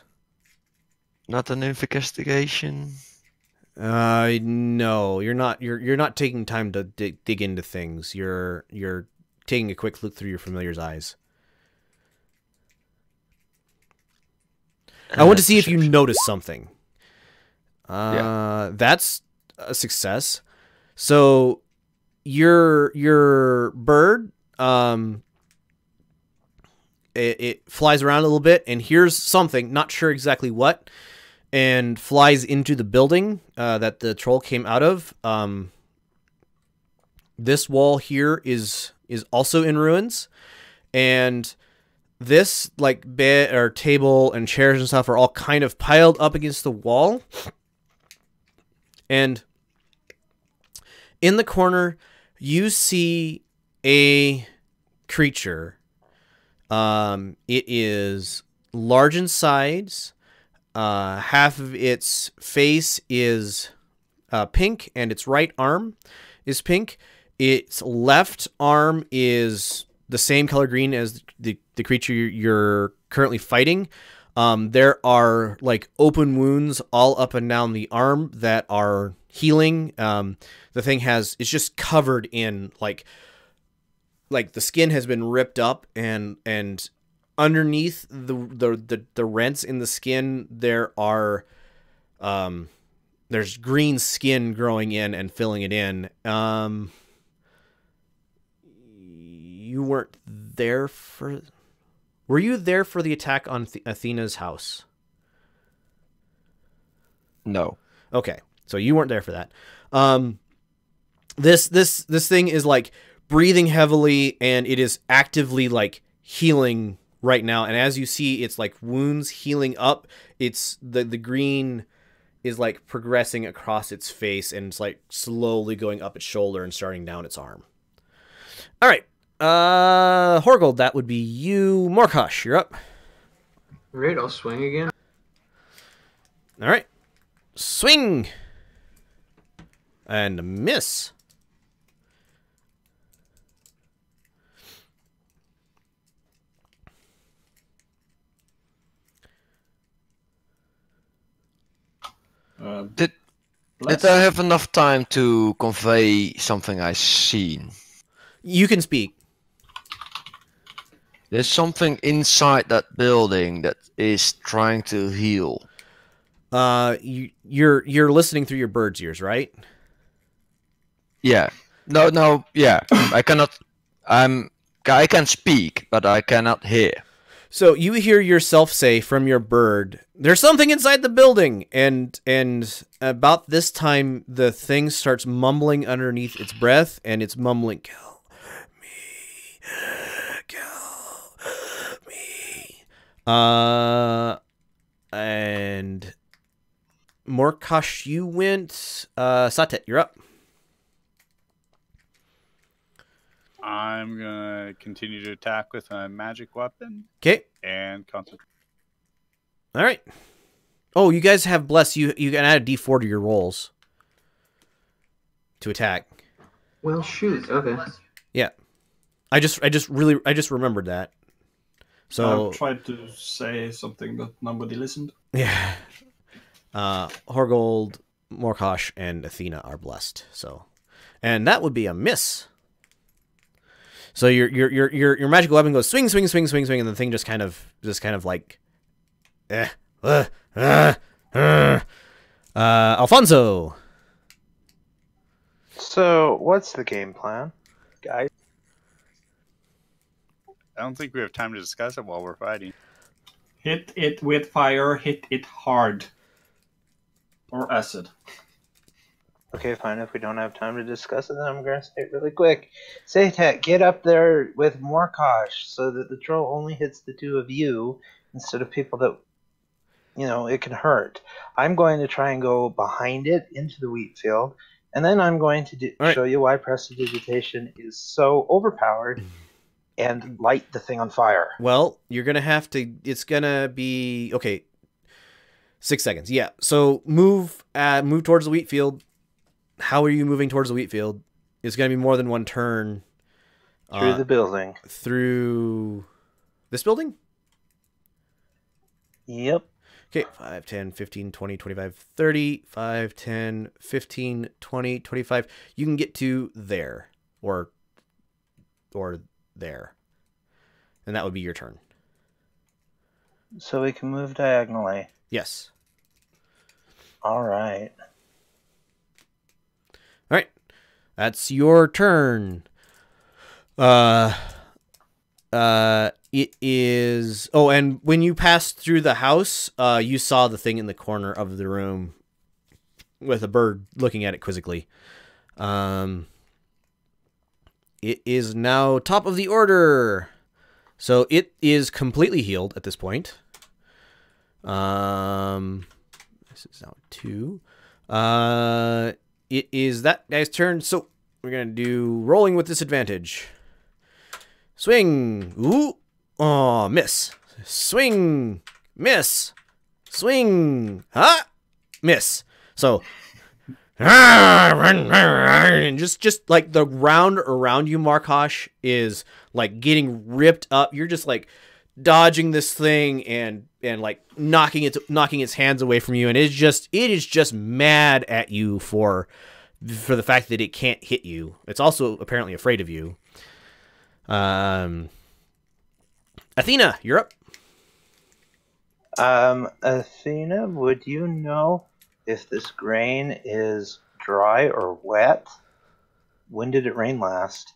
Not an investigation. No, you're not. You're not taking time to dig into things. You're taking a quick look through your familiar's eyes. I want to see if you notice something. That's a success. So your bird, it flies around a little bit and hears something, not sure exactly what, and flies into the building that the troll came out of. This wall here is also in ruins, and this like bed or table and chairs and stuff are all kind of piled up against the wall. And in the corner, you see a creature. It is large in size. Half of its face is pink, and its right arm is pink. Its left arm is the same color green as the creature you're currently fighting. There are like open wounds all up and down the arm that are healing. The thing it's just covered in like the skin has been ripped up, and underneath the rents in the skin there are there's green skin growing in and filling it in. You weren't there for... Were you there for the attack on Athena's house? No. Okay, so you weren't there for that. This thing is like breathing heavily, and it is actively like healing right now, and as you see, it's like wounds healing up. It's the green is like progressing across its face, and it's like slowly going up its shoulder and starting down its arm. All right, Horgold, that would be you. Morkosh, you're up. Great, I'll swing again. All right, swing and miss. Did I have enough time to convey something I seen? You can speak. There's something inside that building that is trying to heal. You're listening through your bird's ears, right? Yeah. No. Yeah. I cannot. I can speak, but I cannot hear. So you hear yourself say from your bird, "There's something inside the building," and about this time, the thing starts mumbling underneath its breath, and it's mumbling, "Kill me, kill me." And Morkosh, you went. Satet, you're up. I'm gonna continue to attack with my magic weapon. Okay. And concentrate. All right. Oh, you guys have bless. You can add a D4 to your rolls to attack. Well, shoot. Okay. Yeah. I just remembered that. So I tried to say something, but nobody listened. yeah. Horgold, Morkosh, and Athena are blessed. So, and that would be a miss. So your magical weapon goes swing, swing, swing, swing, swing, and the thing just kind of like, Alfonso. So, what's the game plan, guys? I don't think we have time to discuss it while we're fighting. Hit it with fire, hit it hard. Or acid. Okay, fine. If we don't have time to discuss it, then I'm going to say it really quick. Satet, get up there with Morkosh so that the troll only hits the two of you instead of people that, it can hurt. I'm going to try and go behind it into the wheat field, and then I'm going to show you why prestidigitation is so overpowered and light the thing on fire. Well, you're going to have to... It's going to be... Okay. 6 seconds. Yeah. So move towards the wheat field. How are you moving towards the wheat field? It's going to be more than one turn. Through the building. Through this building? Yep. Okay, 5, 10, 15, 20, 25, 30, 5, 10, 15, 20, 25. You can get to there or there. And that would be your turn. So we can move diagonally. Yes. All right. All right. That's your turn. It is... Oh, and when you passed through the house, you saw the thing in the corner of the room with a bird looking at it quizzically. It is now top of the order. So it is completely healed at this point. This is now 2. It is that guy's turn, so we're going to do rolling with disadvantage. Swing. Ooh. Oh, miss. Swing. Miss. Swing. Huh? Miss. So, and just like the ground around you, Morkosh, is like getting ripped up. You're just like dodging this thing and like knocking its hands away from you, and it is just mad at you for the fact that it can't hit you. It's also apparently afraid of you. Athena, you're up. Athena, would you know if this grain is dry or wet? When did it rain last?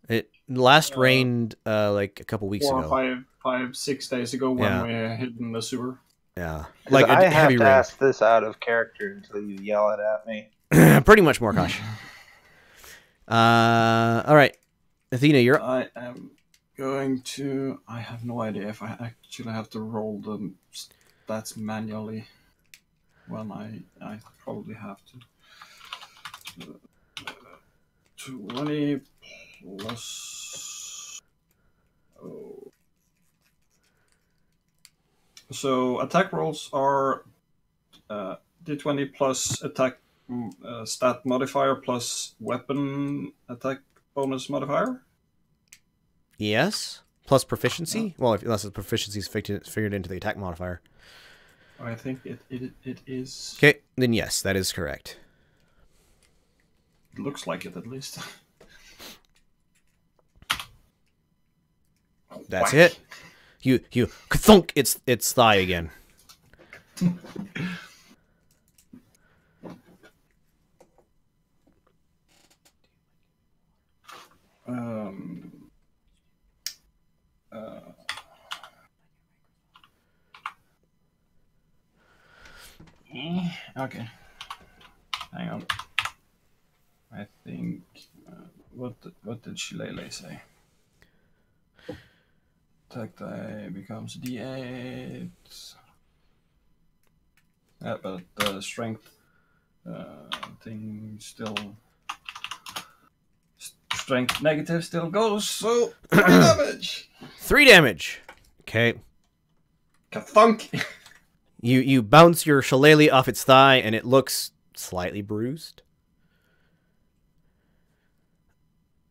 It last rained like a couple weeks 4 ago. or 6 days ago when we hid in the sewer. Yeah, Like I have heavy to rain. ask this out of character until you yell it at me. Pretty much, Morkosh. All right, Athena, you're up. I am going to. I have no idea if I actually have to roll the stats manually. When I probably have to. 20 plus. Oh. So attack rolls are d20 plus attack stat modifier plus weapon attack bonus modifier. Yes. Plus proficiency? Well, unless the proficiency is figured into the attack modifier. I think it is. Okay, then yes, that is correct. It looks like it at least. That's Whack. it. You thunk its thigh again. Okay. Hang on. I think. What did Shilele say? Attack die becomes D8. Yeah, but the strength thing still. Strength negative still goes, so 3 damage! 3 damage. Okay. Kathunk! You bounce your shillelagh off its thigh, and it looks slightly bruised.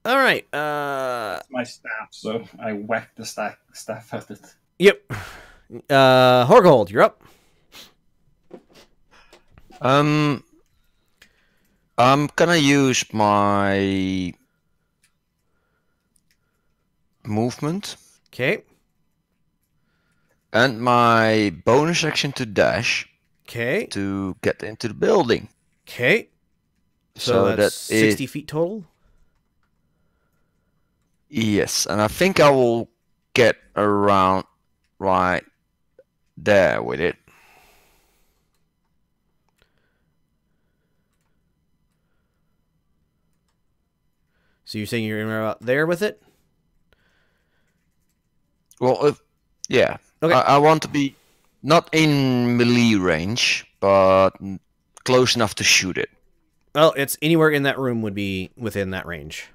All right. My staff, so I whacked the staff at it. Yep. Horgold, you're up. I'm gonna use my movement Okay. and my bonus action to dash Okay. to get into the building. Okay. So that's 60 feet total. Yes, and I think I will get around right there with it. So you're saying you're about there with it? Well, yeah. Okay. I want to be not in melee range, but close enough to shoot it. Well, it's anywhere in that room would be within that range.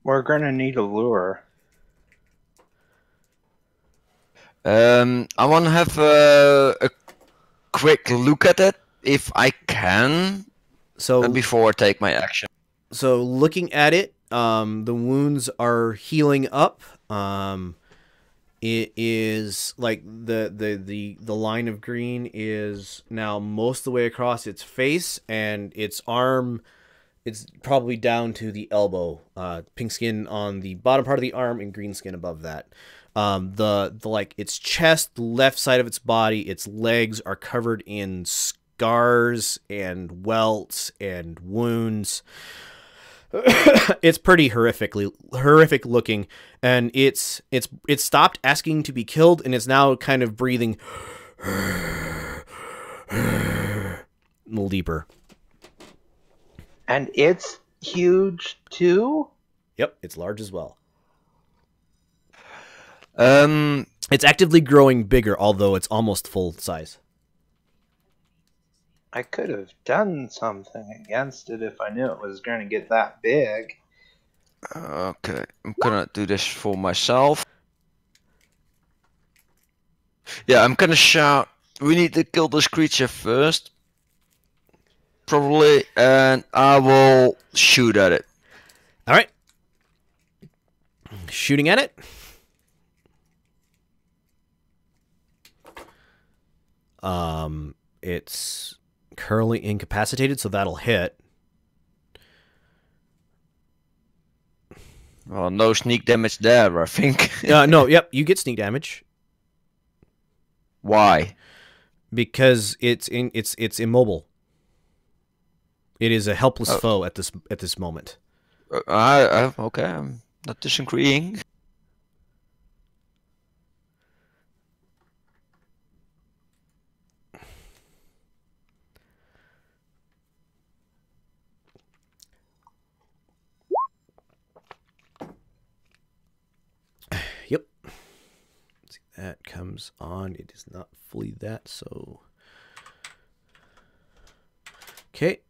We're gonna need a lure. I want to have a quick look at it if I can So before I take my action. So looking at it, the wounds are healing up. It is like the line of green is now most of the way across its face, and its arm, it's probably down to the elbow. Pink skin on the bottom part of the arm and green skin above that. The like its chest, the left side of its body, its legs are covered in scars and welts and wounds. It's pretty horrific looking, and it's stopped asking to be killed, and it's now kind of breathing a little deeper. And it's huge too? Yep, it's large as well. Um, It's actively growing bigger, although it's almost full size. I could have done something against it if I knew it was going to get that big. okay, I'm gonna do this for myself. Yeah, I'm gonna shout. We need to kill this creature first, probably, and I will shoot at it. All right, shooting at it. It's currently incapacitated, so that'll hit. Well, no sneak damage there, I think. No, yep, you get sneak damage Why? because it's immobile. It is a helpless foe at this moment. Okay, I'm not disagreeing. that comes on. It is not fully that, so... Okay.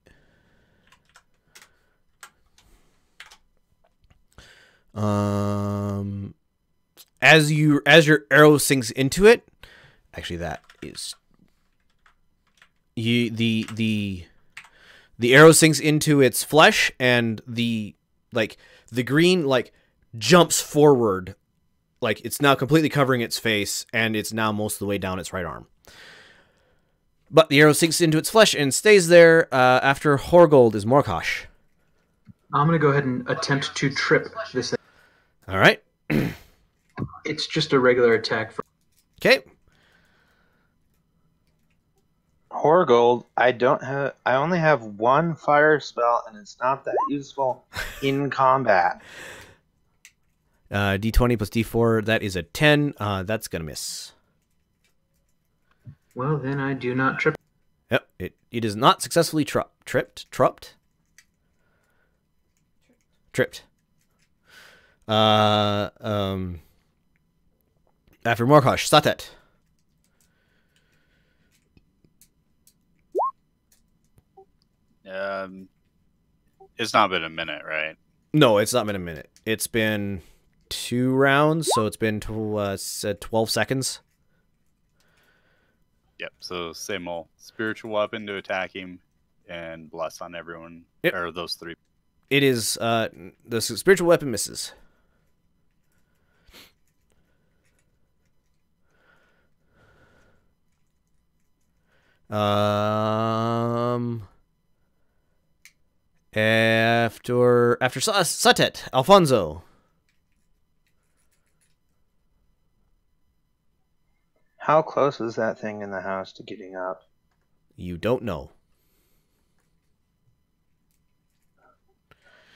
As your arrow sinks into it, actually that is the arrow sinks into its flesh, and the green jumps forward, like it's now completely covering its face, and it's now most of the way down its right arm. But the arrow sinks into its flesh and stays there. After Horgold is Morkosh. I'm going to go ahead and attempt to trip this. All right. It's just a regular attack. Okay. Horgold, I only have one fire spell, and it's not that useful in combat. D20 plus D4, that is a 10. That's going to miss. Well, then I do not trip. Yep, it is not successfully tripped. After Morkosh, Satet. It's not been a minute, right? No, it's not been a minute. It's been 2 rounds, so it's been 12 seconds. Yep. So same old spiritual weapon to attack him, and bless on everyone. Yep. Or those 3. It is the spiritual weapon misses. After Satet, Alfonso. How close is that thing in the house to getting up? You don't know.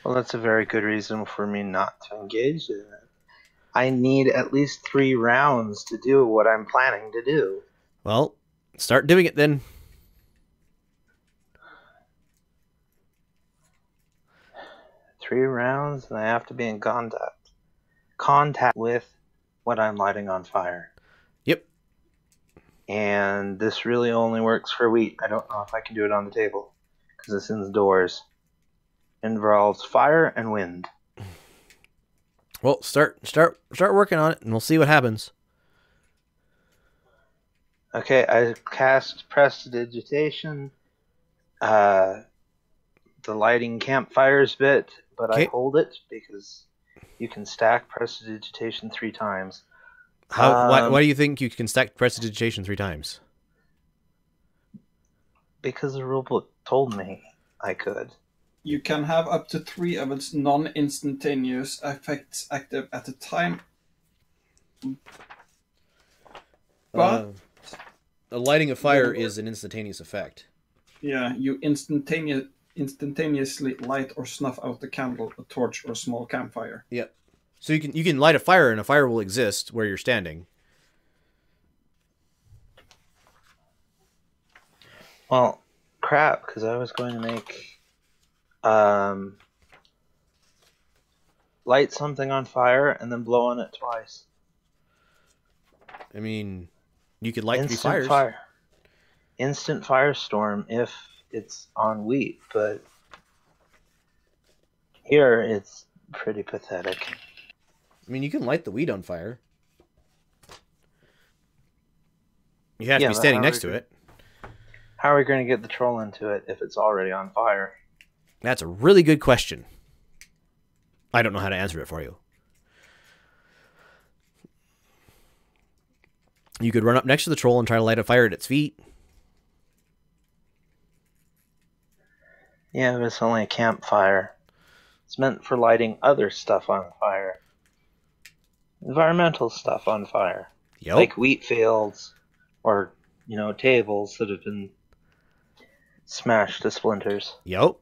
Well, that's a very good reason for me not to engage in it. I need at least 3 rounds to do what I'm planning to do. Well, start doing it then. Three rounds, and I have to be in contact with what I'm lighting on fire. Yep. And this really only works for wheat. I don't know if I can do it on the table, because it's indoors. Involves fire and wind. Well, start working on it, and we'll see what happens. Okay, I cast Prestidigitation. The lighting campfires bit, but Okay. I hold it because you can stack Prestidigitation 3 times. Why do you think you can stack Prestidigitation 3 times? Because the rulebook told me I could. You can have up to 3 of its non-instantaneous effects active at a time. But the lighting of fire is an instantaneous effect. yeah, you instantaneously light or snuff out the candle, a torch, or a small campfire. Yep. So you can light a fire, and a fire will exist where you're standing. Well, crap, because I was going to make light something on fire and then blow on it twice. I mean, you could light 3 fires. Instant firestorm if it's on wheat, but here it's pretty pathetic. I mean, you can light the wheat on fire. You have to be but standing how next to it. How are we going to get the troll into it if it's already on fire? That's a really good question. I don't know how to answer it for you. You could run up next to the troll and try to light a fire at its feet. Yeah, but it's only a campfire. It's meant for lighting other stuff on fire. Environmental stuff on fire. Yep. Like wheat fields or, tables that have been smashed to splinters. Yep.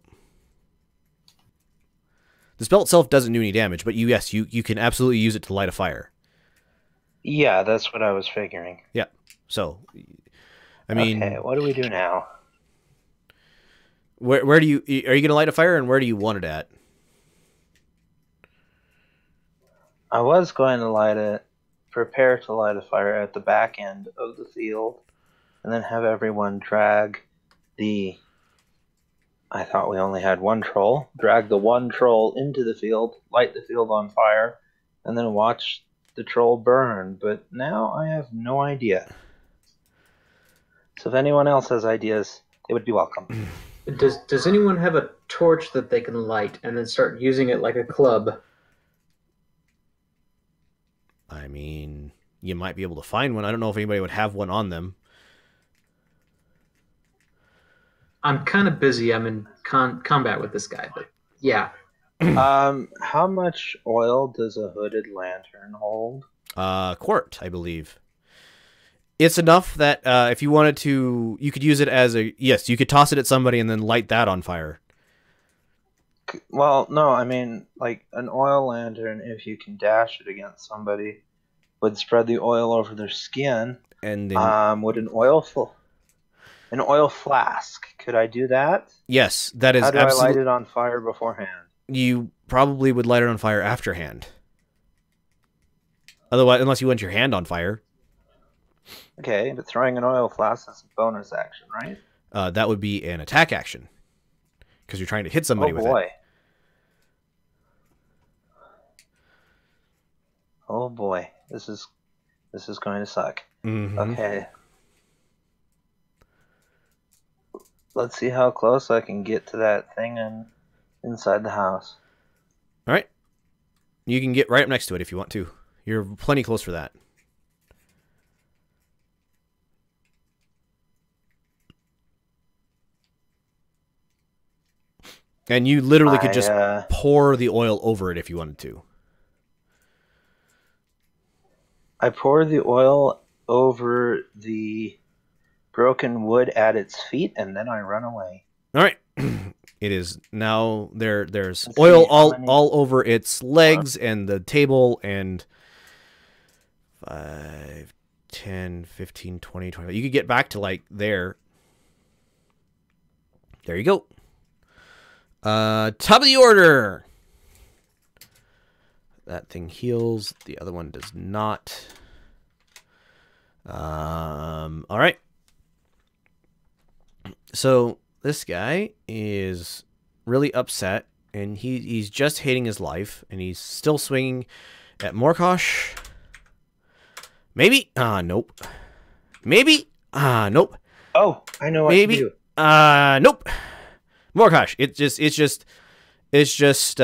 The spell itself doesn't do any damage, but you can absolutely use it to light a fire. Yeah, that's what I was figuring. Yeah. So, I mean... Okay, what do we do now? Where do you... Are you going to light a fire, and where do you want it at? I was going to light it prepare to light a fire at the back end of the field, and then have everyone drag the... I thought we only had one troll. Drag the one troll into the field, light the field on fire, and then watch the troll burn. But now I have no idea. So if anyone else has ideas, they would be welcome. Does anyone have a torch that they can light and then start using it like a club? I mean, you might be able to find one. I don't know if anybody would have one on them. I'm kind of busy. I'm in combat with this guy, but yeah. How much oil does a hooded lantern hold? Quart, I believe. It's enough that if you wanted to, you could use it as a... Yes, you could toss it at somebody and then light that on fire. Well, no, I mean, like, an oil lantern, if you can dash it against somebody, would spread the oil over their skin. And then... Would an oil flask, could I do that? Yes, that is How do absolutely... I light it on fire beforehand? You probably would light it on fire afterhand. Otherwise, unless you want your hand on fire. Okay, but throwing an oil flask is a bonus action, right? That would be an attack action. Because you're trying to hit somebody with it. Oh boy, this is going to suck. Mm-hmm. Okay. Let's see how close I can get to that thing inside the house. All right. You can get right up next to it if you want to. You're plenty close for that. And you literally could just pour the oil over it if you wanted to. I pour the oil over the broken wood at its feet, and then I run away. All right. It is now there's oil all over its legs and the table, and 5, 10, 15, 20, 25. You could get back to like there. There you go. Top of the order. That thing heals. The other one does not. All right. So this guy is really upset, and he's just hating his life, and he's still swinging at Morkosh. Maybe. Nope. Maybe. Nope. Oh, I know what to do. Nope. Morkosh. It's just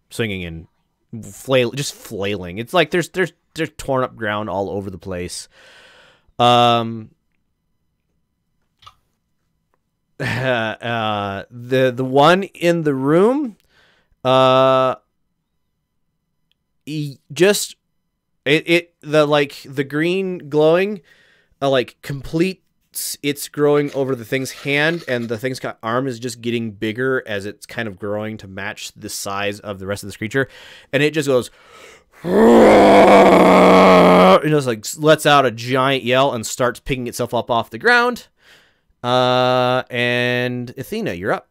swinging and flailing. It's like there's torn up ground all over the place. The one in the room, the green glowing, completes its growing over the thing's hand, and the thing's arm is just getting bigger as it's kind of growing to match the size of the rest of this creature, and it just goes, it just like lets out a giant yell and starts picking itself up off the ground. And Athena, you're up.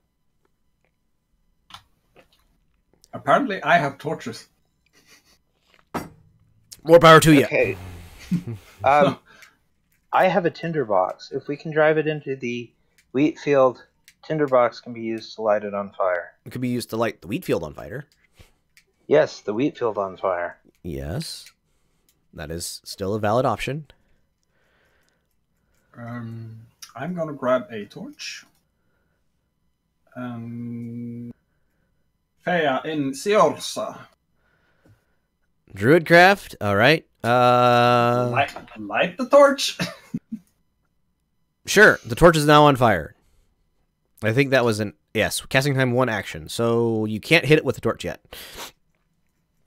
Apparently, I have torches. More power to you. Okay. I have a tinderbox. If we can drive it into the wheat field, tinderbox can be used to light it on fire. It could be used to light the wheat field on fire. Yes, the wheat field on fire. Yes. That is still a valid option. I'm gonna grab a torch. Fea in Siorsa. Druidcraft, all right. Light the torch. Sure, the torch is now on fire. I think that was casting time 1 action, so you can't hit it with the torch yet.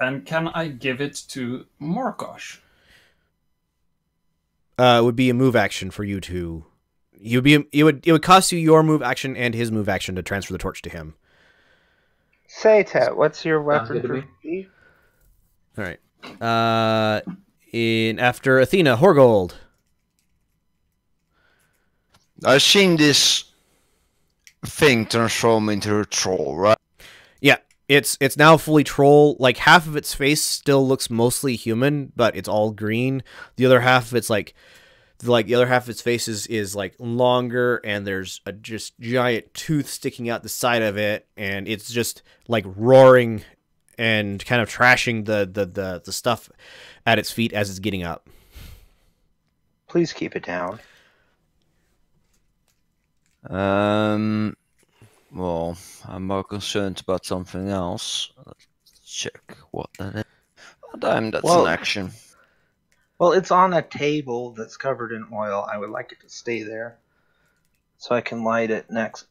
And can I give it to Morkosh? It would be a move action for you to. It would cost you your move action and his move action to transfer the torch to him. Say, Tat, what's your weapon for me? All right. After Athena, Horgold. I've seen this thing transform into a troll, right? Yeah. It's now fully troll. Like half of its face still looks mostly human, but it's all green. The other half of it's like the other half of its face is like longer, and there's a just giant tooth sticking out the side of it, and it's just like roaring and kind of trashing the stuff at its feet as it's getting up. Please keep it down. Well, I'm more concerned about something else. Let's check what that is. Oh, damn, that's Well- an action. Well, it's on a table that's covered in oil. I would like it to stay there so I can light it next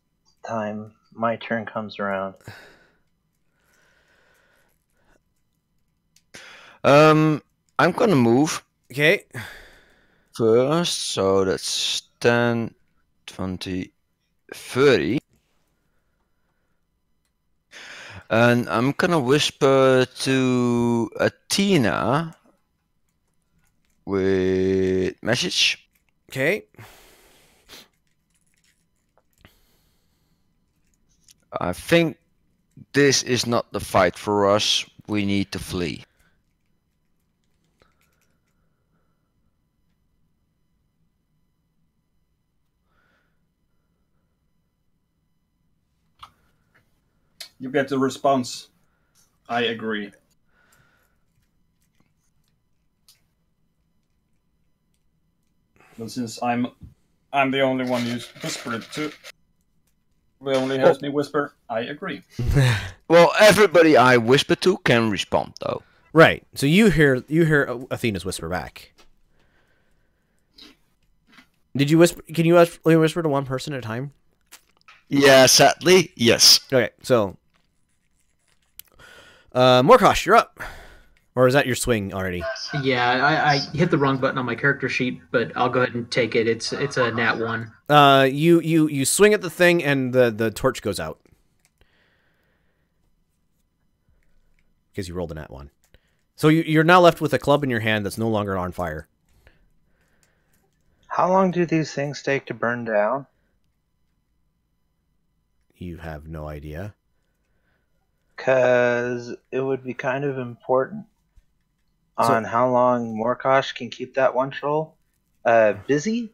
time my turn comes around. I'm gonna move Okay. first, so that's 10, 20, 30. And I'm gonna whisper to Athena with message. Okay. I think this is not the fight for us. We need to flee. You get the response. I agree. But since I'm the only one you whisper it to, who only hears me whisper, I agree. Well, everybody I whisper to can respond, though. Right. So you hear Athena's whisper back. Did you whisper? Can you only whisper to one person at a time? Yeah, sadly, yes. Okay. So, Morkosh, you're up. Or is that your swing already? Yeah, I hit the wrong button on my character sheet, but I'll go ahead and take it. It's a nat 1. You swing at the thing and the torch goes out. Because you rolled a nat 1. So you're now left with a club in your hand that's no longer on fire. How long do these things take to burn down? You have no idea. Because it would be kind of important on how long Morkosh can keep that one troll busy.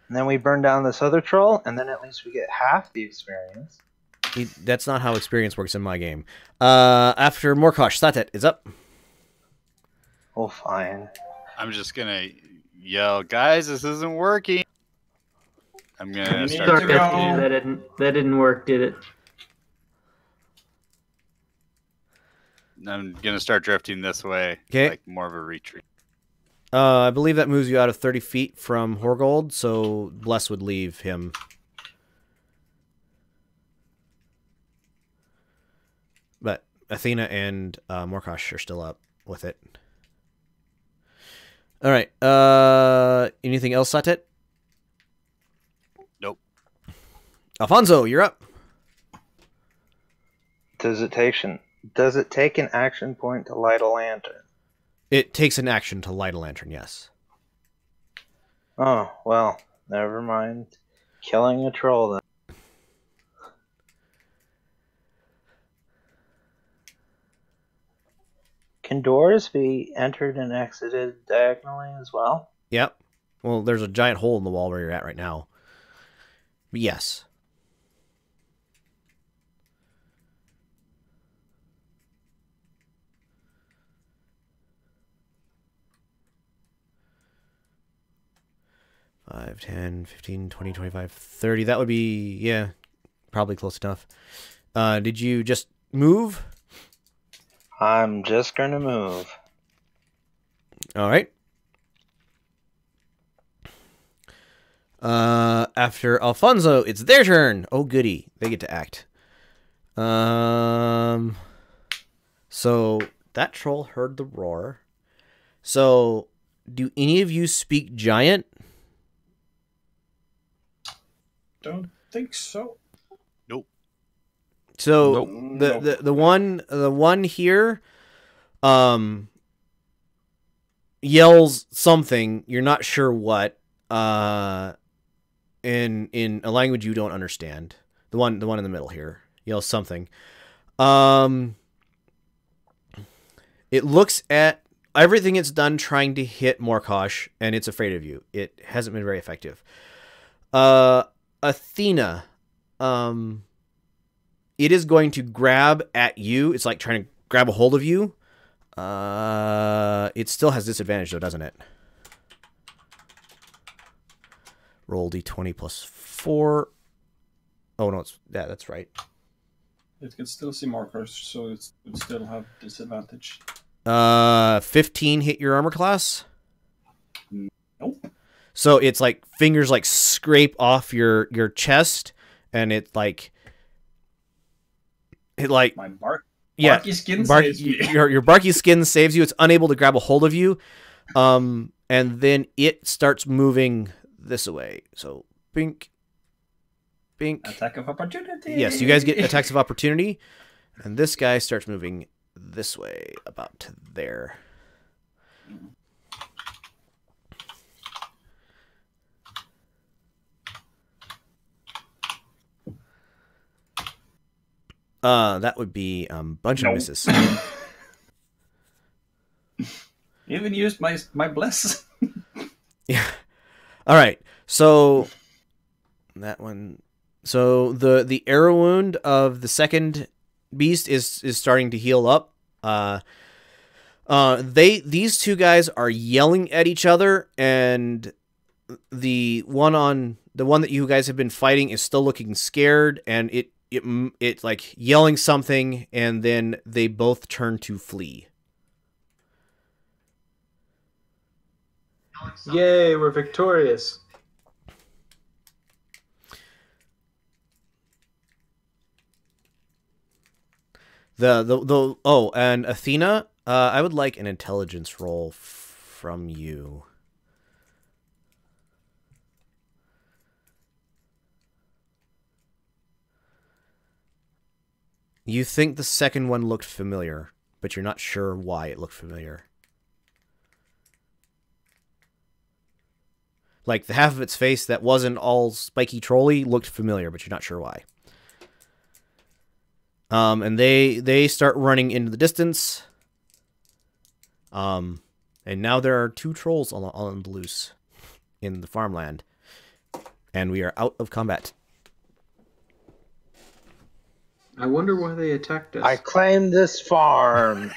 And then we burn down this other troll, and then at least we get half the experience. That's not how experience works in my game. After Morkosh, Satet is up. Oh, fine. I'm just gonna yell, guys, this isn't working. I'm gonna You start. need Sorry, to go. that didn't work, did it? I'm gonna start drifting this way. 'Kay. Like more of a retreat. I believe that moves you out of 30 feet from Horgold, so Bless would leave him. But Athena and Morkosh are still up with it. All right. Anything else, Satet? Nope. Alfonso, you're up. Does it take an action point to light a lantern? It takes an action to light a lantern, yes. Oh, well, never mind. Killing a troll then. Can doors be entered and exited diagonally as well? Yep. Well, there's a giant hole in the wall where you're at right now. But yes. Five, 10, 15, 20, 25, 30. That would be, yeah, probably close enough. Did you just move? I'm just gonna move. All right. After Alfonso, it's their turn. Oh, goody. They get to act. So that troll heard the roar. So do any of you speak giant? Don't think so. So Nope. the one here yells something, you're not sure what, in a language you don't understand. The one in the middle here yells something. It looks at everything it's done trying to hit Morkosh, and it's afraid of you. It hasn't been very effective. Athena, it is going to grab at you. It's like trying to grab a hold of you. It still has disadvantage though, doesn't it? Roll d20 plus 4. Oh no, that's right. It can still see markers, so it would still have disadvantage. 15 hit your armor class? Nope. So it's like fingers like scrape off your chest, and it like My barky skin saves me. Your barky skin saves you. It's unable to grab a hold of you. And then it starts moving this way. So bink. Attack of opportunity. Yes, you guys get attacks of opportunity. And this guy starts moving this way, about to there. That would be a bunch of misses. Even used my bless. Yeah. All right. So that one. So the arrow wound of the second beast is starting to heal up. These two guys are yelling at each other, and the one that you guys have been fighting is still looking scared, and it's like yelling something, and then they both turn to flee. Yay, we're victorious. And Athena, I would like an intelligence roll from you. You think the second one looked familiar, but you're not sure why it looked familiar. Like the half of its face that wasn't all spiky trolly looked familiar, but you're not sure why. And they start running into the distance. And now there are 2 trolls on the loose in the farmland. And we are out of combat. I wonder why they attacked us. I claim this farm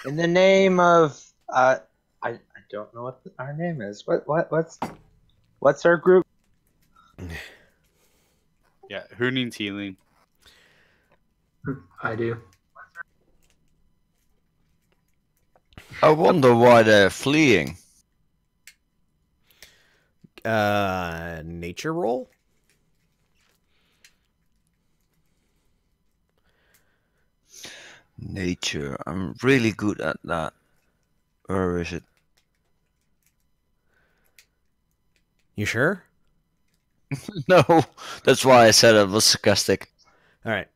in the name of I don't know what our name is. What's our group? Yeah, who needs healing? I do. I wonder why they're fleeing. Nature roll? Nature. I'm really good at that. Where is it? You sure? No, that's why I said it was sarcastic. All right.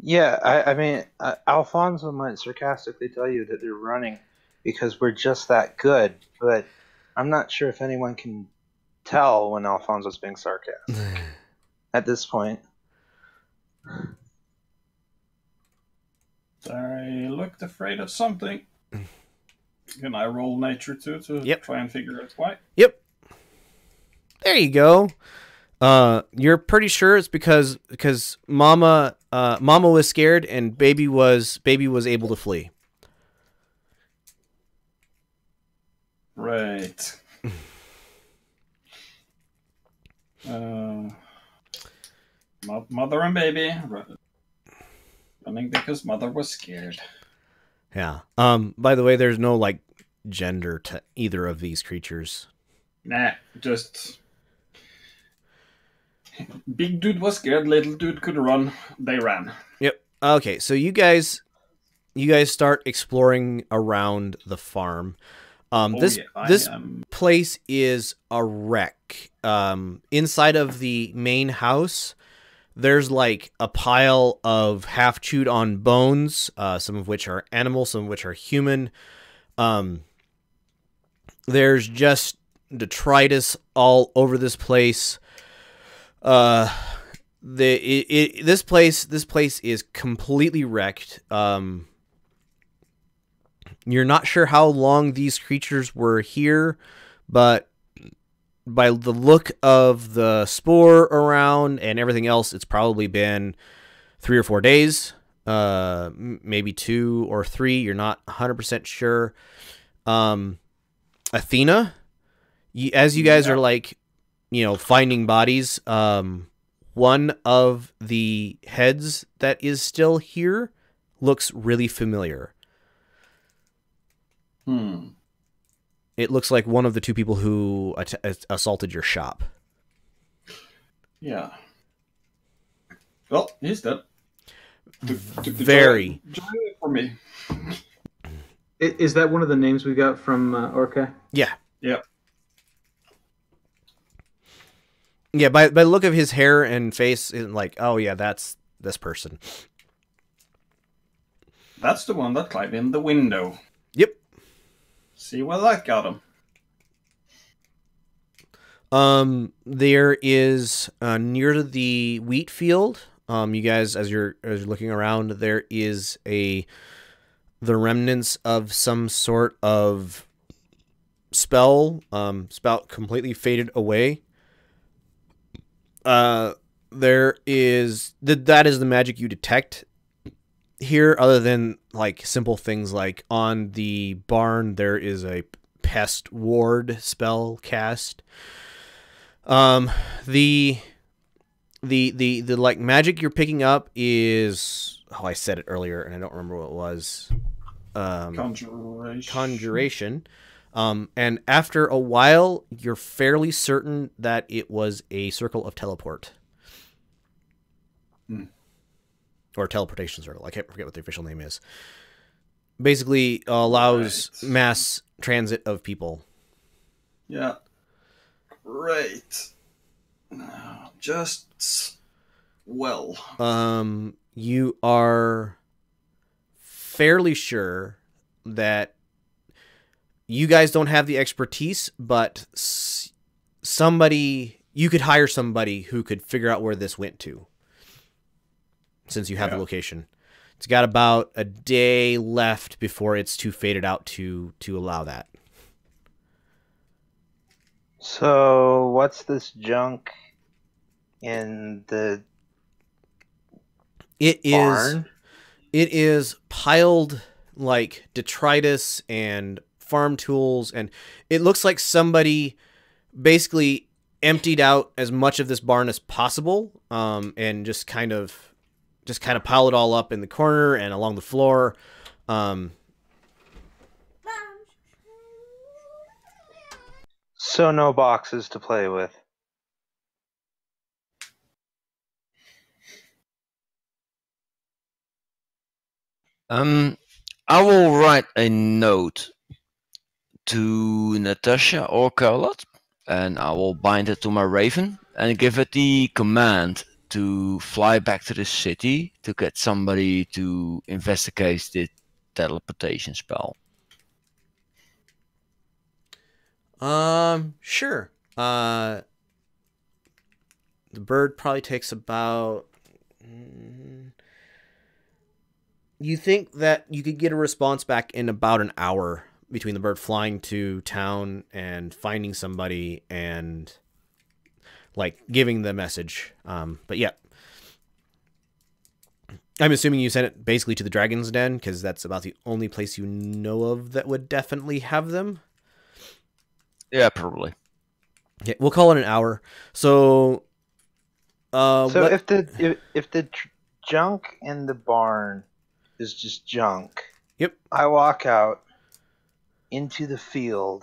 Yeah, I mean, Alfonso might sarcastically tell you that they're running because we're just that good, but I'm not sure if anyone can tell when Alfonso's being sarcastic at this point. I looked afraid of something. Can I roll nature too to try and figure out why? Yep. There you go. You're pretty sure it's because Mama was scared and baby was able to flee. Right. Mother and baby running because mother was scared. Yeah. By the way, there's no like gender to either of these creatures. Nah, just big dude was scared, little dude could run, they ran. Yep. Okay, so you guys start exploring around the farm. This place is a wreck. Inside of the main house, there's like a pile of half chewed on bones, some of which are animal, some of which are human. There's just detritus all over this place. This place is completely wrecked. You're not sure how long these creatures were here, but by the look of the spore around and everything else, it's probably been 3 or 4 days, maybe 2 or 3. You're not 100% sure. Athena, as you guys are like, finding bodies, one of the heads that is still here looks really familiar. It looks like one of the 2 people who assaulted your shop. Yeah. Well, he's dead. Very. Join it for me. Is that one of the names we got from Orca? Yeah. Yep. Yeah, by the look of his hair and face, it's like, oh yeah, that's this person. That's the one that climbed in the window. Yep. See what that got him. There is near the wheat field. You guys, as you're looking around, there is the remnants of some sort of spell. Spout completely faded away. There is that is the magic you detect here, other than like simple things like on the barn there is a pest ward spell cast. The like magic you're picking up is, I said it earlier and I don't remember what it was. Conjuration. And after a while, you're fairly certain that it was a circle of teleport. Or teleportation circle. I can't forget what the official name is. Basically allows mass transit of people. Yeah. Great. Now, just... well. You are fairly sure that you guys don't have the expertise, but you could hire somebody who could figure out where this went to, since you have the location. It's got about a day left before it's too faded out to allow that. So, what's this junk in the barn? It is piled like detritus and farm tools, and it looks like somebody basically emptied out as much of this barn as possible, and just kind of pile it all up in the corner and along the floor. So no boxes to play with. I will write a note to Natasha or Carlot, and I will bind it to my raven and give it the command to fly back to the city to get somebody to investigate the teleportation spell. Sure. The bird probably takes about... You think that you could get a response back in about an hour between the bird flying to town and finding somebody and like giving the message. But yeah, I'm assuming you sent it basically to the Dragon's Den because that's about the only place you know of that would definitely have them. Yeah, probably. Yeah, we'll call it an hour. So, if the junk in the barn is just junk. Yep. I walk out into the field,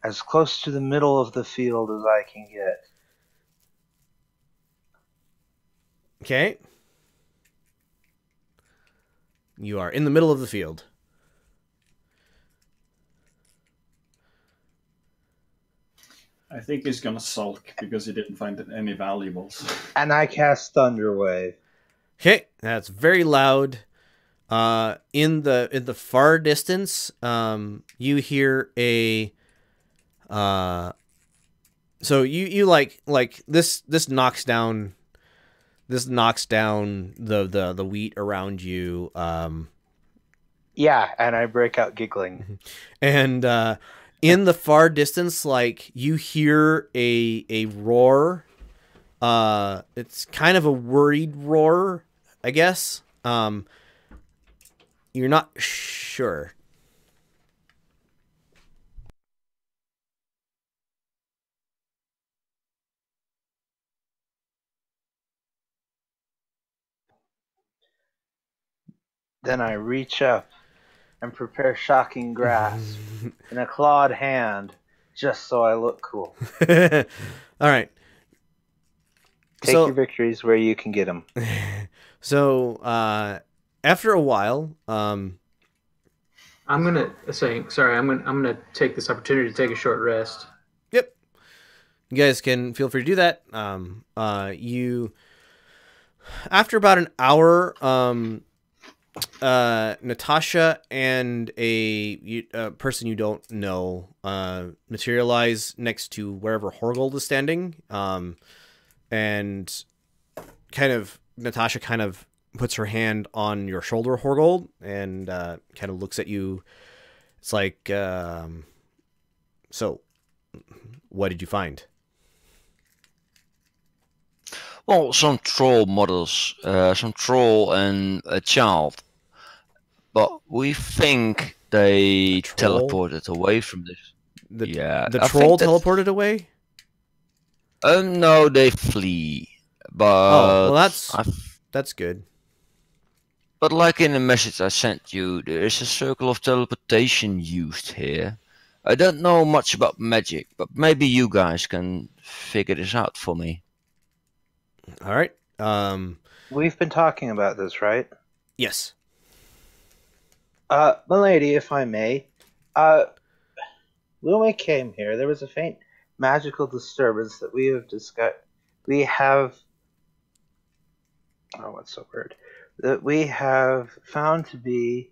as close to the middle of the field as I can get. Okay. You are in the middle of the field. I think he's gonna sulk because he didn't find any valuables. And I cast Thunderwave. Okay, that's very loud. In the far distance, you hear a. So you like this knocks down. This knocks down the wheat around you. Yeah, and I break out giggling. And in the far distance, like, you hear a roar. It's kind of a worried roar, I guess. You're not sure. Then I reach up and prepare shocking grasp in a clawed hand, just so I look cool. All right. Take your victories where you can get them. So, after a while, I'm gonna take this opportunity to take a short rest. Yep. You guys can feel free to do that. After about an hour, Natasha and a person you don't know materialize next to wherever Horgold is standing. And Natasha kind of puts her hand on your shoulder, Horgold, and kind of looks at you. It's like, so, what did you find? Well, some troll models, some troll and a child. But we think they teleported away from this. The troll teleported away? No, they flee. But well, that's good. But like in the message I sent you, there is a circle of teleportation used here. I don't know much about magic, but maybe you guys can figure this out for me. All right. We've been talking about this, right? Yes. Milady, if I may, when we came here, there was a faint magical disturbance that we have discussed. That we have found to be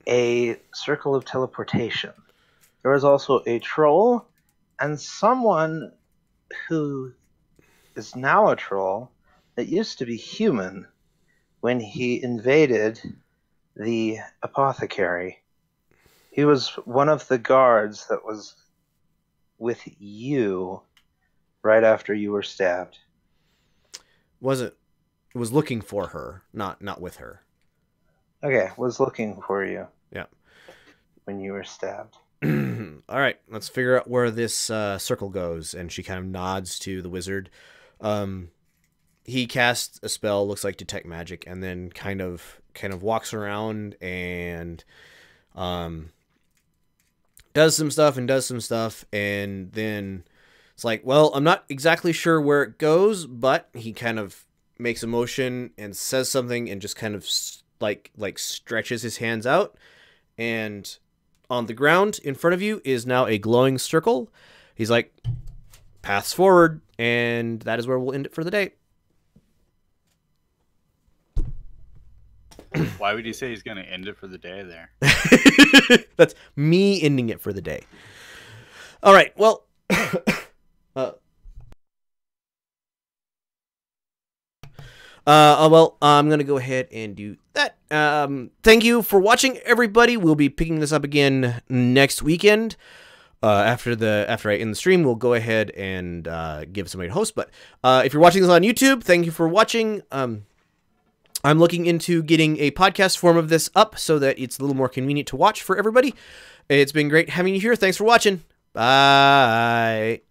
a circle of teleportation. There was also a troll and someone who is now a troll that used to be human when he invaded the apothecary. He was one of the guards that was with you right after you were stabbed. Was looking for her, not with her. Okay, was looking for you. Yeah. When you were stabbed. All right, let's figure out where this circle goes. And she kind of nods to the wizard. He casts a spell, looks like detect magic, and then kind of walks around and does some stuff, and then it's like, well, I'm not exactly sure where it goes, but he kind of makes a motion and says something and just kind of like stretches his hands out, and on the ground in front of you is now a glowing circle. He's like, paths forward, and that is where we'll end it for the day. Why would you say he's going to end it for the day there? That's me ending it for the day. All right, well... I'm going to go ahead and do that. Thank you for watching, everybody. We'll be picking this up again next weekend. After I end the stream, we'll go ahead and give somebody a host. But if you're watching this on YouTube, thank you for watching. I'm looking into getting a podcast form of this up so that it's a little more convenient to watch for everybody. It's been great having you here. Thanks for watching. Bye.